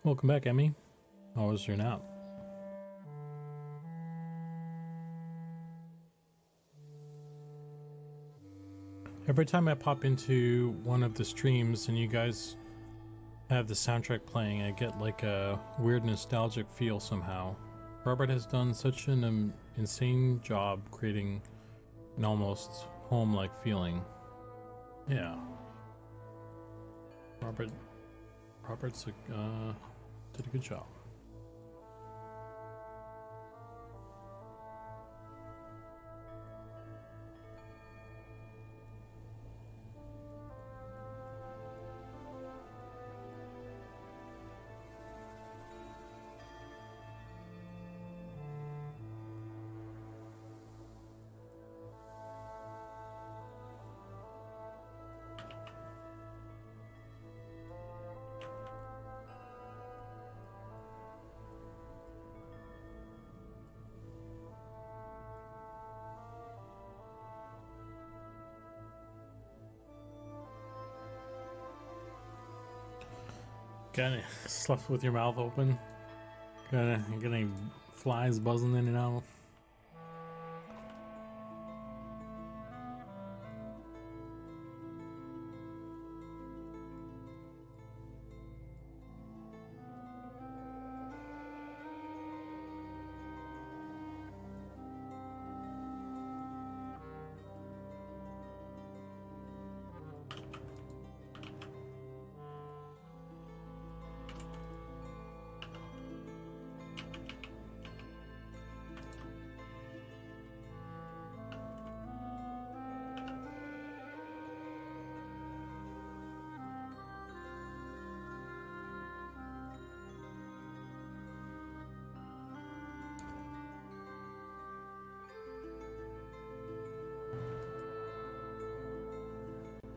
Welcome back, Emmy. How was your nap? Every time I pop into one of the streams and you guys have the soundtrack playing, I get like a weird nostalgic feel somehow. Robert has done such an insane job creating an almost home-like feeling. Yeah. Robert's did a good job. Got any slept with your mouth open? Got any flies buzzing in and out?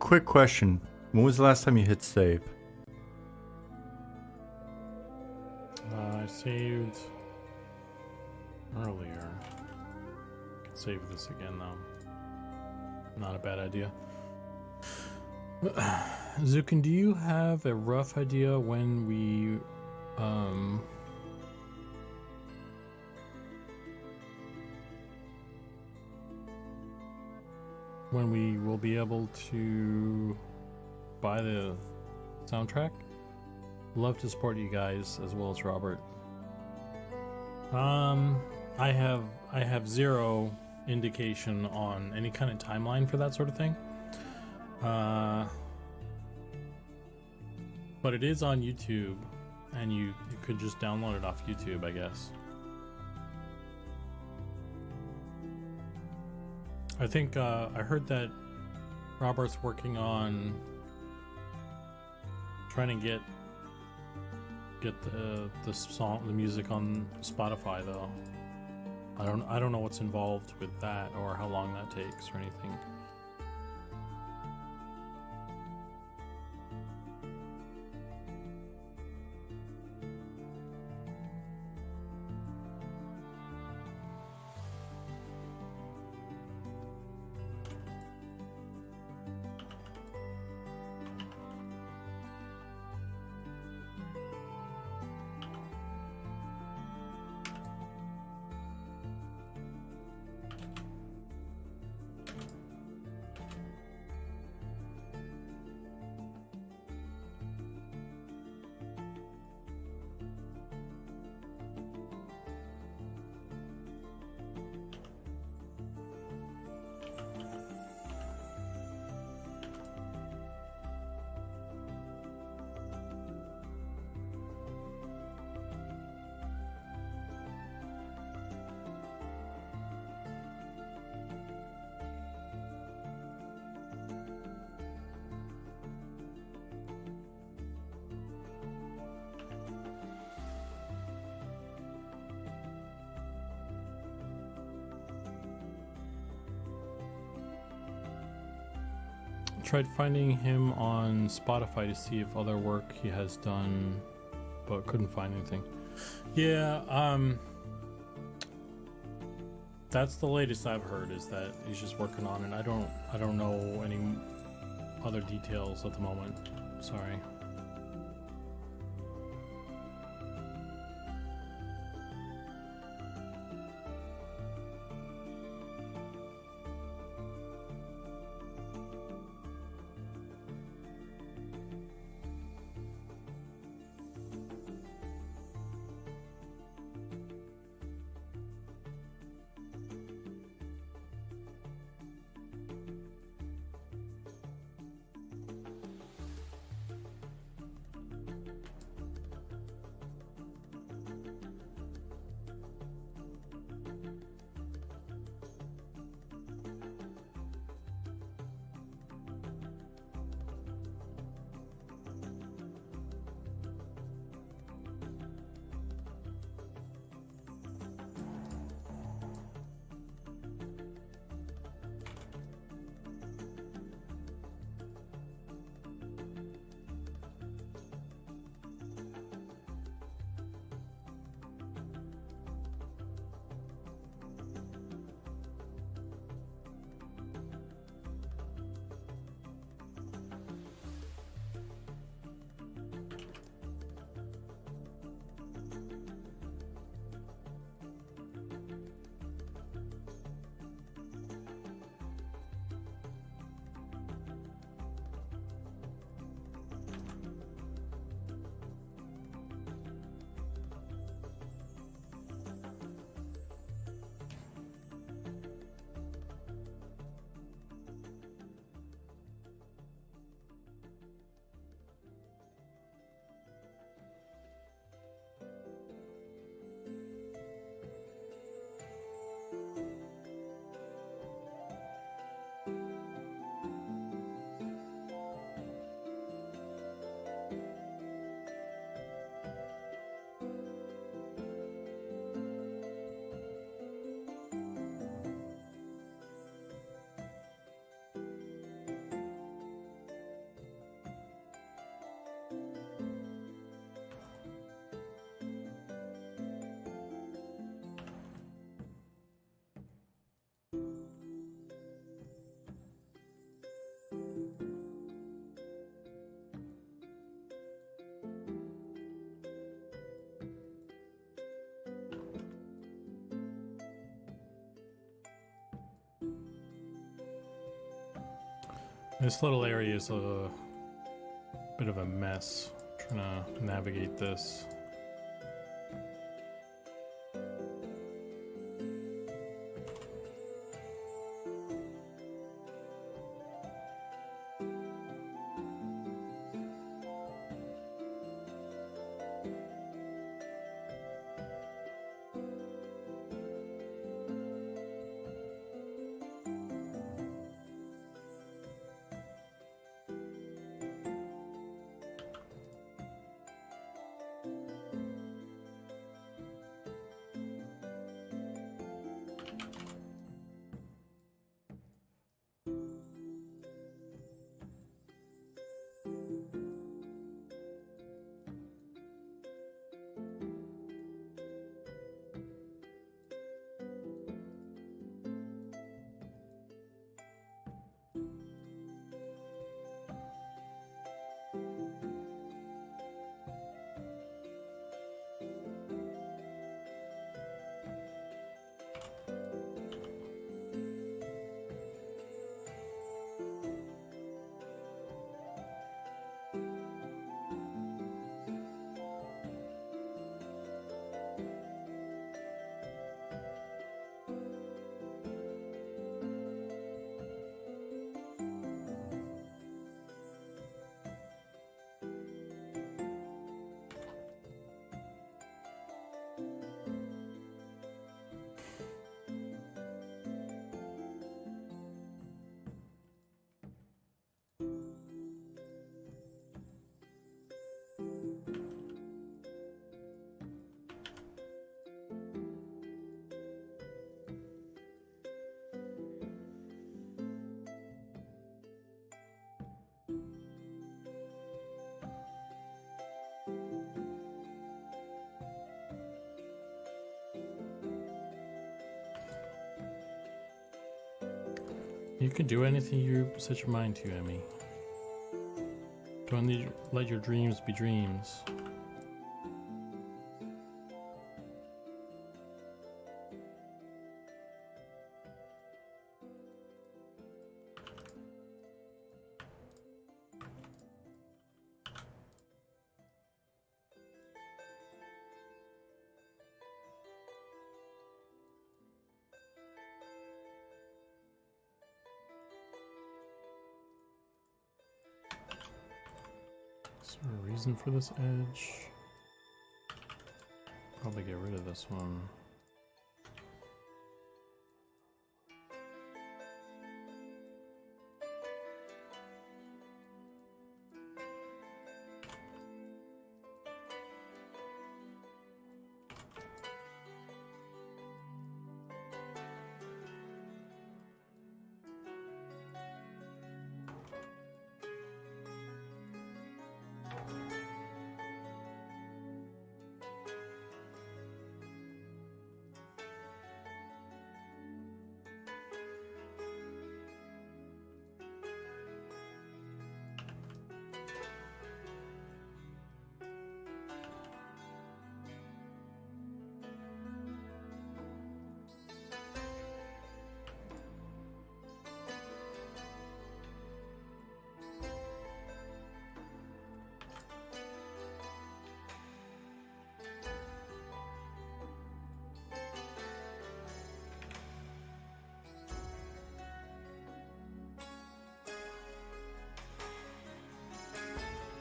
Quick question. When was the last time you hit save? I saved earlier. Can save this again though. Not a bad idea. Zukan, do you have a rough idea when we will be able to buy the soundtrack? Love to support you guys as well as Robert. I have zero indication on any kind of timeline for that sort of thing. But it is on YouTube, and you could just download it off YouTube, I guess. I think I heard that Robert's working on trying to get the music on Spotify though. I don't know what's involved with that or how long that takes or anything. Tried finding him on Spotify to see if other work he has done, but couldn't find anything. Yeah, that's the latest I've heard, is that he's just working on it. I don't know any other details at the moment. Sorry. This little area is a bit of a mess. Trying to navigate this. You can do anything you set your mind to, Emmy. Don't let your dreams be dreams. Is there a reason for this edge? Probably get rid of this one.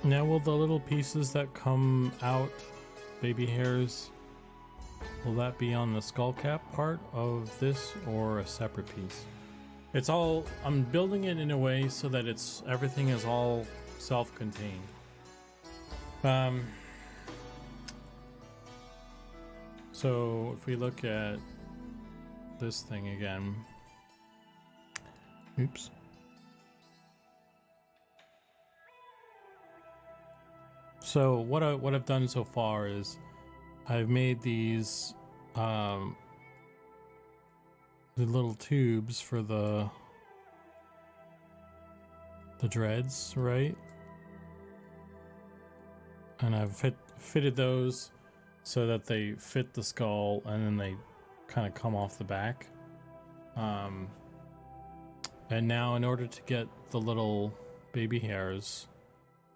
Now, will the little pieces that come out, baby hairs, will that be on the skull cap part of this or a separate piece? It's all, I'm building it in a way so that everything is all self-contained. So if we look at this thing again, oops. So what I've done so far is I've made these the little tubes for the dreads, right? And I've fitted those so that they fit the skull and then they kind of come off the back. And now in order to get the little baby hairs,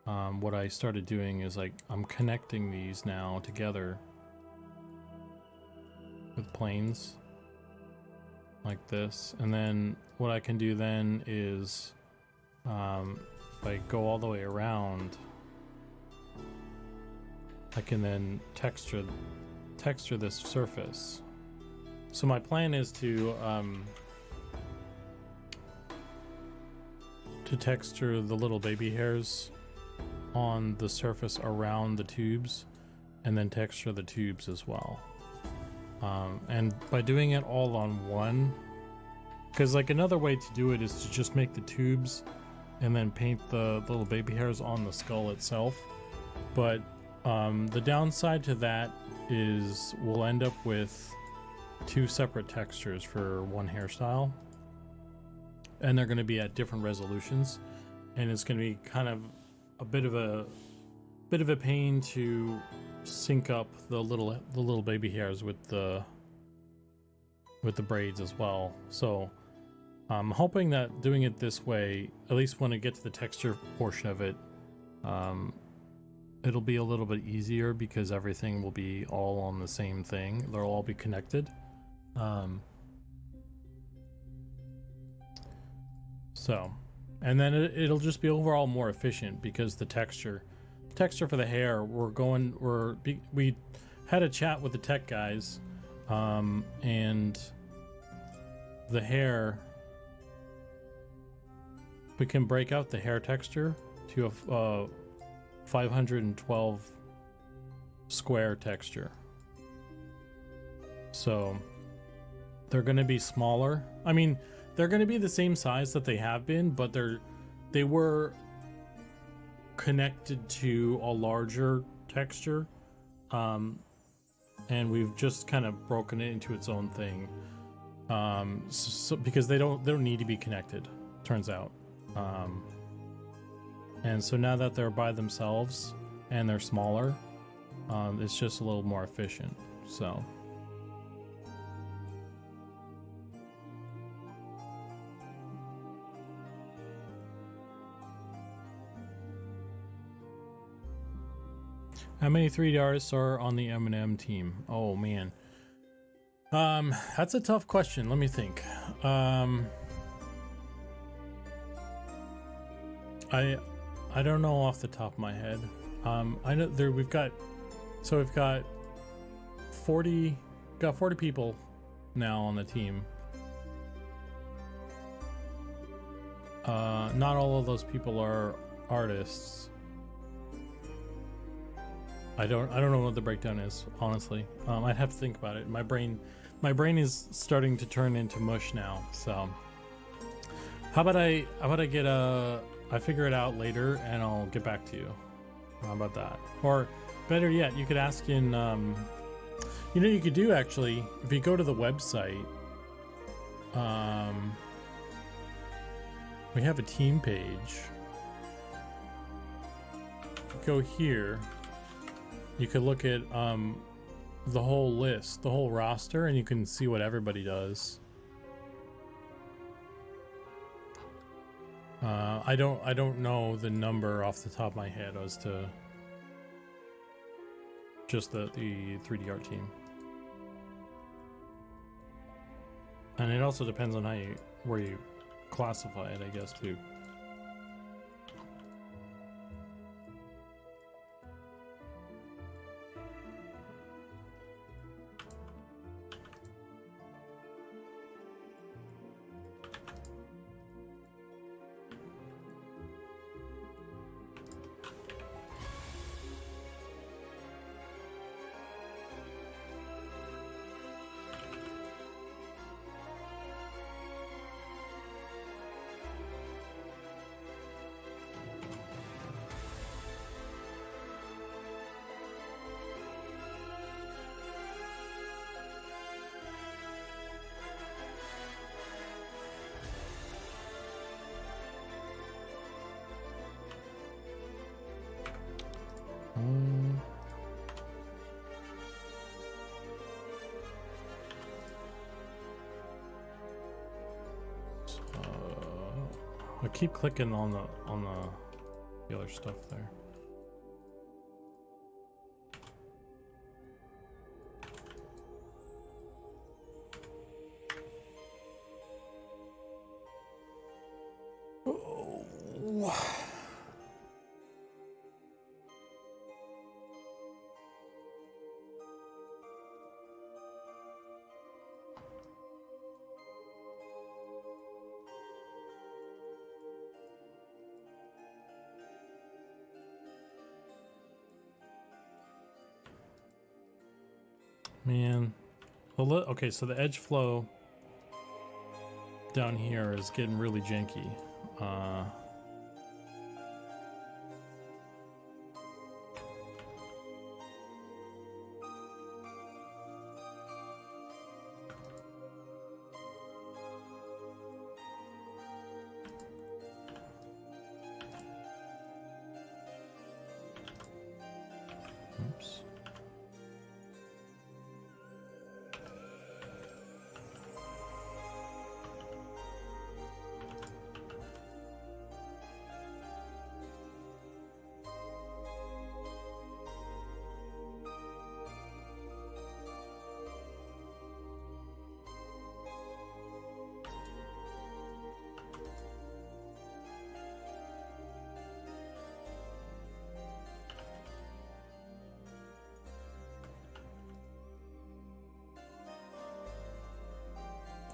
what I started doing is like I'm connecting these now together with planes like this, and then what I can do then is if I go all the way around, I can then texture this surface. So my plan is to texture the little baby hairs on the surface around the tubes, and then texture the tubes as well. And by doing it all on one, because like another way to do it is to just make the tubes and then paint the little baby hairs on the skull itself. But the downside to that is we'll end up with two separate textures for one hairstyle, and they're going to be at different resolutions, and it's going to be kind of a bit of a pain to sync up the little baby hairs with the braids as well. So I'm hoping that doing it this way, at least when I get to the texture portion of it, it'll be a little bit easier because everything will be all on the same thing. They'll all be connected. So, and then it'll just be overall more efficient because the texture for the hair, we had a chat with the tech guys, and the hair, we can break out the hair texture to a 512 square texture. So they're going to be smaller. I mean, they're going to be the same size that they have been, but they were connected to a larger texture, and we've just kind of broken it into its own thing, so because they don't need to be connected, turns out, and so now that they're by themselves and they're smaller, it's just a little more efficient. So how many 3D artists are on the M&M team? Oh man, that's a tough question. Let me think. I don't know off the top of my head. I know we've got 40 people now on the team. Not all of those people are artists. I don't know what the breakdown is, honestly. I'd have to think about it. My brain is starting to turn into mush now. So how about I figure it out later and I'll get back to you. How about that? Or better yet, you could ask in, you could do actually, if you go to the website, we have a team page. If you go here, you could look at the whole list, the whole roster, and you can see what everybody does. I don't know the number off the top of my head as to just the 3D art team, and it also depends on where you classify it, I guess, too. I keep clicking on the other stuff there. Man, well, okay, so the edge flow down here is getting really janky. Oops.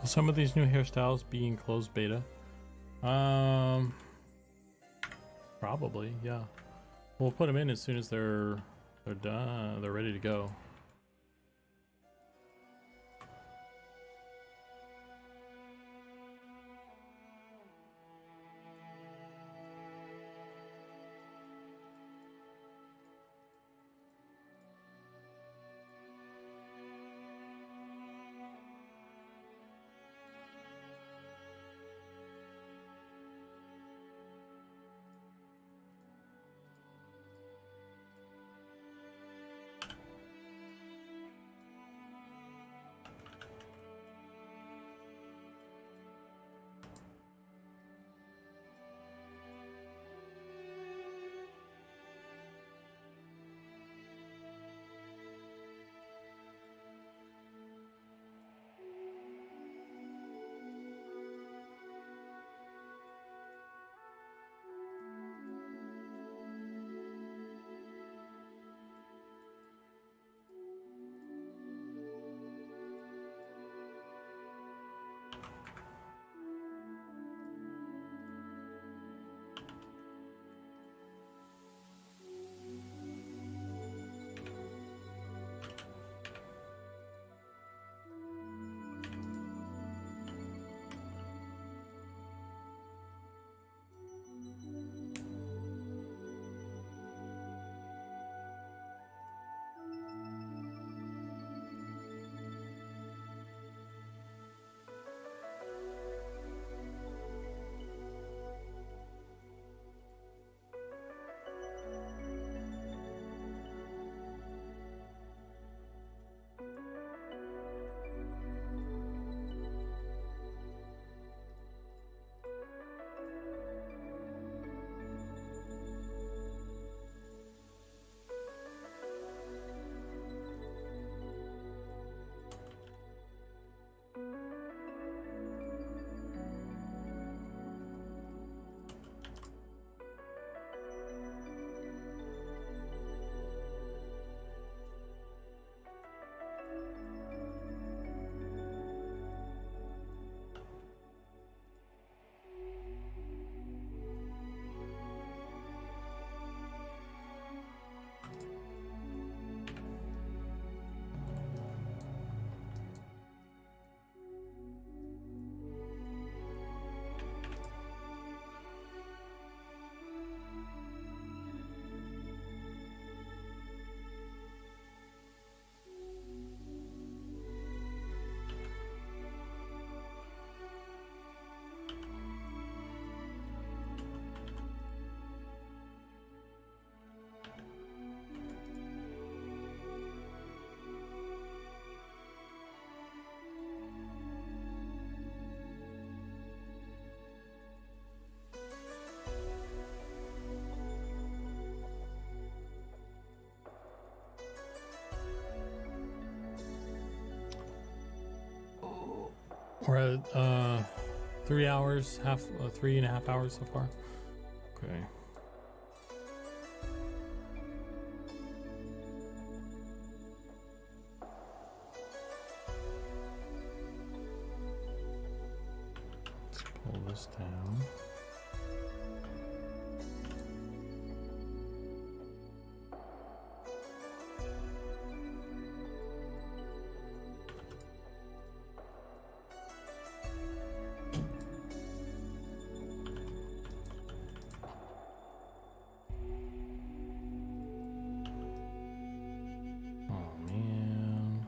Will some of these new hairstyles be in closed beta? Probably, yeah. We'll put them in as soon as they're done. They're ready to go. We're at 3 hours, 3.5 hours so far. Okay. Let's pull this down. Oh man.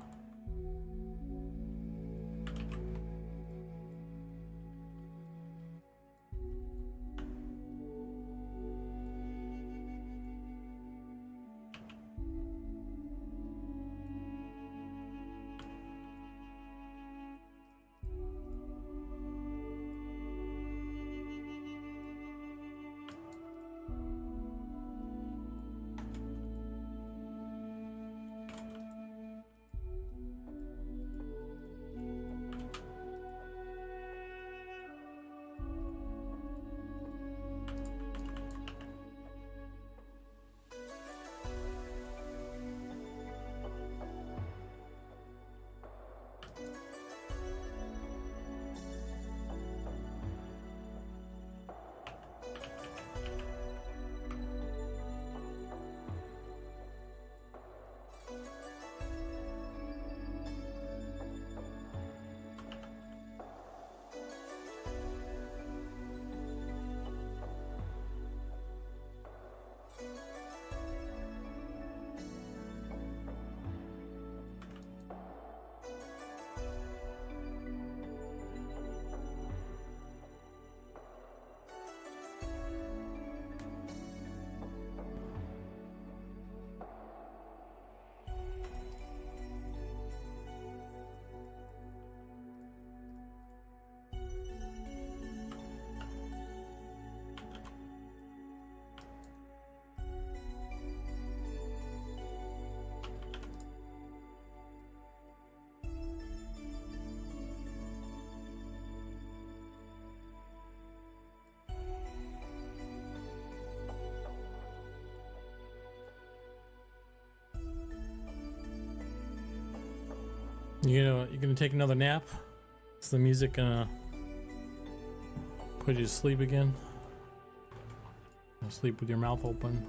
You're gonna take another nap? Is the music gonna put you to sleep again? Sleep with your mouth open.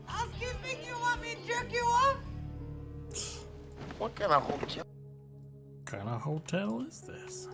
Housekeeping, you want me to jerk you off? What kind of hotel? What kind of hotel is this?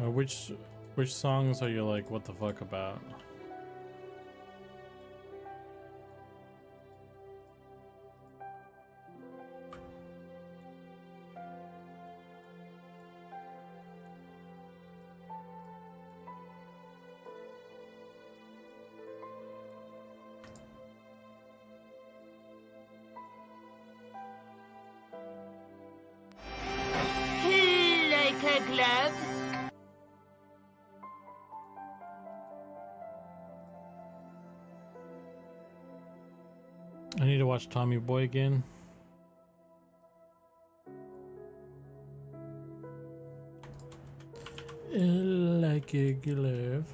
Which songs are you like, what the fuck about? Like a glove. I need to watch Tommy Boy again. Like a glove.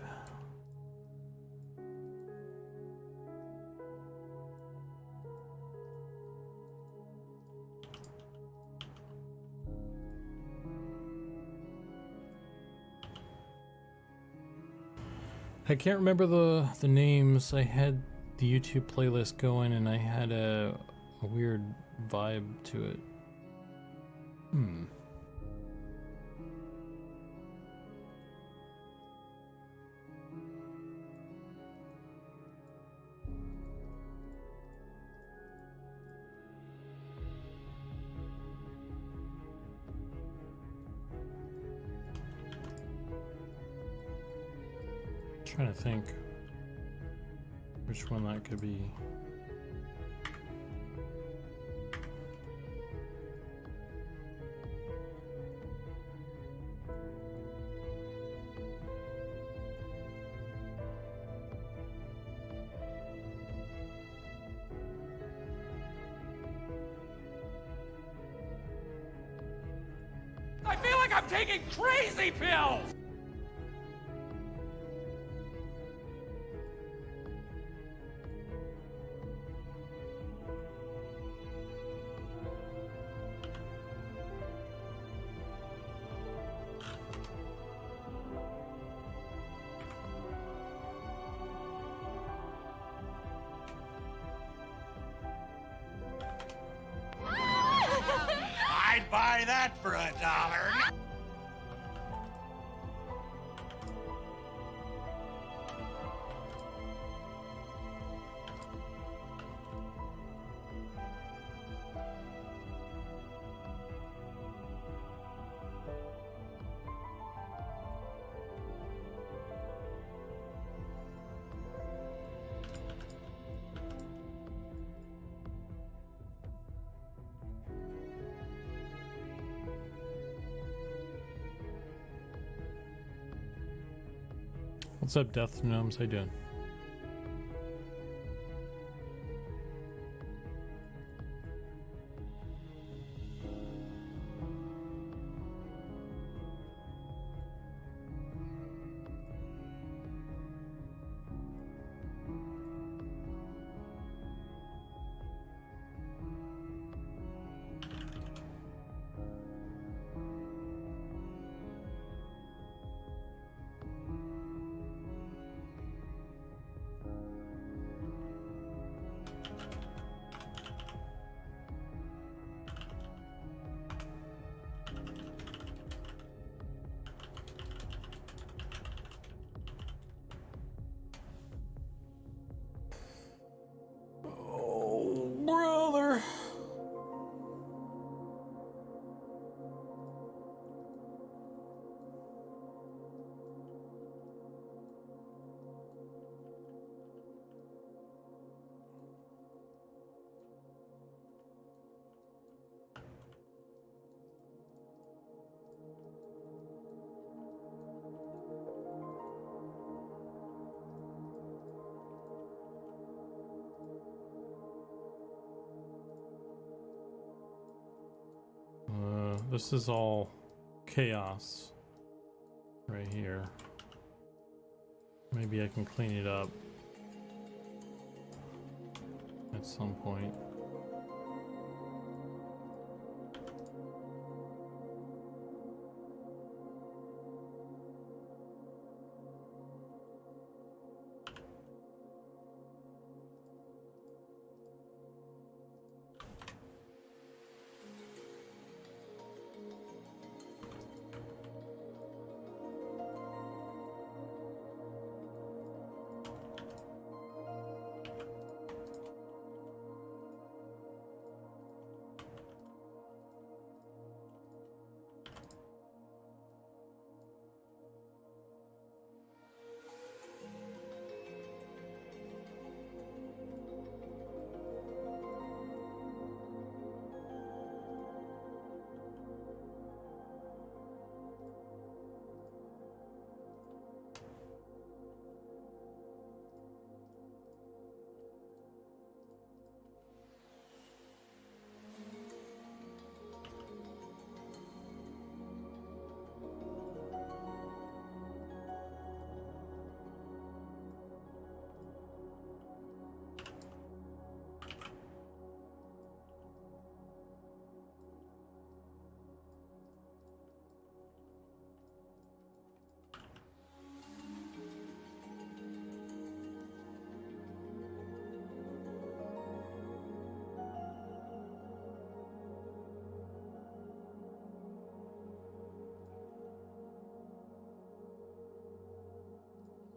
I can't remember the names. I had the YouTube playlist going and I had a weird vibe to it. Trying to think which one that could be. I feel like I'm taking crazy pills! I'd buy that for $1. What's up, Death Gnomes? How you doing? Oh, brother. This is all chaos right here. Maybe I can clean it up at some point.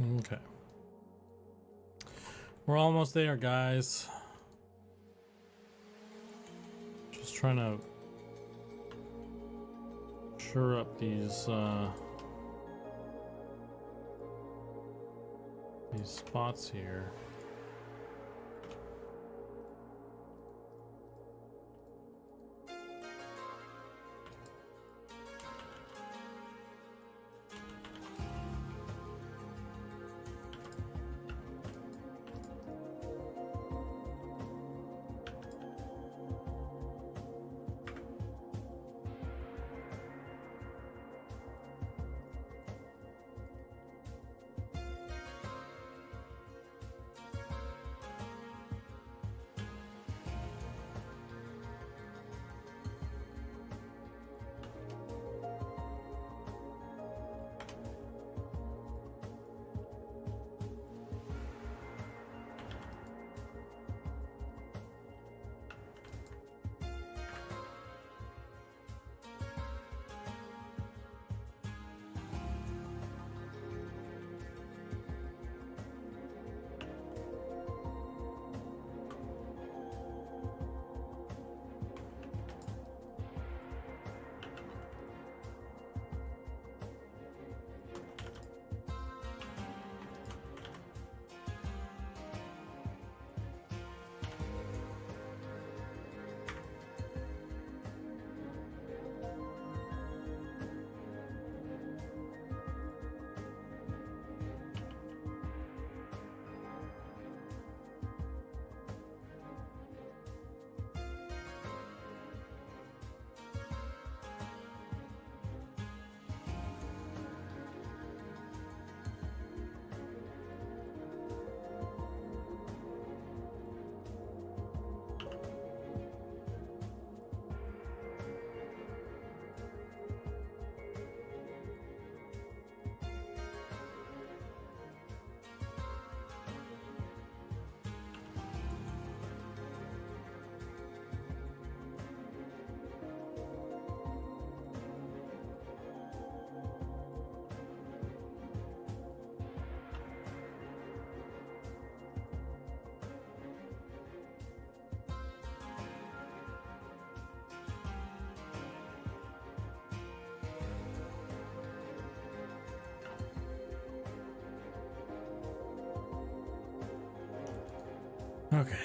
Okay. We're almost there, guys. Just trying to sure up these spots here. Okay.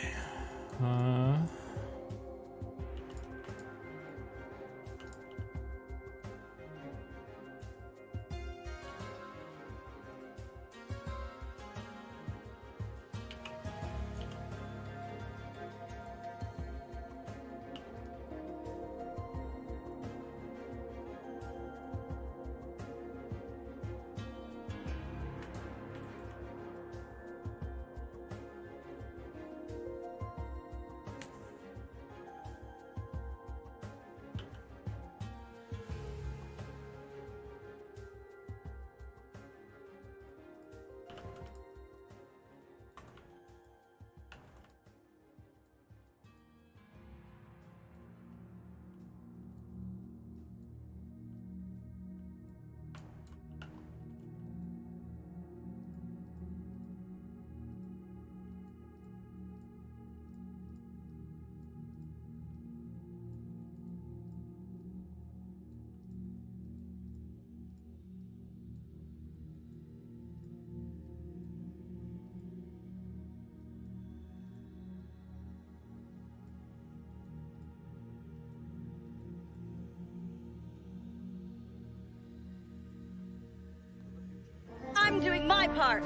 I'm doing my part.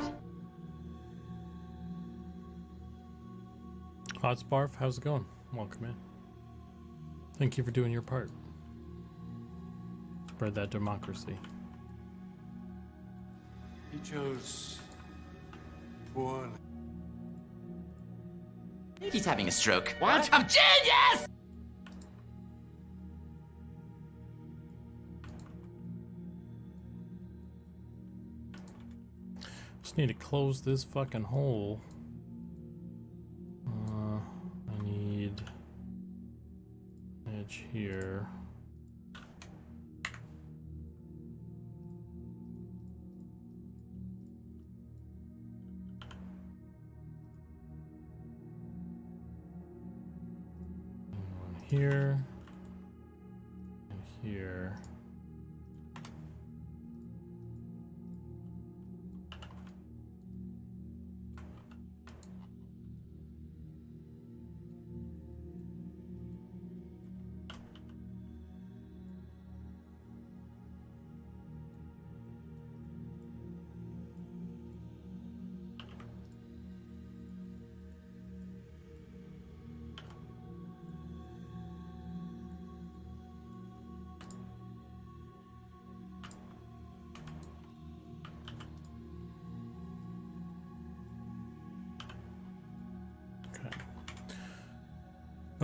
Hotsbarf, how's it going? Welcome in. Thank you for doing your part. Spread that democracy. He chose one. He's having a stroke. What? I'm genius! Just need to close this fucking hole. I need edge here. here and here.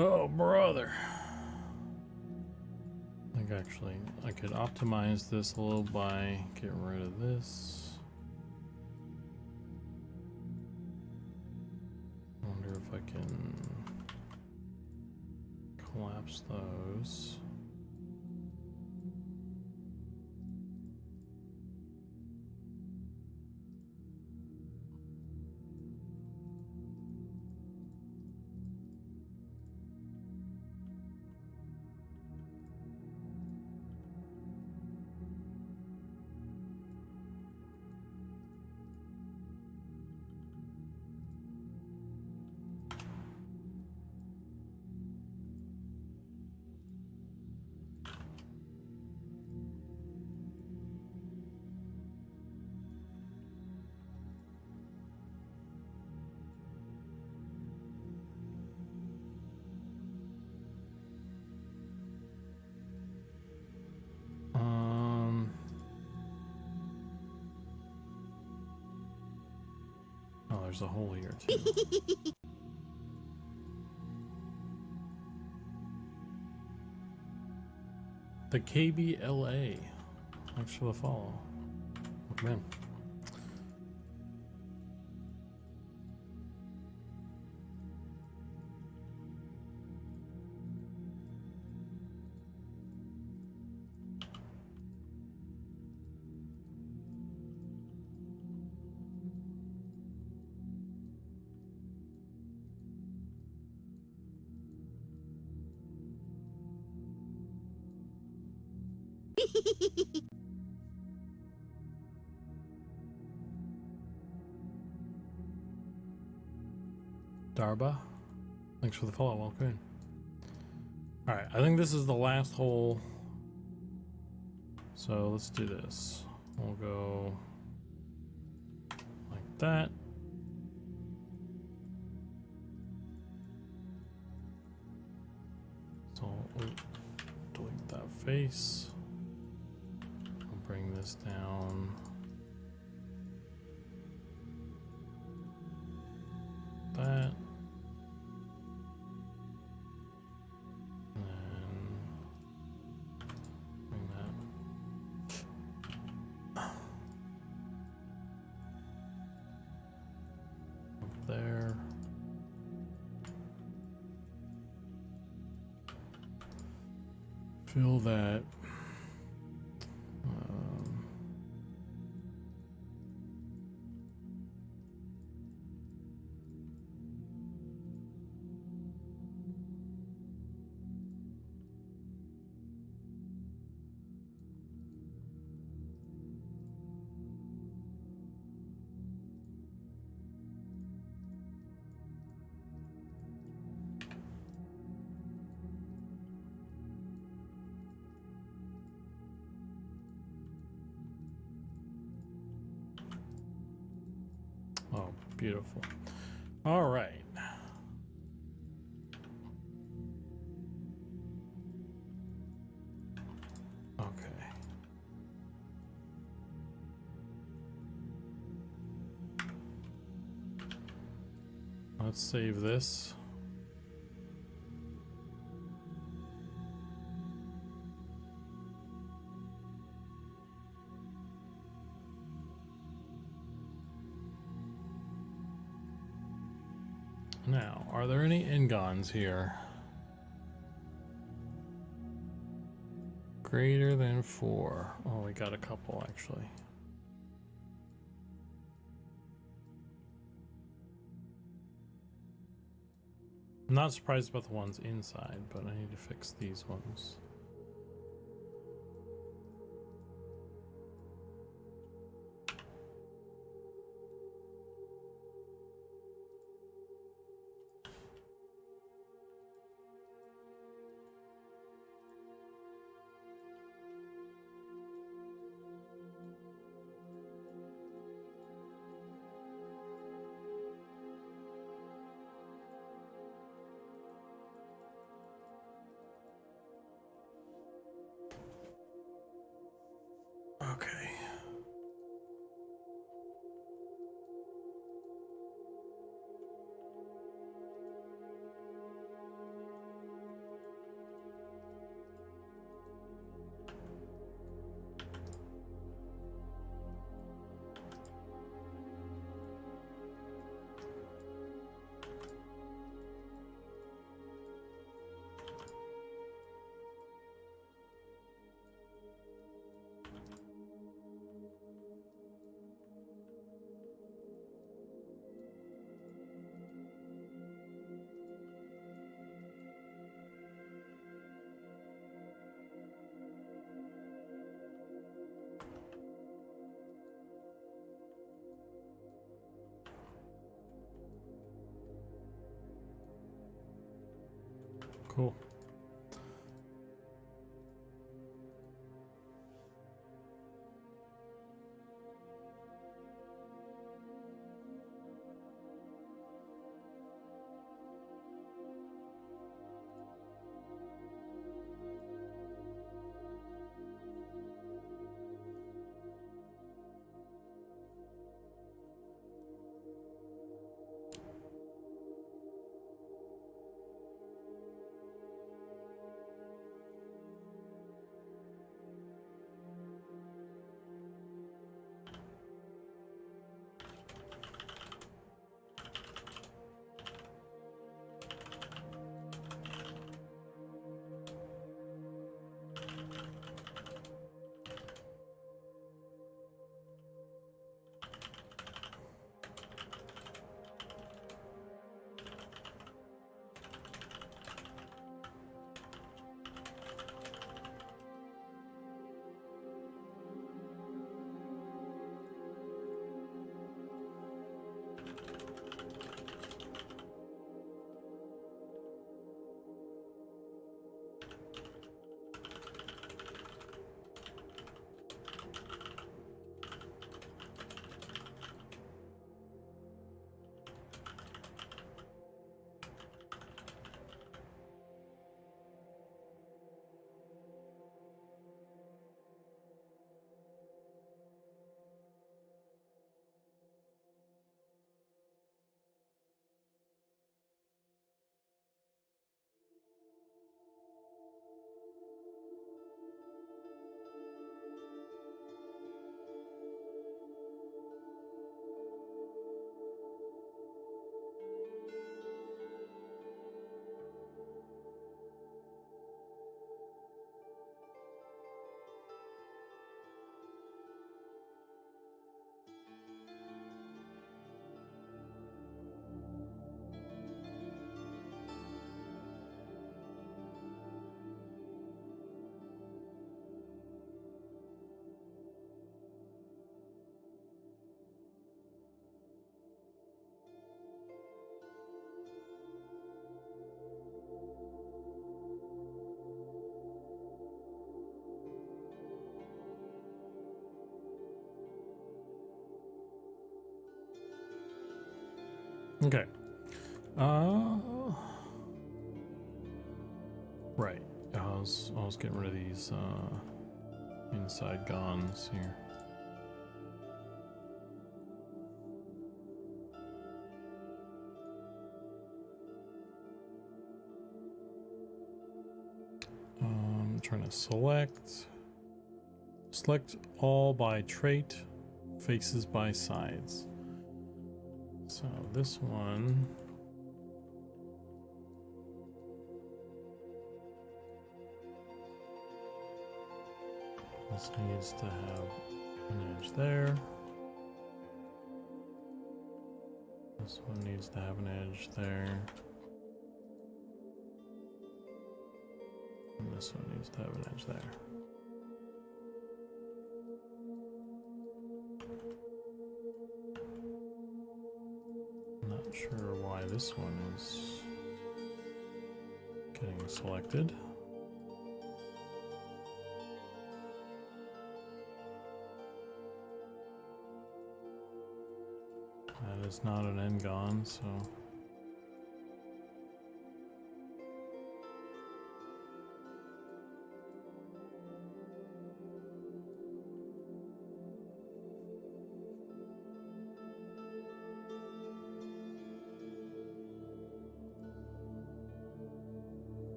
Oh, brother. I think actually I could optimize this a little by getting rid of this. I wonder if I can collapse those. Oh, there's a hole here too. The KBLA. Thanks for the follow. Welcome in. Darba, thanks for the follow. Welcome in. All right, I think this is the last hole. So let's do this. We'll go like that. So we'll delete that face. I'll bring this down. That. There. Fill that. Oh, beautiful. All right. Okay. Let's save this. Now, are there any Ngons here? Greater than 4. Oh, we got a couple actually. I'm not surprised about the ones inside, but I need to fix these ones. Okay. Cool. Okay. Right. I was getting rid of these inside gons here. Trying to select all by trait, faces by sides. So this one, this needs to have an edge there. This one needs to have an edge there. And this one needs to have an edge there. Not sure why this one is getting selected. That is not an Engon, so.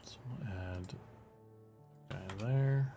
So we'll add a guy there.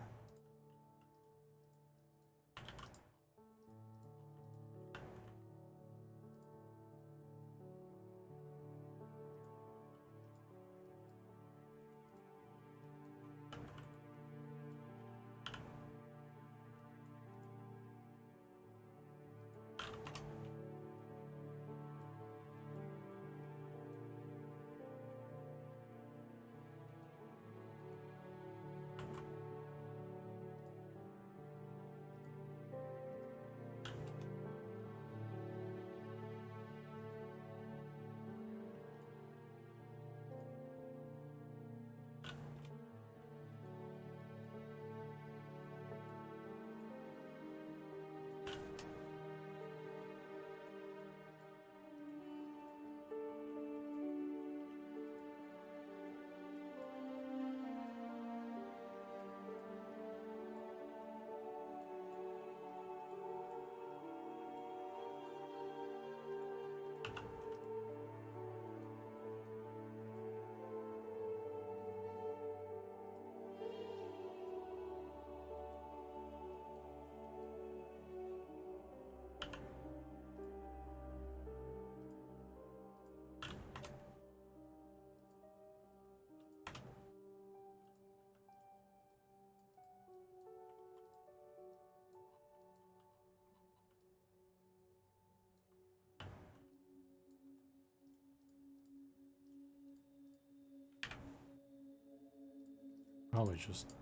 Probably just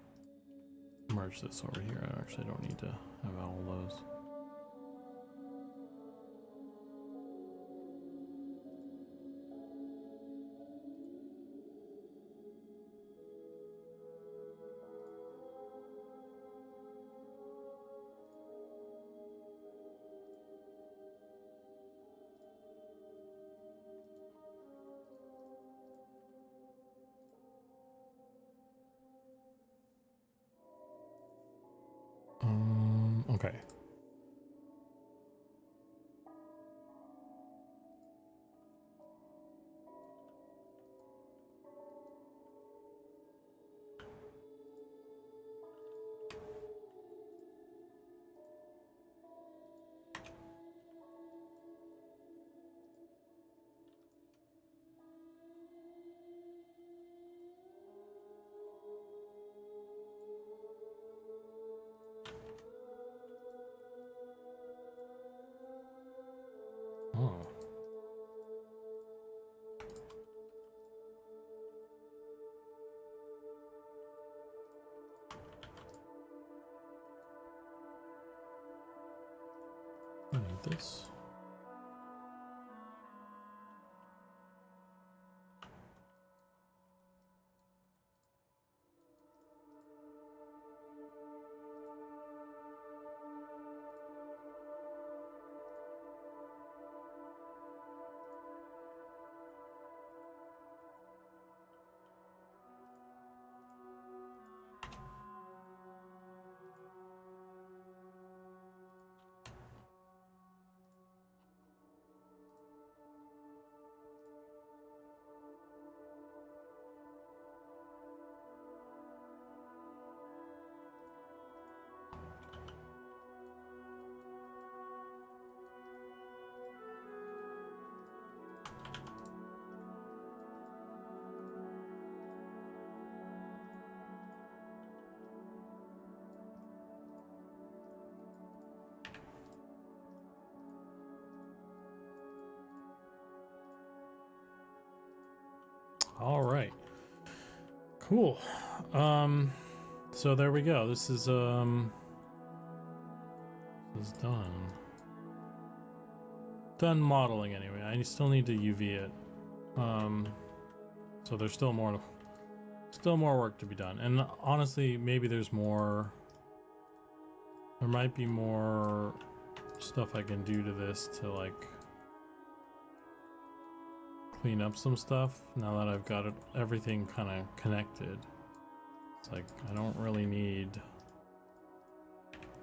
merge this over here. I actually don't need to have all those. Okay. Oh. I need this. All right. Cool. So there we go. This is done. Done modeling anyway. I still need to UV it. So there's still more work to be done. And honestly, maybe there might be more stuff I can do to this to like clean up some stuff now that I've got everything kind of connected. It's like I don't really need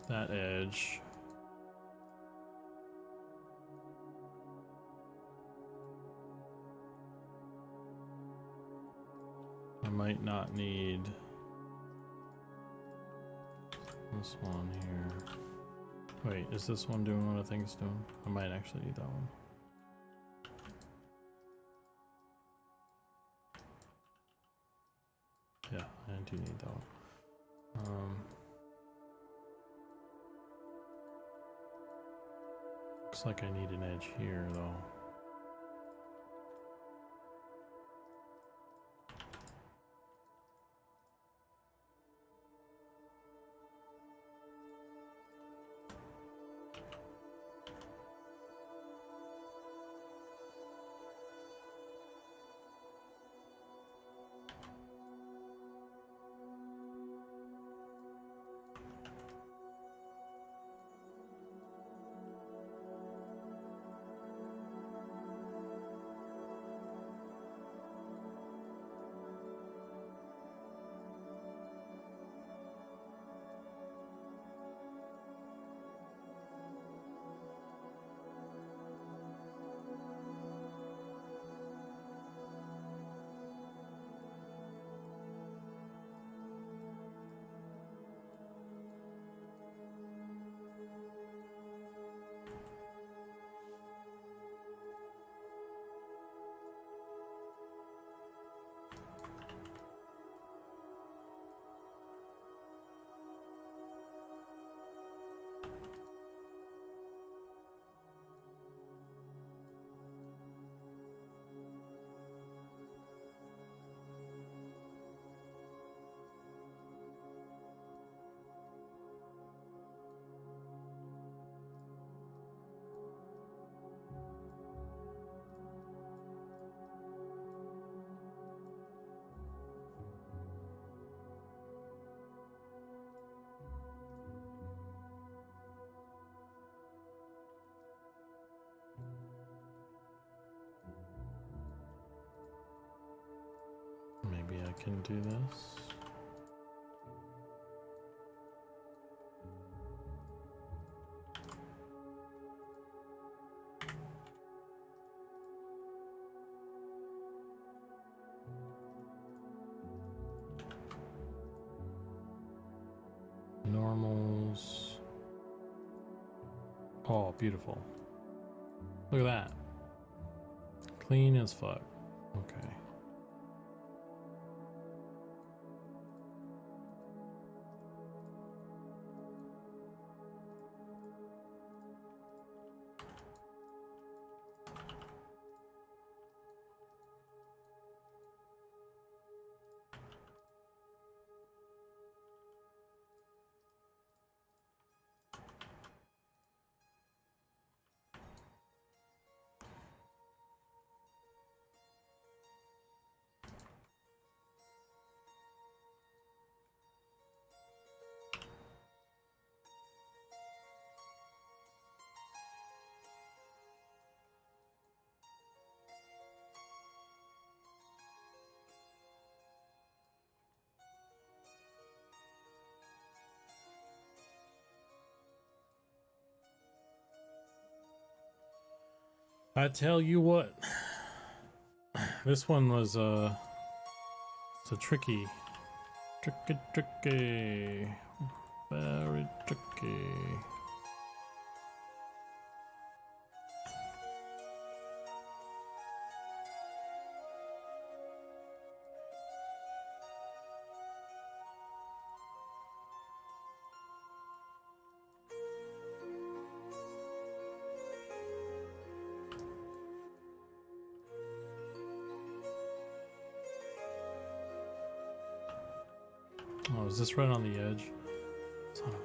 that edge. I might not need this one here. Wait, is this one doing what I think it's doing? I might actually need that one. Yeah, I do need that one. Looks like I need an edge here though. Maybe I can do this. Normals. Oh, beautiful. Look at that. Clean as fuck. Okay. I tell you what, this one was it's a tricky, very tricky. Oh, is this right on the edge? Son of a bitch.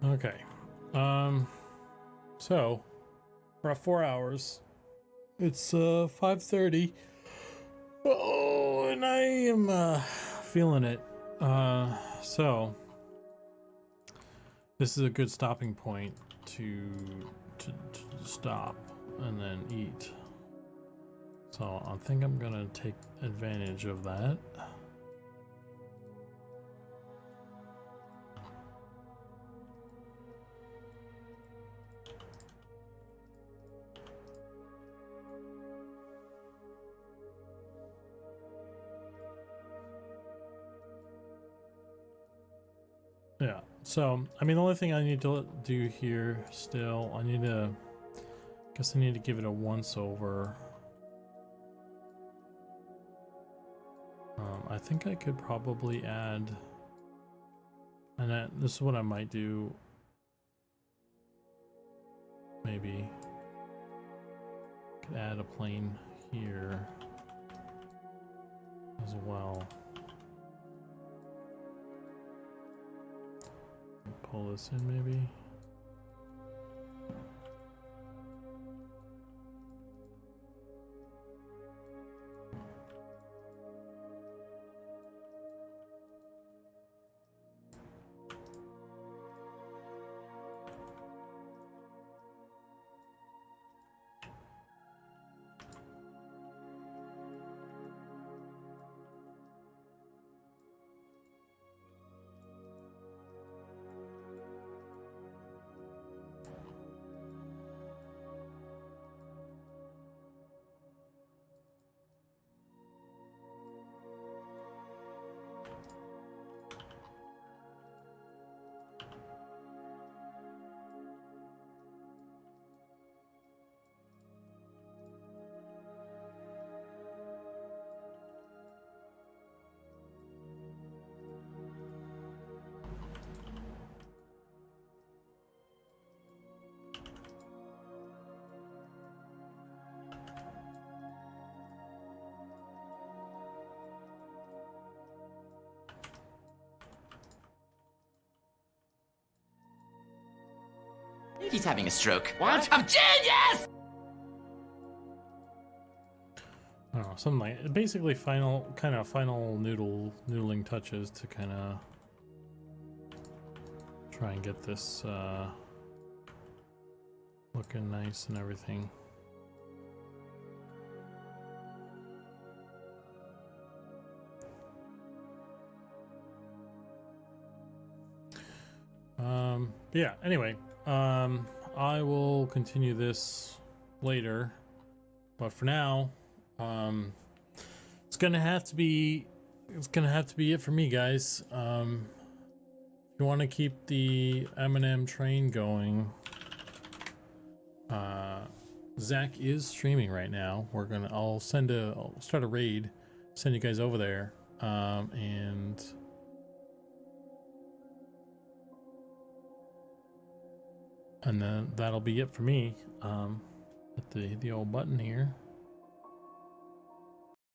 Okay. So we're at 4 hours. It's 5:30. Oh, and I am feeling it. So this is a good stopping point to stop and then eat. So I think I'm gonna take advantage of that. Yeah, so I mean the only thing I need to do here still, I need to give it a once over. I think I could probably add, and this is what I might do, maybe could add a plane here as well. Pull this in maybe. He's having a stroke. What? I'm genius! I don't know, something like basically final noodling touches to kind of try and get this looking nice and everything. Yeah, anyway, I will continue this later, but for now, it's gonna have to be it for me, guys. If you want to keep the M&M train going, Zach is streaming right now. I'll start a raid, send you guys over there, and then that'll be it for me. Hit the old button here.